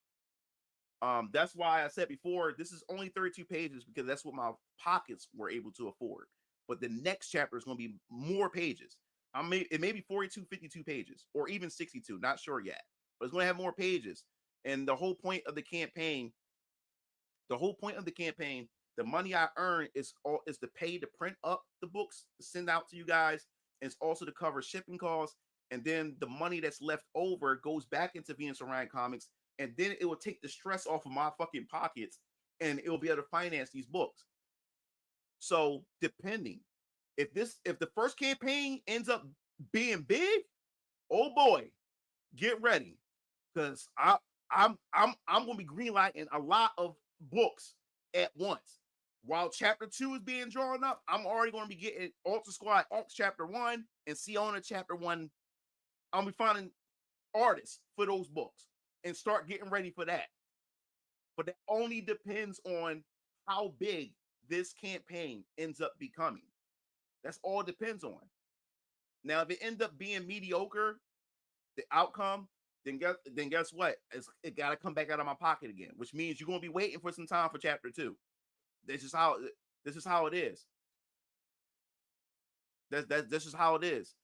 That's why I said before, this is only 32 pages because that's what my pockets were able to afford. But the next chapter is going to be more pages. It may be 42, 52 pages, or even 62. Not sure yet, but it's going to have more pages. And the whole point of the campaign, the money I earn is to pay to print up the books to send out to you guys. And it's also to cover shipping costs. And then the money that's left over goes back into Venus Orion Comics. And then it will take the stress off of my fucking pockets and it will be able to finance these books. So depending, if the first campaign ends up being big, oh boy, get ready. Because I'm gonna be greenlighting a lot of books at once. While chapter 2 is being drawn up, I'm already gonna be getting Ultra Squad X chapter 1 and Siona chapter 1. I'll be finding artists for those books and start getting ready for that. But that only depends on how big this campaign ends up becoming. That's all it depends on. Now, if it ends up being mediocre, the outcome, then guess what? It got to come back out of my pocket again, which means you're going to be waiting for some time for chapter 2. This is how it is. This is how it is.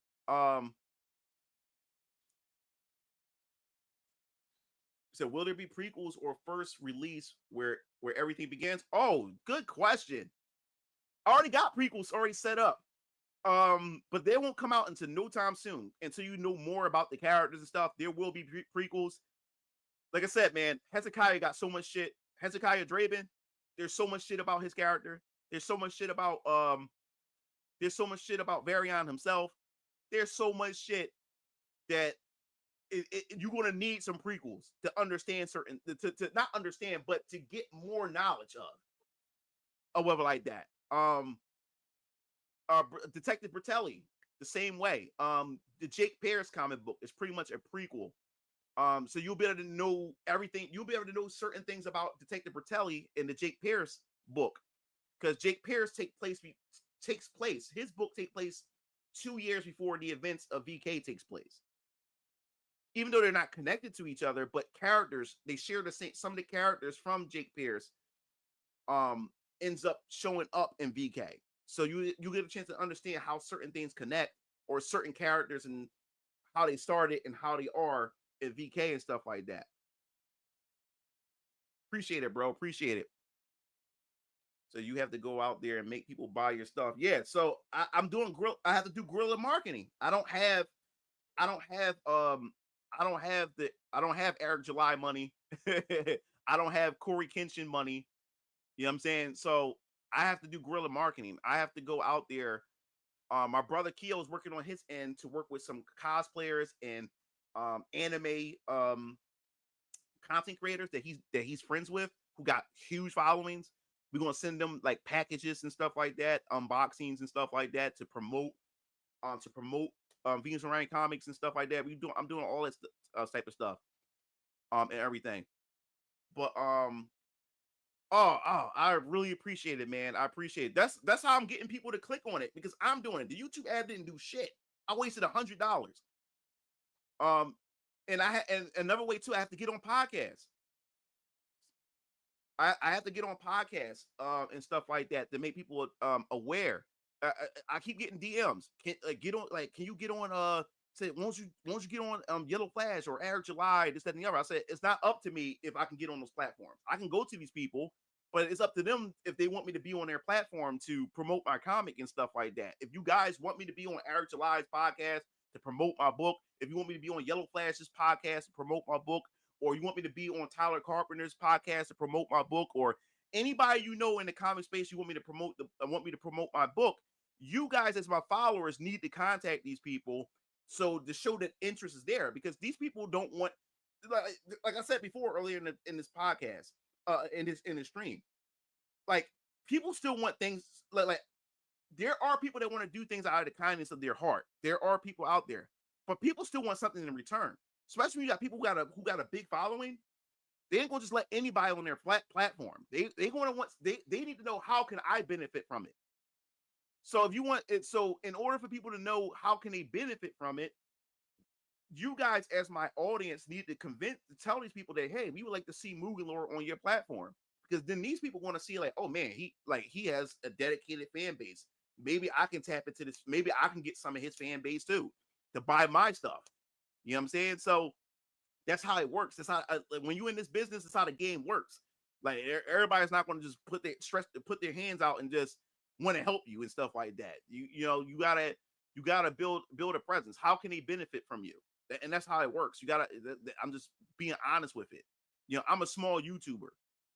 So will there be prequels or first release where everything begins? Oh, good question. I already got prequels already set up. But they won't come out until no time soon. Until you know more about the characters and stuff, there will be prequels. Like I said, man, Hezekiah got so much shit. Hezekiah Draven, there's so much shit about his character. There's so much shit about Varian himself. There's so much shit that you're gonna need some prequels to understand certain to not understand, but to get more knowledge of whatever like that. Detective Bertelli, the same way. The Jake Pierce comic book is pretty much a prequel. So you'll be able to know everything. You'll be able to know certain things about Detective Bertelli in the Jake Pierce book, because Jake Pierce takes place. His book takes place 2 years before the events of VK takes place. Even though they're not connected to each other, but characters, they share the same. Some of the characters from Jake Pierce ends up showing up in VK. So you get a chance to understand how certain things connect, or certain characters and how they started and how they are in VK and stuff like that. Appreciate it, bro. Appreciate it. So you have to go out there and make people buy your stuff. Yeah. So I'm doing I have to do guerrilla marketing. I don't have Eric July money. I don't have Corey Kenshin money. You know what I'm saying? So I have to do guerrilla marketing. I have to go out there. My brother Keo is working on his end to work with some cosplayers and anime content creators that he's friends with, who got huge followings. We're gonna send them like packages and stuff like that, unboxings and stuff like that to promote Venus and Ryan comics and stuff like that. I'm doing all this type of stuff and everything. But I really appreciate it, man. I appreciate it. That's how I'm getting people to click on it, because I'm doing it. The YouTube ad didn't do shit. I wasted $100. And and another way too, I have to get on podcasts. I have to get on podcasts and stuff like that to make people aware. I keep getting DMs. Can you get on say won't you get on Yellow Flash or Eric July, this, that, and the other. I said it's not up to me if I can get on those platforms. I can go to these people, but it's up to them if they want me to be on their platform to promote my comic and stuff like that. If you guys want me to be on Eric July's podcast to promote my book, if you want me to be on Yellow Flash's podcast to promote my book, or you want me to be on Tyler Carpenter's podcast to promote my book, or anybody you know in the comic space you want me to promote my book, you guys as my followers need to contact these people so to show that interest is there, because these people don't want, like I said before earlier in this podcast, in this stream, like people still want things like there are people that want to do things out of the kindness of their heart. There are people out there, but people still want something in return. Especially when you got people who got a big following. They ain't gonna just let anybody on their platform. They gonna want they need to know, how can I benefit from it? So if you want it, so in order for people to know how can they benefit from it, you guys as my audience need to tell these people that, hey, we would like to see Mugalore on your platform, because then these people want to see like, oh man, he has a dedicated fan base. Maybe I can tap into this. Maybe I can get some of his fan base too to buy my stuff. You know what I'm saying? So that's how it works. That's how when you're in this business, that's how the game works. Like everybody's not going to just put their hands out and just want to help you and stuff like that. You gotta build a presence. How can they benefit from you? And that's how it works. I'm just being honest with it. I'm a small YouTuber.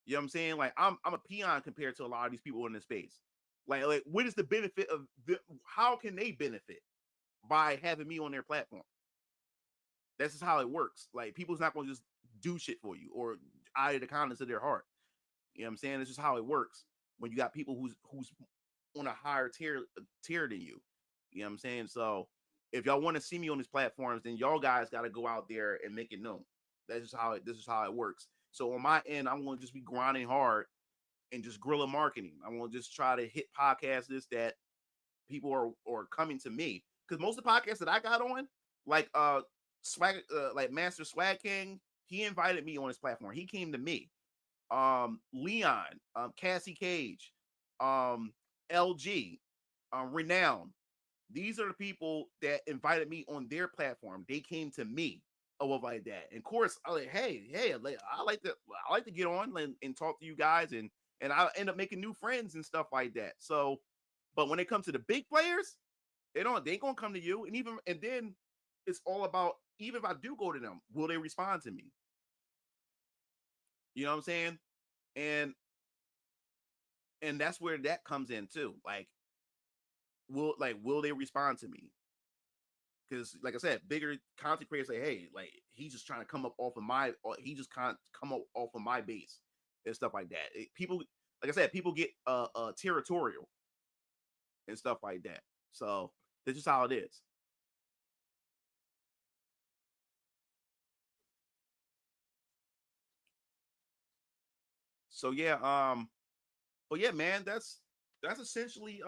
You know what I'm saying? Like I'm a peon compared to a lot of these people in this space. Like what is the benefit of how can they benefit by having me on their platform? That's just how it works. Like people's not going to just do shit for you or out of the kindness of their heart. You know what I'm saying? It's just how it works when you got people who's on a higher tier than you. You know what I'm saying? So if y'all want to see me on these platforms, then y'all guys got to go out there and make it known. This is how it works. So on my end, I'm going to just be grinding hard and just guerrilla marketing. I'm going to just try to hit podcasts that people are coming to me, because most of the podcasts that I got on, like Swag, like Master Swag King, he invited me on his platform. He came to me. Leon, Cassie Cage, LG, Renown. These are the people that invited me on their platform. They came to me or like that. And of course, I like, hey, I like to get on and talk to you guys, and I end up making new friends and stuff like that. So, but when it comes to the big players, They ain't gonna come to you. And then it's all about, even if I do go to them, will they respond to me? You know what I'm saying? And that's where that comes in too. Like, will they respond to me? Because like I said, bigger content creators say, hey, like he's just trying to come up off of my, or he just can't come up off of my base and stuff like that. People, like I said, people get territorial and stuff like that. So this is how it is. So yeah, but yeah, man, that's essentially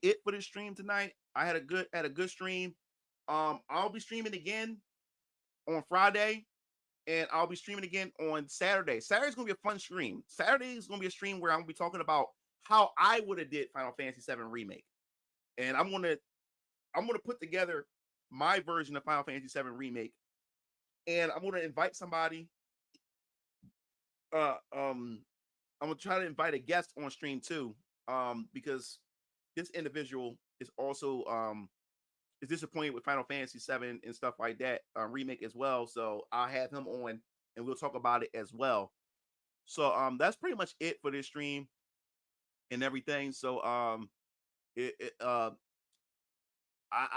it for this stream tonight. I had a good stream. I'll be streaming again on Friday, and I'll be streaming again on Saturday. Saturday's gonna be a fun stream. Saturday is gonna be a stream where I'm gonna be talking about how I would have did Final Fantasy VII Remake, and I'm gonna put together my version of Final Fantasy VII Remake, and I'm gonna invite somebody. I'm gonna try to invite a guest on stream too, because this individual is also is disappointed with Final Fantasy VII and stuff like that remake as well. So I'll have him on and we'll talk about it as well. So that's pretty much it for this stream and everything. So I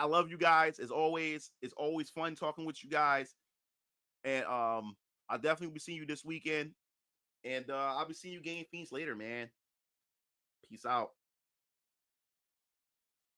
love you guys as always. It's always fun talking with you guys, and I'll definitely be seeing you this weekend, and I'll be seeing you Game Fiends later, man. Peace out.